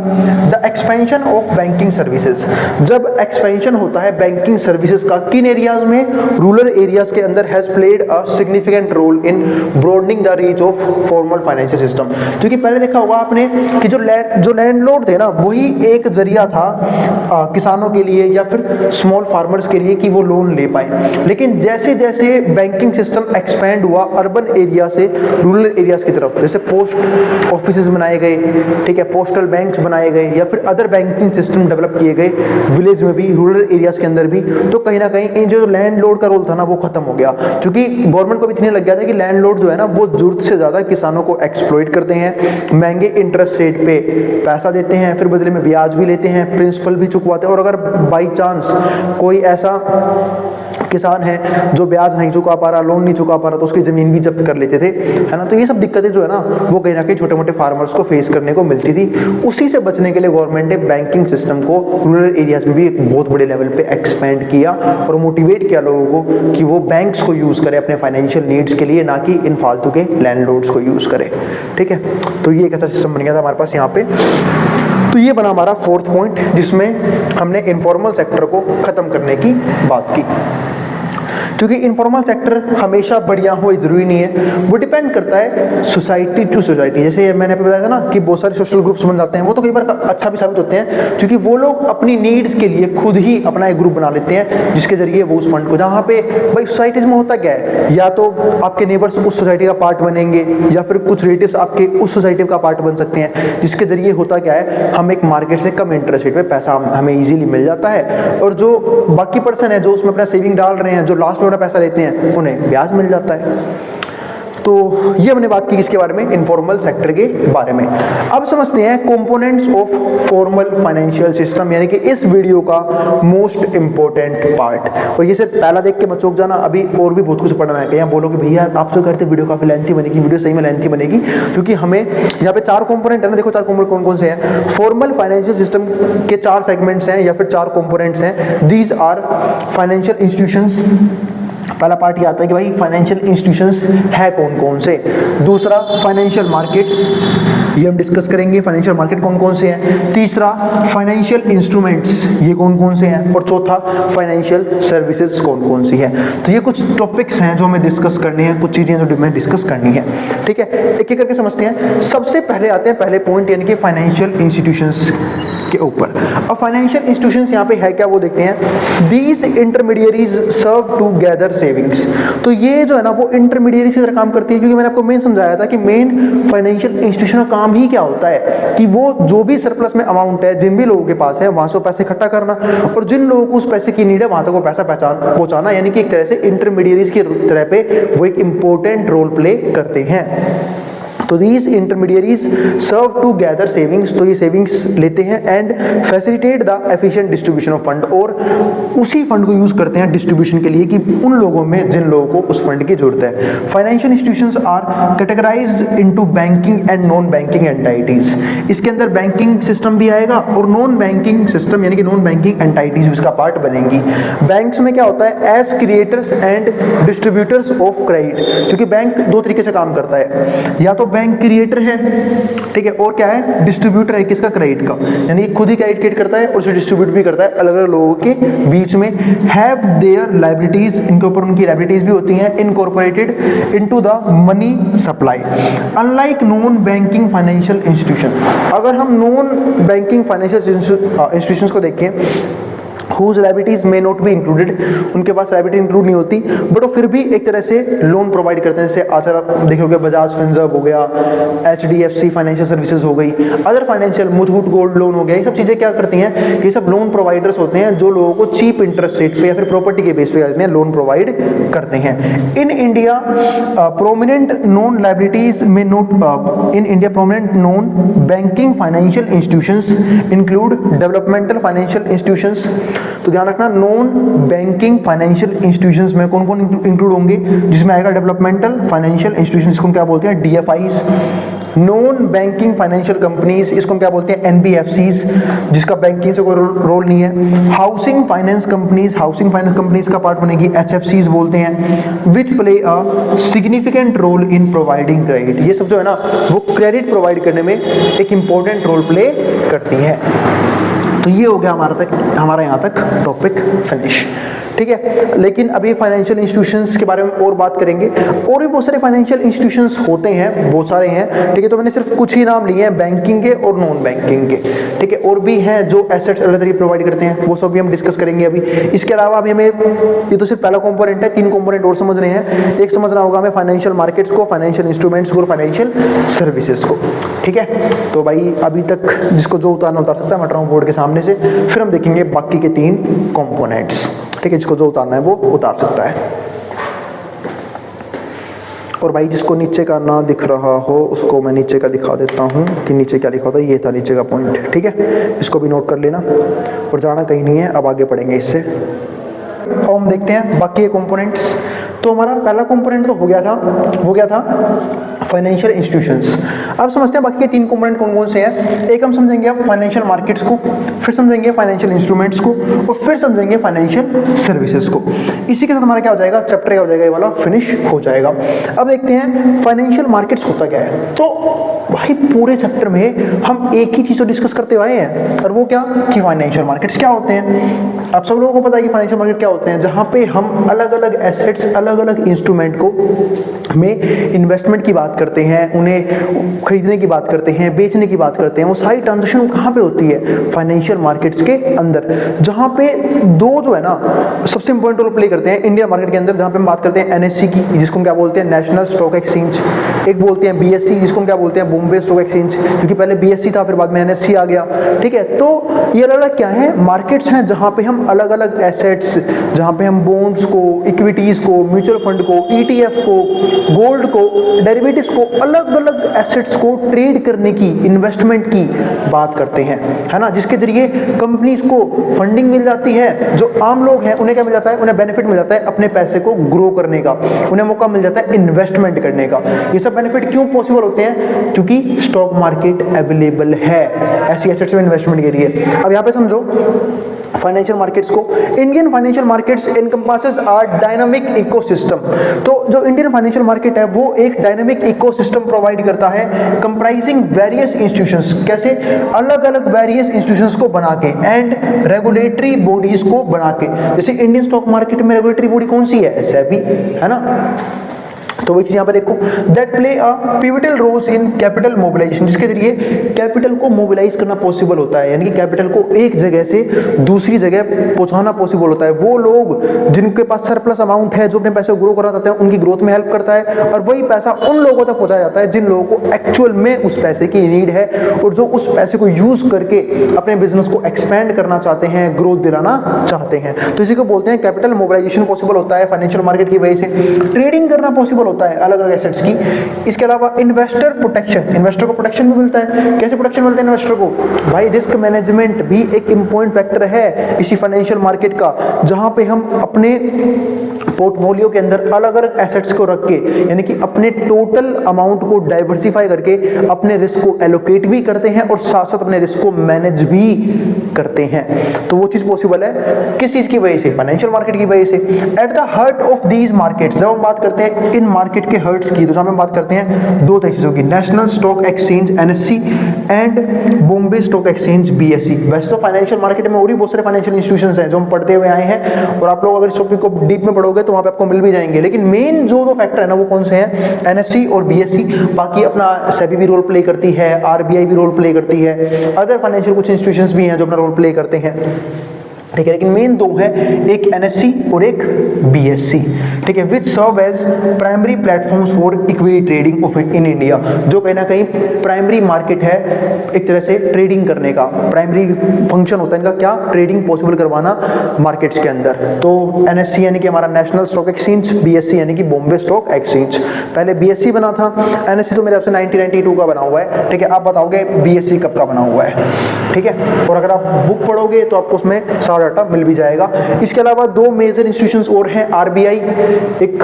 the expansion of banking services, जब एक्सपेंशन होता है बैंकिंग सर्विसेज का किन एरियाज में, रूरल एरियाज के अंदर, has played a significant role in broadening the reach of formal financial system. क्योंकि पहले देखा होगा आपने कि जो लैंडलॉर्ड थे ना, वही एक जरिया था किसानों के लिए या फिर स्मॉल फार्मर्स के लिए कि वो लोन ले पाए। लेकिन जैसे जैसे बैंकिंग सिस्टम एक्सपैंड हुआ अर्बन एरिया से रूरल एरियाज की तरफ, जैसे पोस्ट ऑफिसेज बनाए गए, ठीक है, पोस्टल बैंक्स बनाए गए या फिर अदर बैंकिंग सिस्टम डेवलप किए गए विलेज में भी, रूरल एरियाज के अंदर भी, तो कहीं ना कहीं इन जो लैंडलॉर्ड का रोल था ना वो खत्म हो गया। क्योंकि गवर्नमेंट को भी इतने लग गया था कि लैंडलॉर्ड जो है ना वो जरूरत से ज्यादा किसानों को एक्सप्लॉइट करते हैं, महंगे इंटरेस्ट रेट पे पैसा देते हैं, फिर बदले में ब्याज भी लेते हैं, प्रिंसिपल भी चुकवाते हैं, और अगर बाई चांस कोई ऐसा किसान है जो ब्याज नहीं चुका पा रहा, लोन नहीं चुका पा रहा, तो उसकी जमीन भी जब्त कर लेते थे, है ना। तो ये सब दिक्कतें जो है ना वो कहीं ना कहीं छोटे मोटे फार्मर्स को फेस करने को मिलती थी। उसी से बचने के लिए गवर्नमेंट ने बैंकिंग सिस्टम को रूरल एरियाज में भी एक बहुत बड़े लेवल पे एक्सपेंड किया और मोटिवेट किया लोगों को कि वो बैंक्स को यूज करें अपने फाइनेंशियल नीड्स के लिए, ना कि इन फालतू के लैंडलॉर्ड्स को यूज करें, ठीक है। तो ये एक अच्छा सिस्टम बन गया था हमारे पास यहाँ पे। तो ये बना हमारा फोर्थ पॉइंट, जिसमें हमने इनफॉर्मल सेक्टर को खत्म करने की बात की। क्योंकि इनफॉर्मल सेक्टर हमेशा बढ़िया हो जरूरी नहीं है, वो डिपेंड करता है सोसाइटी टू सोसाइटी। जैसे मैंने आपको बताया था ना कि बहुत सारे सोशल ग्रुप्स बन जाते हैं, वो तो कई बार अच्छा भी साबित होते हैं, क्योंकि वो लोग अपनी नीड्स के लिए खुद ही अपना एक ग्रुप बना लेते हैं, जिसके जरिए वो उस फंड को, जहाँ पे भाई सोसाइटीज में होता क्या है, या तो आपके नेबर्स उस सोसाइटी का पार्ट बनेंगे या फिर कुछ रिलेटिव्स आपके उस सोसाइटी का पार्ट बन सकते हैं, जिसके जरिए होता क्या है, हम एक मार्केट से कम इंटरेस्ट रेट पे पैसा हमें इजीली मिल जाता है, और जो बाकी पर्सन है जो उसमें अपना सेविंग डाल रहे हैं, जो लास्ट में पैसा लेते हैं, उन्हें ब्याज मिल जाता है। तो ये हमने बात की किसके बारे में, इनफॉर्मल सेक्टर के बारे में। अब समझते हैं components of formal financial system, यानी कि इस वीडियो का मोस्ट इंपॉर्टेंट पार्ट। और ये सिर्फ पहला देख के मत चौंक जाना, अभी और भी बहुत कुछ पढ़ना है। यहाँ बोलोगे भैया आप तो करते वीडियो काफी लेंथी बनेगी, वीडियो सही में लेंथी बनेगी, क्योंकि हमें यहाँ पे 4 कंपोनेंट है ना, देखो 4 कंपोनेंट कौन कौन से हैं। फॉर्मल फाइनेंशियल सिस्टम के 4 सेगमेंट्स हैं या फिर 4 कंपोनेंट्स हैं। दीज आर फाइनेंशियल इंस्टीट्यूशंस, पहला पार्ट ये आता है कि भाई फाइनेंशियल इंस्टीट्यूशंस है कौन कौन से। दूसरा फाइनेंशियल मार्केट्स, ये हम डिस्कस करेंगे फाइनेंशियल मार्केट कौन कौन से हैं। तीसरा फाइनेंशियल इंस्ट्रूमेंट्स, ये कौन कौन से हैं। और चौथा फाइनेंशियल सर्विसेज कौन कौन सी है। तो ये कुछ टॉपिक्स हैं जो हमें डिस्कस करने हैं, कुछ चीजें जो हमें डिस्कस करनी है, ठीक है। एक एक करके समझते हैं। सबसे पहले आते हैं पहले पॉइंट, यानी कि फाइनेंशियल इंस्टीट्यूशंस के ऊपर। अब फाइनेंशियल इंस्टीट्यूशंस यहाँ पे है क्या वो देखते हैं। These intermediaries serve to gather savings, तो ये जो है ना वो इंटरमीडियरी की तरह काम करती है। क्योंकि मैंने आपको मेन समझाया था कि मेन फाइनेंशियल इंस्टीट्यूशन का काम ही क्या होता है कि वो जो भी सरप्लस में अमाउंट है जिन भी लोगों के पास है वहां से पैसे इकट्ठा करना, और जिन लोगों को उस पैसे की नीड है वहां तक वो पैसा पहुंचाना, यानी कि एक तरह से इंटरमीडियरीज की तरह पे वो एक इंपॉर्टेंट रोल प्ले करते हैं। तो these intermediaries serve to gather savings, तो ये सेविंग्स लेते हैं and facilitate the efficient distribution of fund, और उसी फंड को यूज करते हैं डिस्ट्रीब्यूशन के लिए कि उन लोगों में जिन लोगों को उस फंड की जरूरत है। Financial institutions are categorized into banking and non banking entities, इसके अंदर बैंकिंग सिस्टम भी आएगा और नॉन बैंकिंग सिस्टम यानी कि नॉन बैंकिंग एंटाइटीज भी इसका पार्ट बनेंगी। बैंक्स में क्या होता है, as creators and distributors of credit, क्योंकि बैंक 2 तरीके से काम करता है, या तो बैंक क्रिएटर है, ठीक है, और क्या है डिस्ट्रीब्यूटर है किसका, क्रेडिट का, यानी खुद ही क्रेडिट क्रिएट करता है और उसे डिस्ट्रीब्यूट भी करता है अलग अलग लोगों के बीच में। हैव देयर लायबिलिटीज, इनके ऊपर उनकी लायबिलिटीज भी होती हैं, incorporated into the money supply. Unlike non banking financial institution, अगर हम नॉन बैंकिंग फाइनेंशियल इंस्टीट्यूशंस को देखें whose liabilities may not be included, उनके पास लायबिलिटी इंक्लूड नहीं होती, बट वो फिर भी एक तरह से लोन प्रोवाइड करते हैं। जैसे आज आप देखोगे बजाज फिनसर्व हो गया, HDFC फाइनेंशियल सर्विसेज हो गई, other financial, Muthoot gold loan हो गया, ये सब चीजें क्या करती हैं, ये सब लोन प्रोवाइडर्स होते हैं जो लोगों को चीप इंटरेस्ट रेट पे या फिर प्रॉपर्टी के बेस पे क्या देते हैं, लोन प्रोवाइड करते हैं। In India prominent non liabilities में note in India prominent non banking financial institutions include developmental financial institutions. तो ध्यान रखना, नॉन बैंकिंग फाइनेंशियल इंस्टीट्यूशंस में कौन कौन इंक्लूड होंगे, जिसमें आएगा डेवलपमेंटल फाइनेंशियल इंस्टीट्यूशंस, इसको क्या बोलते हैं, DFIs। Non banking financial companies, इसको हम क्या बोलते हैं, NBFCs, जिसका बैंकिंग से कोई रोल नहीं है। Housing finance companies, housing finance companies का पार्ट बनेगी HFCs बोलते हैं, which play a significant role in providing credit. ये सब जो है ना वो क्रेडिट प्रोवाइड करने में एक इंपॉर्टेंट रोल प्ले करती है। तो ये हो गया हमारा यहाँ तक टॉपिक फिनिश, ठीक है। लेकिन अभी फाइनेंशियल इंस्टीट्यूशंस के बारे में और बात करेंगे, और भी बहुत सारे फाइनेंशियल इंस्टीट्यूशंस होते हैं, बहुत सारे हैं, ठीक है। तो मैंने सिर्फ कुछ ही नाम लिए हैं बैंकिंग के और नॉन बैंकिंग के, ठीक है। और भी हैं जो एसेट्स अलग तरीके प्रोवाइड करते हैं, वो सब भी हम डिस्कस करेंगे अभी। इसके अलावा अभी हमें, ये तो सिर्फ पहला कंपोनेंट है, 3 कंपोनेंट और समझने हैं। एक समझना होगा हमें फाइनेंशियल मार्केट्स को, फाइनेंशियल इंस्ट्रूमेंट्स को और फाइनेंशियल सर्विसेज को, ठीक है। तो भाई अभी तक जिसको जो उतारना उतार सकता है, मैं हट रहा हूं बोर्ड के सामने से, फिर हम देखेंगे बाकी के 3 कंपोनेंट्स, ठीक है। जिसको जो उतारना है वो उतार सकता है। और भाई जिसको नीचे का ना दिख रहा हो उसको मैं नीचे का दिखा देता हूँ कि नीचे क्या लिखा होता है। ये था नीचे का पॉइंट, ठीक है। इसको भी नोट कर लेना, और जाना कहीं नहीं है, अब आगे पढ़ेंगे इससे। अब हम देखते हैं बाकी कंपोनेंट्स। तो हमारा पहला कंपोनेंट तो हो गया था फाइनेंशियल इंस्टीट्यूशंस। अब समझते हैं बाकी के 3 कंपोनेंट कौन कौन से हैं। एक हम समझेंगे अब फाइनेंशियल मार्केट्स को, फिर समझेंगे फाइनेंशियल इंस्ट्रूमेंट्स को, और फिर समझेंगे फाइनेंशियल सर्विसेज को। इसी के साथ हमारा क्या हो जाएगा, चैप्टर क्या हो जाएगा, ये वाला फिनिश हो जाएगा। अब देखते हैं फाइनेंशियल मार्केट्स होता क्या है। तो भाई पूरे चैप्टर में हम एक ही चीज तो डिस्कस करते आए हैं, और वो क्या कि फाइनेंशियल मार्केट्स क्या होते हैं। आप सब लोगों को पता है कि फाइनेंशियल मार्केट क्या होते हैं, जहां पे हम अलग अलग एसेट्स, अलग अलग इंस्ट्रूमेंट को में इन्वेस्टमेंट की बात करते हैं, उन्हें खरीदने की बात करते हैं, बेचने की बात करते हैं। वो सारी ट्रांजैक्शन कहाँ पे होती है, फाइनेंशियल मार्केट्स के अंदर, जहां पे 2 जो है ना सबसे इंपॉर्टेंट रोल प्ले करते हैं इंडियन मार्केट के अंदर। जहां पे हम बात करते हैं NSE की, जिसको हम क्या बोलते हैं, नेशनल स्टॉक एक्सचेंज। एक बोलते हैं BSE, जिसको हम क्या बोलते हैं, बॉम्बे स्टॉक एक्सचेंज, क्योंकि पहले BSE था फिर बाद में NSE आ गया, ठीक है। तो ये अलग अलग क्या है, मार्केट्स हैं जहां पे हम अलग अलग एसेट्स, जहां पे हम बॉन्ड्स को, इक्विटीज को, म्यूचुअल फंड को, ETF को, गोल्ड को, डेरिवेटिव्स को, अलग अलग एसेट्स को ट्रेड करने की, इन्वेस्टमेंट की बात करते हैं, है ना। जिसके जरिए कंपनीज को फंडिंग मिल जाती है, जो आम लोग हैं उन्हें क्या मिल जाता है, उन्हें बेनिफिट मिल जाता है अपने पैसे को ग्रो करने का, उन्हें मौका मिल जाता है इन्वेस्टमेंट करने का। ये सब बेनिफिट क्यों पॉसिबल होते हैं, क्योंकि स्टॉक मार्केट अवेलेबल है ऐसी एसेट्स में इन्वेस्टमेंट के लिए। अब यहाँ पे समझो फाइनेंशियल मार्केट्स को, Indian financial markets encompasses are dynamic ecosystem. तो जो इंडियन फाइनेंशियल मार्केट है वो एक डायनामिक इकोसिस्टम प्रोवाइड करता है, कंप्राइजिंग वेरियस इंस्टीट्यूशंस, कैसे, अलग अलग वेरियस इंस्टीट्यूशंस को बना के, एंड रेगुलेटरी बॉडीज को बना के। जैसे इंडियन स्टॉक मार्केट में रेगुलेटरी बॉडी कौन सी है, सेबी, है ना। तो वही चीज यहाँ पर देखो, that play a pivotal roles in capital mobilization, जिसके जरिए कैपिटल को मोबिलाइज करना पॉसिबल होता है, यानी कि कैपिटल को एक जगह से दूसरी जगह पहुंचाना पॉसिबल होता है। वो लोग जिनके पास सरप्लस अमाउंट है, जो अपने पैसे को ग्रो करना चाहते हैं, उनकी ग्रोथ में हेल्प करता है, और वही पैसा उन लोगों तक पहुंचाया जाता है जिन लोगों को एक्चुअल में उस पैसे की नीड है, और जो उस पैसे को यूज करके अपने बिजनेस को एक्सपेंड करना चाहते हैं, ग्रोथ दिलाना चाहते हैं। तो इसी को बोलते हैं कैपिटल मोबिलाइजेशन पॉसिबल होता है फाइनेंशियल मार्केट की वजह से। ट्रेडिंग करना पॉसिबल होता है अलग अलग एसेट्स की। इसके अलावा इन्वेस्टर प्रोटेक्शन, इन्वेस्टर को प्रोटेक्शन भी मिलता है। कैसे प्रोटेक्शन मिलता है इन्वेस्टर को, भाई रिस्क मैनेजमेंट भी एक इंपॉर्टेंट फैक्टर है इसी फाइनेंशियल मार्केट का, जहां पे हम अपने पोर्टफोलियो के अंदर अलग अलग एसेट्स को रख के, यानी कि अपने टोटल अमाउंट को डाइवर्सिफाई करके अपने रिस्क को एलोकेट भी करते हैं और साथ साथ अपने रिस्क को मैनेज भी करते हैं। तो वो चीज पॉसिबल है किस चीज की वजह से, फाइनेंशियल मार्केट की वजह से। At the heart of these markets, जब हम बात करते हैं इन मार्केट के हर्ट्स की, तो जहां हम बात करते हैं 2 चीजों की, national stock exchange NSE and Bombay stock exchange BSE। वैसे तो फाइनेंशियल मार्केट में और भी बहुत सारे फाइनेंशियल इंस्टीट्यूशंस हैं जो हम पढ़ते हुए आए हैं, और आप लोग अगर इस टॉपिक को डीप में पढ़ोगे तो वहां पे आपको मिल भी जाएंगे। लेकिन मेन जो 2 फैक्टर है ना वो कौन से हैं, NSE और BSE। बाकी अपना सेबी भी रोल प्ले करती है, RBI भी रोल प्ले करती है, अदर फाइनेंशियल कुछ इंस्टीट्यूशंस भी हैं जो अपना रोल प्ले करते हैं। ठीक है, लेकिन मेन दो है, एक NSE और एक BSE, ठीक है, which serve as primary platforms for equity trading of in India, जो कहीं ना कहीं प्राइमरी मार्केट है एक तरह से ट्रेडिंग करने का, प्राइमरी फंक्शन होता है इनका क्या, ट्रेडिंग पॉसिबल करवाना मार्केट्स के अंदर। तो NSE यानी कि हमारा नेशनल स्टॉक एक्सचेंज, BSE यानी कि बॉम्बे स्टॉक एक्सचेंज। पहले BSE बना था, NSE तो मेरे आपसे 1992 का बना हुआ है, ठीक है, आप बताओगे BSE कब का बना हुआ है, ठीक है, और अगर आप बुक पढ़ोगे तो आपको उसमें सारा डाटा मिल भी जाएगा। इसके अलावा दो मेजर इंस्टीट्यूशंस और हैं, RBI एक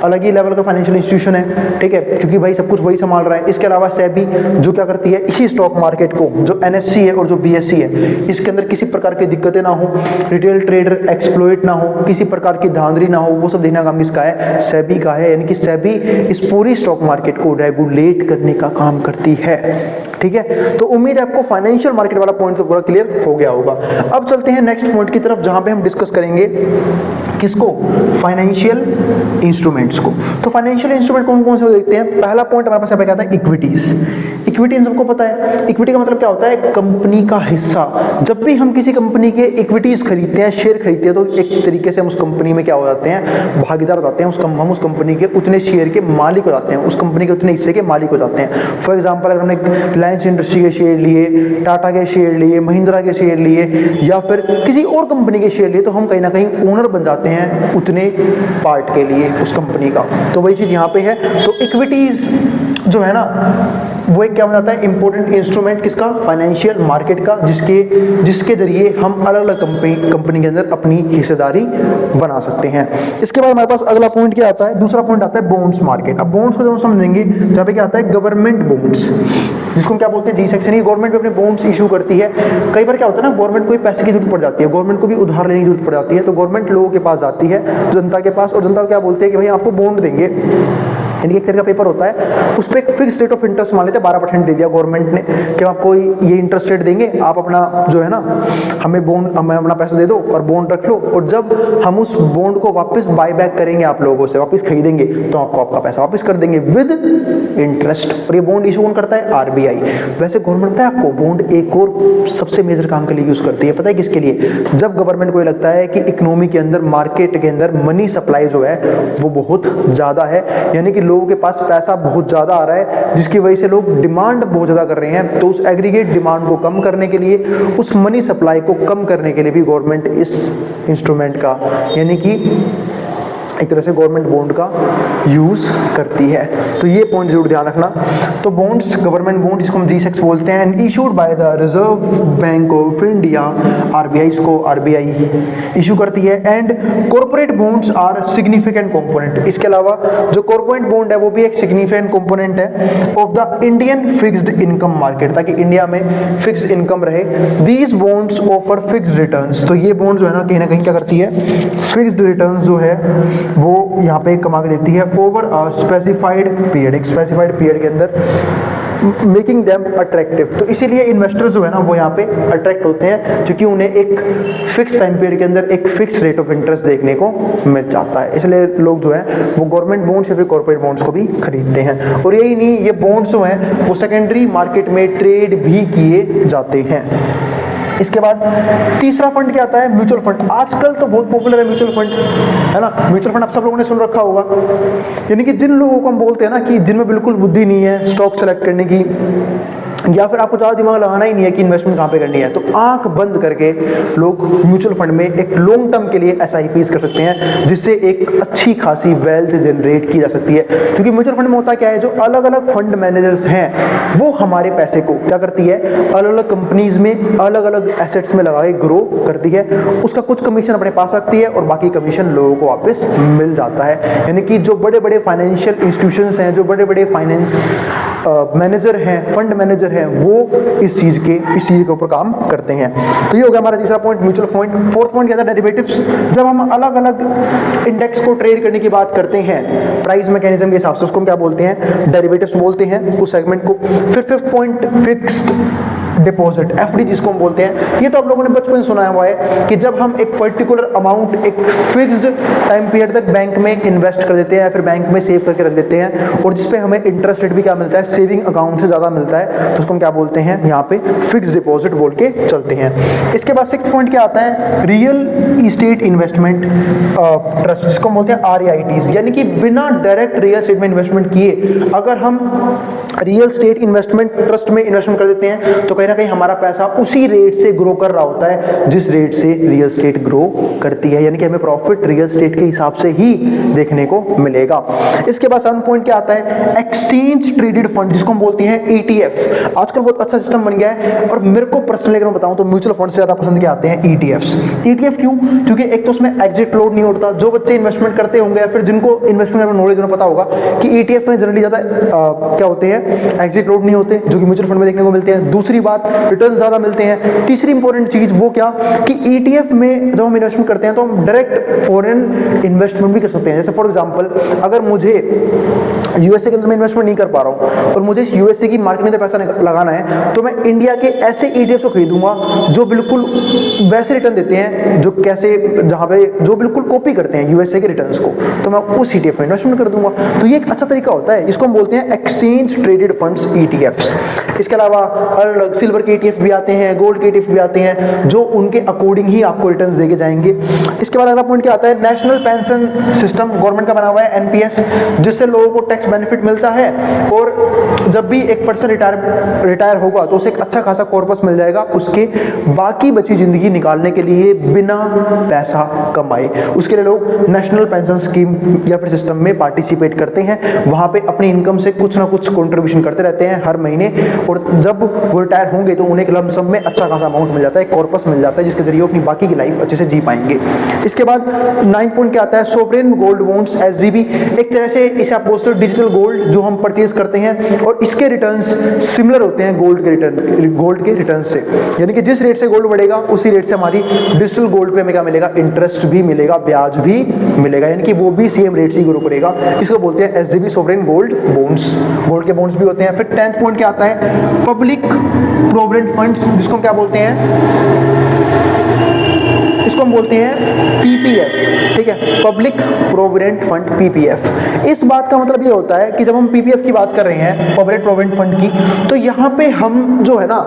अलग ही लेवल का फाइनेंशियल इंस्टीट्यूशन है, ठीक है, क्योंकि भाई सब कुछ वही संभाल रहा है। इसके अलावा SEBI जो क्या करती है, इसी स्टॉक मार्केट को, जो NSE है और जो BSE है, इसके अंदर किसी प्रकार की दिक्कतें ना हो, रिटेल ट्रेडर एक्सप्लॉइट ना हो, किसी प्रकार की धांधली ना हो, वो सब देखना काम किसका है, SEBI का है। यानी कि SEBI इस पूरी स्टॉक मार्केट को रेगुलेट करने का काम करती है, ठीक है। तो उम्मीद है आपको फाइनेंशियल मार्केट वाला पॉइंट तो पूरा क्लियर हो गया होगा। अब चलते हैं नेक्स्ट पॉइंट की तरफ, जहां पे हम डिस्कस करेंगे किसको, फाइनेंशियल इंस्ट्रूमेंट्स को। तो फाइनेंशियल इंस्ट्रूमेंट कौन कौन से देखते हैं। पहला पॉइंट हमारे पास क्या आता है, इक्विटीज। इक्विटी सबको पता है, इक्विटी का मतलब क्या होता है, कंपनी का हिस्सा। जब भी हम किसी कंपनी के इक्विटीज खरीदते हैं, शेयर खरीदते हैं, तो एक तरीके से हम उस कंपनी में क्या हो जाते हैं, भागीदार हो जाते हैं, हम उस कंपनी के उतने शेयर के मालिक हो जाते हैं, उस कंपनी के उतने हिस्से के मालिक हो जाते हैं। फॉर एग्जाम्पल अगर हमने रिलायंस इंडस्ट्री के शेयर लिए, टाटा के शेयर लिए, महिंद्रा के शेयर लिए, या फिर किसी और कंपनी के शेयर लिए, तो हम कहीं ना कहीं ओनर बन जाते हैं उतने पार्ट के लिए उस कंपनी का। तो वही चीज यहाँ पे है। तो इक्विटीज जो है ना, वो एक क्या हो जाता है, इंपॉर्टेंट इंस्ट्रूमेंट किसका, फाइनेंशियल मार्केट का, जिसके जरिए हम अलग अलग कंपनी के अंदर अपनी हिस्सेदारी बना सकते हैं। इसके बाद हमारे पास अगला पॉइंट क्या आता है, दूसरा पॉइंट आता है बॉन्ड्स मार्केट। अब बॉन्ड्स को जब हम समझेंगे, जहाँ पे क्या आता है, गवर्नमेंट बॉन्ड्स, जिसको हम क्या बोलते हैं, जी सेक्शन। ये गवर्नमेंट भी अपने बॉन्ड्स इशू करती है। कई बार क्या होता है ना, गवर्नमेंट को भी पैसे की जरूरत पड़ जाती है, गवर्नमेंट को भी उधार लेने की जरूरत पड़ जाती है, तो गवर्नमेंट लोगों के पास जाती है, जनता के पास, और जनता को क्या बोलते हैं कि भाई आपको बॉन्ड देंगे, यानी एक तरह का पेपर होता है, उस पर एक फिक्स रेट ऑफ इंटरेस्ट मान लेते हैं 12% दे दिया गवर्नमेंट ने कि आपको ये इंटरेस्ट रेट देंगे, आप अपना जो है ना, हमें अपना पैसा दे दो और बॉन्ड रख लो, और जब हम उस बॉन्ड को वापस बाय बैक करेंगे, आप लोगों से वापस खरीदेंगे, तो आपको आपका पैसा वापस कर देंगे विद इंटरेस्ट। और ये बॉन्ड इशू कौन करता है, RBI। वैसे गवर्नमेंट पता है आपको, बॉन्ड एक और सबसे मेजर काम के लिए यूज करती है, पता है किसके लिए, जब गवर्नमेंट को लगता है कि इकोनॉमी के अंदर, मार्केट के अंदर मनी सप्लाई जो है वो बहुत ज्यादा है, यानी कि लोगों के पास पैसा बहुत ज्यादा आ रहा है, जिसकी वजह से लोग डिमांड बहुत ज्यादा कर रहे हैं, तो उस एग्रीगेट डिमांड को कम करने के लिए, उस मनी सप्लाई को कम करने के लिए भी गवर्नमेंट इस इंस्ट्रूमेंट का, यानी कि एक तरह से गवर्नमेंट बॉन्ड का यूज करती है। तो ये पॉइंट जरूर ध्यान रखना। तो बॉन्ड्स, गवर्नमेंट बॉन्ड, जिसको हम G-Secs बोलते हैं, and issued by the Reserve Bank of India, RBI, इसको RBI इशू करती है। And corporate bonds are significant component. इसके अलावा जो कॉर्पोरेट बॉन्ड है वो भी एक सिग्निफिकेंट कंपोनेंट है of the Indian fixed income market, ताकि इंडिया में फिक्स्ड इनकम रहे। These bonds offer fixed returns. तो ये बॉन्ड जो है ना कहीं क्या करती है, फिक्स्ड रिटर्न्स जो है वो यहाँ पे कमा के देती है ओवर अ स्पेसिफाइड पीरियड, एक स्पेसिफाइड पीरियड के अंदर, मेकिंग देम अट्रैक्टिव। तो इसीलिए इन्वेस्टर्स जो है ना वो यहाँ पे अट्रैक्ट होते हैं, क्योंकि उन्हें एक फिक्स टाइम पीरियड के अंदर एक फिक्स रेट ऑफ इंटरेस्ट देखने को मिल जाता है। इसलिए लोग जो है वो गवर्नमेंट बॉन्ड्स या फिर कॉर्पोरेट बॉन्ड्स को भी खरीदते हैं। और यही नहीं, ये बॉन्ड्स जो हैं वो सेकेंडरी मार्केट में ट्रेड भी किए जाते हैं। इसके बाद तीसरा फंड क्या आता है, म्यूचुअल फंड। आजकल तो बहुत पॉपुलर है म्यूचुअल फंड, है ना। म्यूचुअल फंड आप सब लोगों ने सुन रखा होगा, यानी कि जिन लोगों को हम बोलते हैं ना कि जिनमें बिल्कुल बुद्धि नहीं है स्टॉक सेलेक्ट करने की, या फिर आपको ज़्यादा दिमाग लगाना ही नहीं है कि इन्वेस्टमेंट कहाँ पे करनी है, तो आंख बंद करके लोग म्यूचुअल फंड में एक लॉन्ग टर्म के लिए SIPs कर सकते हैं, जिससे एक अच्छी खासी वेल्थ जनरेट की जा सकती है। क्योंकि म्यूचुअल फंड में होता क्या है, जो अलग अलग फंड मैनेजर्स हैं वो हमारे पैसे को क्या करती है, अलग अलग कंपनीज में अलग अलग एसेट्स में लगा के ग्रो करती है। उसका कुछ कमीशन अपने पास रखती है और बाकी कमीशन लोगों को वापस मिल जाता है। यानी कि जो बड़े बड़े फाइनेंशियल इंस्टीट्यूशंस हैं, जो बड़े बड़े फाइनेंस मैनेजर हैं, फंड मैनेजर हैं, वो इस चीज के ऊपर काम करते हैं। तो ये हो गया हमारा तीसरा point, mutual fund. Fourth point क्या था, डेरिवेटिव्स। जब हम अलग अलग इंडेक्स को ट्रेड करने की बात करते हैं प्राइस मैकेनिज्म के हिसाब से, उसको हम क्या बोलते हैं, डेरिवेटिव्स बोलते हैं उस सेगमेंट को। फिर fifth point, fixed deposit, FD जिसको हम बोलते हैं। ये तो आप लोगों ने बचपन सुना हुआ है कि जब हम एक पर्टिकुलर अमाउंट एक फिक्स्ड टाइम पीरियड तक बैंक में इन्वेस्ट कर देते हैं या फिर बैंक में सेव करके रख देते हैं और जिसपे हमें इंटरेस्ट रेट भी क्या मिलता है, सेविंग अकाउंट से ज़्यादा मिलता है, तो उसको हम क्या बोलते हैं यहाँ पे फिक्स्ड डिपॉजिट बोल के चलते हैं। इसके बाद 6 पॉइंट क्या आता है, रियल इस्टेट इन्वेस्टमेंट ट्रस्ट, जिसको हम बोलते हैं REITs, यानी कि बिना डायरेक्ट रियल एस्टेट में इन्वेस्टमेंट किए अगर हम रियल स्टेट इन्वेस्टमेंट ट्रस्ट में इन्वेस्टमेंट कर देते हैं तो कहीं ना कहीं हमारा पैसा उसी रेट से ग्रो कर रहा होता है जिस रेट से रियल स्टेट ग्रो करती है, यानी कि हमें प्रॉफिट रियल स्टेट के हिसाब से ही देखने को मिलेगा। इसके बाद 7 पॉइंट क्या आता है, एक्सचेंज ट्रेडेड फंड, जिसको हम बोलते हैं ETF। आजकल बहुत अच्छा सिस्टम बन गया है और मेरे को पर्सनली अगर मैं बताऊं तो म्यूचुअल फंड से ज्यादा पसंद क्या आते हैं, ETFs। ETF क्यों? क्योंकि एक तो उसमें एग्जिट लोड नहीं होता। जो बच्चे इन्वेस्टमेंट करते होंगे या फिर जिनको इन्वेस्टमेंट में नॉलेज पता होगा कि ETF में जनरली ज्यादा क्या होते हैं, एग्जिट लोड नहीं होते, जो कि म्यूचुअल फंड में देखने को मिलते हैं। दूसरी बात, रिटर्न ज्यादा मिलते हैं। तीसरी इंपॉर्टेंट चीज वो क्या कि ETF में जब हम इन्वेस्टमेंट करते हैं तो हम डायरेक्ट फॉरेन इन्वेस्टमेंट भी कर सकते हैं। जैसे फॉर एग्जांपल अगर मुझे यूएसए के अंदर मैं इन्वेस्टमेंट नहीं कर पा रहा हूं और मुझे यूएसए की मार्केट में अंदर पैसा लगाना है तो मैं इंडिया के ऐसे ETFs को खरीदूंगा जो बिल्कुल वैसे रिटर्न देते हैं, जो कैसे जहां पे जो बिल्कुल कॉपी करते हैं यूएसए के रिटर्न्स को, तो मैं उस ETF में इन्वेस्टमेंट कर दूंगा। तो ये एक अच्छा तरीका होता है, इसको हम बोलते हैं एक्सचेंज ट्रेडेड फंड्स ETFs। इसके अलावा अलग सिल्वर के ETF भी आते हैं, गोल्ड के ETF भी आते हैं जो उनके अकॉर्डिंग ही आपको रिटर्न्स देके जाएंगे। इसके बाद अगला पॉइंट क्या आता है, नेशनल पेंशन सिस्टम गवर्नमेंट का बना हुआ है NPS, जिससे लोगों को टैक्स बेनिफिट मिलता है और जब भी एक पर्सन रिटायर होगा तो उसे एक अच्छा खासा कॉर्पस मिल जाएगा उसके बाकी बची जिंदगी निकालने के लिए बिना पैसा कमाए। उसके लिए लोग नेशनल पेंशन स्कीम या फिर सिस्टम में पार्टिसिपेट करते हैं, वहां पे अपनी इनकम से कुछ ना कुछ कंट्रीब्यूशन करते रहते हैं हर महीने और जब वो रिटायर होंगे तो उन्हें एक लंप सम में अच्छा खासा अमाउंट मिल जाता है, कॉर्पस मिल जाता है जिसके जरिए वो अपनी बाकी की लाइफ अच्छे से जी पाएंगे। इसके बाद 9 पॉइंट क्या आता है, सोवरेन गोल्ड बॉन्ड्स SGB। एक तरह से इसे आप बोलते हो डिजिटल गोल्ड जो हम परचेज करते हैं और इसके रिटर्न्स सिमिलर होते हैं गोल्ड के रिटर्न से, यानी कि जिस रेट से गोल्ड बढ़ेगा उसी रेट से हमारी डिजिटल गोल्ड पे हमें क्या मिलेगा, इंटरेस्ट भी मिलेगा, ब्याज भी मिलेगा, यानी कि वो भी सेम रेट से ग्रो करेगा। इसको बोलते हैं SGB sovereign gold bonds, gold के बॉन्ड्स भी होते हैं। फिर 10th पॉइंट क्या आता है, पब्लिक प्रोविडेंट फंड्स, जिसको हम क्या बोलते हैं, इसको हम बोलते हैं PPF, ठीक है, पब्लिक प्रोविडेंट फंड PPF। इस बात का मतलब ये होता है कि जब हम PPF की बात कर रहे हैं, पब्लिक प्रोविडेंट फंड की, तो यहाँ पे हम जो है ना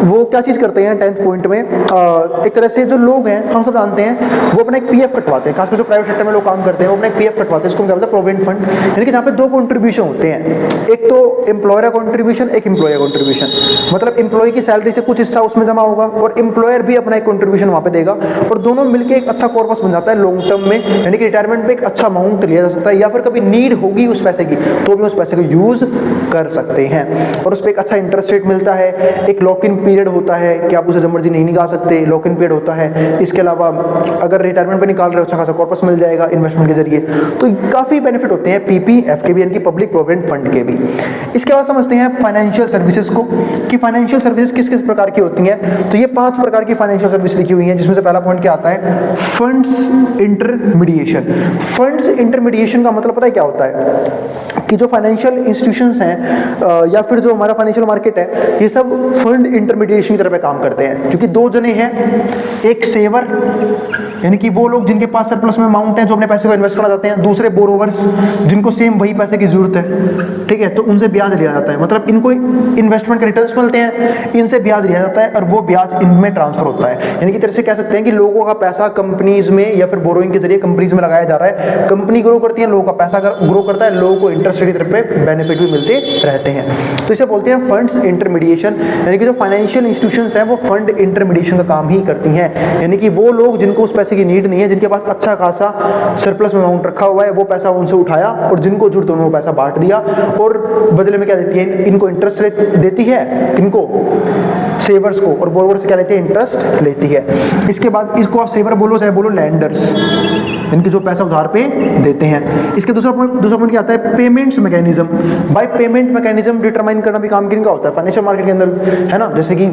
वो क्या चीज करते हैं 10th पॉइंट में, एक तरह से जो लोग हैं हम सब जानते हैं वो अपना एक PF कटवाते हैं, खासकर जो प्राइवेट सेक्टर में लोग काम करते हैं वो अपना एक PF कटवाते हैं, इसको हम क्या बोलते हैं, प्रोविडेंट फंड, यानी कि जहाँ पे 2 कॉन्ट्रीब्यूशन होते हैं, एक तो एम्प्लॉयर का कॉन्ट्रीब्यूशन, एक एम्प्लॉयर कॉन्ट्रीब्यूशन, मतलब एम्प्लॉय की सैलरी से कुछ हिस्सा उसमें जमा होगा और एम्प्लॉयर भी अपना एक कॉन्ट्रीब्यूशन वहां पे देगा और दोनों मिलकर एक अच्छा कॉर्पस बन जाता है लॉन्ग टर्म में, यानी कि रिटायरमेंट पे एक अच्छा अमाउंट लिया जा सकता है या फिर कभी नीड होगी उस पैसे की तो भी उस पैसे को यूज कर सकते हैं और उस पर एक अच्छा इंटरेस्ट रेट मिलता है। एक लॉक इन पीरियड होता है कि आप उसे जब मर्जी नहीं निकाल सकते, लॉक इन पीरियड होता है। इसके अलावा अगर रिटायरमेंट पे निकाल रहे हो अच्छा खासा कॉर्पस मिल जाएगा इन्वेस्टमेंट के जरिए, तो काफी बेनिफिट होते हैं PPF के भी, यानी कि पब्लिक प्रोविडेंट फंड के भी। इसके बाद समझते हैं फाइनेंशियल सर्विसेज को कि फाइनेंशियल सर्विसेज किस किस प्रकार की होती हैं। तो ये 5 प्रकार की फाइनेंशियल सर्विस लिखी हुई है, जिसमें से पहला पॉइंट क्या आता है, फंड्स इंटरमीडिएशन। फंड्स इंटरमीडिएशन का मतलब पता है क्या होता है कि जो फाइनेंशियल इंस्टीट्यूशंस हैं या फिर जो हमारा फाइनेंशियल मार्केट है ये सब फंड इंटरमीडिएशन की तरह पे काम करते हैं, क्योंकि 2 जने हैं, एक सेवर यानी कि वो लोग जिनके पास सरप्लस में अमाउंट है जो अपने पैसे को इन्वेस्ट करना चाहते हैं, दूसरे बोरोवर्स जिनको सेम वही पैसे की जरूरत है, ठीक है, तो उनसे ब्याज लिया जाता है, मतलब इनको इन्वेस्टमेंट के रिटर्न्स मिलते हैं, इनसे ब्याज लिया जाता है और वो ब्याज इनमें ट्रांसफर होता है। यानी कि तरह से कह सकते हैं कि लोगों का पैसा कंपनीज में या फिर बोरोइंग के जरिए कंपनीज में लगाया जा रहा है, कंपनी ग्रो करती है, लोगों का पैसा ग्रो करता है, लोगों को इंटरेस्ट रेट की तरफ पे बेनिफिट भी मिलते रहते हैं, तो इसे बोलते हैं फंड्स इंटरमीडिएशन। यानी कि जो फाइनेंशियल इंस्टीट्यूशंस हैं वो फंड इंटरमीडिएशन का काम ही करती हैं, यानी कि वो लोग जिनको उस पैसे की नीड नहीं है, जिनके पास अच्छा खासा सरप्लस में अमाउंट रखा हुआ है, वो पैसा उनसे उठाया और जिनको जरूरत है वो पैसा बांट दिया और बदले में क्या देती है, इनको इंटरेस्ट रेट देती है, किनको, सेवर्स को, और बोरोवर से क्या लेती है, इंटरेस्ट लेती है। इसके बाद इसको आप सेवर बोलो चाहे बोलो लैंडर्स, इनके जो पैसा उधार पे देते हैं। इसके दूसरा पॉइंट क्या आता है, payments mechanism. By payment mechanism determine करना भी काम किनका होता है, फाइनेंशियल मार्केट के अंदर, है ना। जैसे कि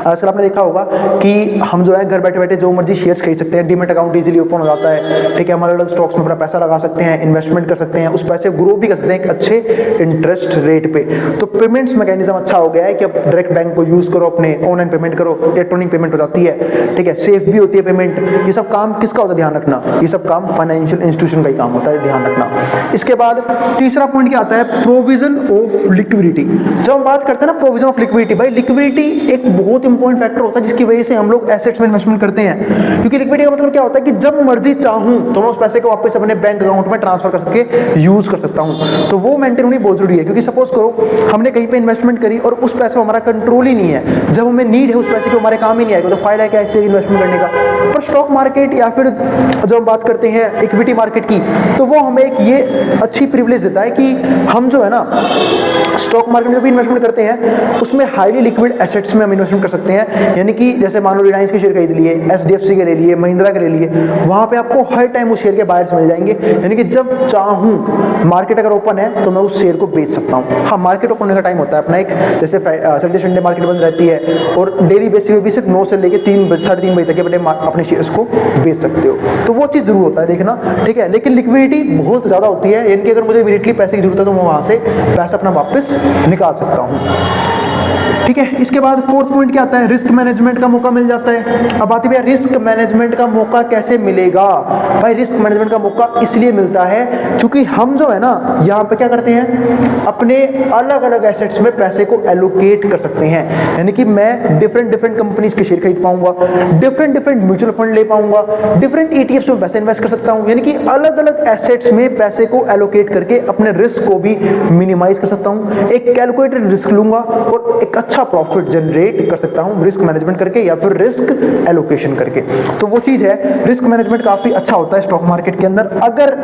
आजकल आपने देखा होगा कि हम जो है घर बैठे बैठे जो मर्जी शेयर्स खरीद सकते हैं, डीमैट अकाउंट इजीली ओपन हो जाता है, ठीक है, हमारे अलग स्टॉक्स में अपना पैसा लगा सकते हैं, इन्वेस्टमेंट कर सकते हैं, उस पैसे ग्रो भी कर सकते हैं एक अच्छे इंटरेस्ट रेट पे। तो पेमेंट्स मैकेनिज्म अच्छा हो गया है कि अब डायरेक्ट बैंक को यूज करो, अपने ऑनलाइन पेमेंट करो, इलेक्ट्रॉनिक पेमेंट हो जाती है, ठीक है, सेफ भी होती है पेमेंट। ये सब काम किसका होता है ध्यान रखना, ये सब काम फाइनेंशियल इंस्टीट्यूशन का ही काम होता है, ध्यान रखना। इसके बाद तीसरा पॉइंट क्या आता है, प्रोविजन ऑफ लिक्विडिटी। जब हम बात करते हैं ना प्रोविजन ऑफ लिक्विडिटी, भाई लिक्विडिटी एक बहुत इंपॉर्टेंट फैक्टर होता है जिसकी वजह से हम लोग एसेट्स में इन्वेस्टमेंट करते हैं। क्योंकि लिक्विडिटी का मतलब क्या होता है कि जब मर्जी चाहूं तो मैं उस पैसे को वापस अपने बैंक अकाउंट में ट्रांसफर कर सके यूज कर सकता हूं, तो वो मेंटेन होनी बहुत जरूरी है। क्योंकि सपोज करो हमने कहीं पे इन्वेस्टमेंट करी और उस पैसे में हमारा कंट्रोल ही नहीं है, जब हमें नीड है उस पैसे को हमारे काम ही नहीं आएगा, तो फायदा है क्या ऐसे इन्वेस्टमेंट करने का। पर स्टॉक मार्केट या फिर जब हम बात करते हैं इक्विटी मार्केट की, तो वो हमें एक ये अच्छी प्रिविलेज देता है कि हम जो है ना स्टॉक मार्केट में जो भी इन्वेस्टमेंट करते हैं उसमें हाईली लिक्विड एसेट्स में हम इन्वेस्टमेंट कर सकते हैं। यानी कि जैसे मान लो रिलायंस के शेयर खरीद लिए, एचडीएफसी के ले लिए, महिंद्रा के ले लिए, वहां पे आपको हर टाइम उस शेयर के बायर्स मिल जाएंगे। यानी कि जब चाहूं मार्केट अगर ओपन है तो मैं उस शेयर को बेच सकता हूं। हाँ, मार्केट ओपन होने का टाइम होता है अपना एक, जैसे सैटरडे संडे मार्केट बंद रहती है और डेली बेसिस पे भी सिर्फ 9 से लेकर 3 बजे तक अपने शेयर्स को बेच सकते हो, तो वो चीज जरूर होता है देखना, ठीक है। लेकिन लिक्विडिटी बहुत ज्यादा होती है, यानी कि अगर मुझे इमीडिएटली पैसे की जरूरत है तो मैं वहां से पैसा अपना वापस निकाल सकता हूं, ठीक है। इसके बाद फोर्थ पॉइंट क्या आता है, रिस्क मैनेजमेंट का मौका मिल जाता है। अब आती है रिस्क मैनेजमेंट का मौका कैसे मिलेगा। भाई रिस्क मैनेजमेंट का मौका इसलिए मिलता है क्योंकि हम जो है ना यहाँ पे क्या करते हैं, अपने अलग अलग एसेट्स में पैसे को एलोकेट कर सकते हैं। यानी कि मैं डिफरेंट कंपनीज के शेयर खरीद पाऊंगा, डिफरेंट म्यूचुअल फंड ले पाऊंगा, डिफरेंट ETFs में पैसे इन्वेस्ट कर सकता हूं। यानी कि अलग अलग एसेट्स में पैसे को एलोकेट करके अपने रिस्क को भी मिनिमाइज कर सकता हूं। एक कैलकुलेटेड रिस्क लूंगा और एक अच्छा प्रॉफिट जनरेट कर सकता हूं रिस्क मैनेजमेंट करके या फिर रिस्क एलोकेशन करके। तो वो चीज है, रिस्क मैनेजमेंट काफी अच्छा होता है स्टॉक मार्केट के अंदर, अगर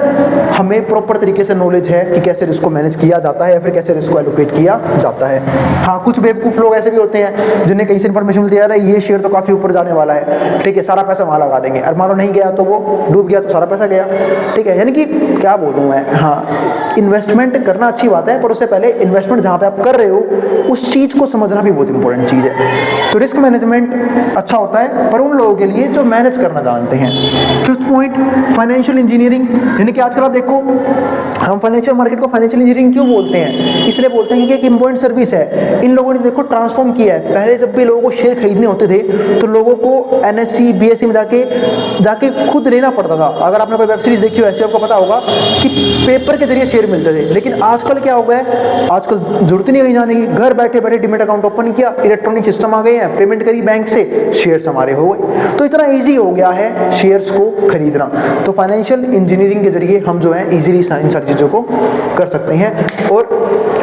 हमें प्रॉपर तरीके से नॉलेज है कि कैसे रिस्क को मैनेज किया जाता है या फिर कैसे रिस्क को एलोकेट किया जाता है। हाँ, कुछ बेवकूफ लोग ऐसे भी होते हैं जिन्हें कहीं से इन्फॉर्मेशन मिलती है, ये शेयर तो काफी ऊपर जाने वाला है, ठीक है, सारा पैसा वहां लगा देंगे, और मान लो नहीं गया तो वो डूब गया तो सारा पैसा गया, ठीक है। यानी कि क्या बोलूं मैं, हाँ इन्वेस्टमेंट करना अच्छी बात है, पर उससे पहले इन्वेस्टमेंट जहां पे आप कर रहे हो उस चीज को समझना भी बहुत इंपॉर्टेंट चीज है। तो रिस्क मैनेजमेंट अच्छा होता है पर उन लोगों के लिए जो मैनेज करना जानते हैं। Fifth point, financial engineering. यानी कि आजकल आप देखो हम फाइनेंशियल मार्केट को फाइनेंशियल इंजीनियरिंग क्यों बोलते हैं, इसलिए बोलते हैं कि एक इंपॉर्टेंट सर्विस है। इन लोगों ने देखो ट्रांसफॉर्म किया है। पहले जब भी लोगों को शेयर खरीदने होते थे तो लोगों को NSE BSE में जाके खुद लेना पड़ता था। अगर आपने कोई वेब सीरीज देखी हो ऐसे आपको पता होगा कि पेपर के जरिए शेयर मिलते थे। लेकिन आजकल क्या हो गया है, आजकल जरूरत नहीं कहीं जाने की, घर बैठे बैठे डीमैट अकाउंट ओपन किया, इलेक्ट्रॉनिक सिस्टम आ गए हैं, पेमेंट करी बैंक से, शेयर्स हमारे हो गए। तो इतना ईजी हो गया है शेयर्स को खरीदना। तो फाइनेंशियल इंजीनियरिंग के जरिए हम जो है इजीली इन सारी चीजों को कर सकते हैं और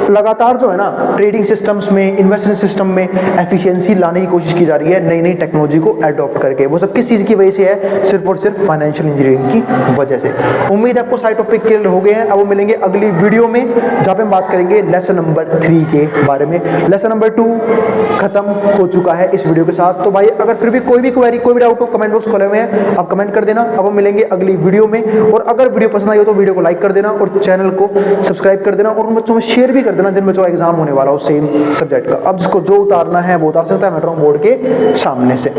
लगातार जो है ना ट्रेडिंग सिस्टम्स में, इन्वेस्टमेंट सिस्टम में एफिशिएंसी लाने की कोशिश की जा रही है नई नई टेक्नोलॉजी को एडॉप्ट करके। वो सब किस चीज की वजह से है, सिर्फ और सिर्फ फाइनेंशियल इंजीनियरिंग की वजह से। उम्मीद है आपको सारे टॉपिक क्लियर हो गए हैं। अब हम मिलेंगे अगली वीडियो में जहां पे हम बात करेंगे लेसन नंबर 3 के बारे में। लेसन नंबर 2 खत्म हो चुका है इस वीडियो के साथ। तो भाई अगर फिर भी कोई भी क्वेरी, कोई भी डाउट हो, कमेंट बॉक्स खोले हुए हैं, आप कमेंट कर देना। अब हम मिलेंगे अगली वीडियो में। और अगर वीडियो पसंद आई हो तो वीडियो को लाइक कर देना और चैनल को सब्सक्राइब कर देना और उन बच्चों में शेयर भी कर देना जिन बच्चों का एग्जाम होने वाला हो सेम सब्जेक्ट का। अब जिसको जो उतारना है वो उतार सकता है मेट्रो बोर्ड के सामने से।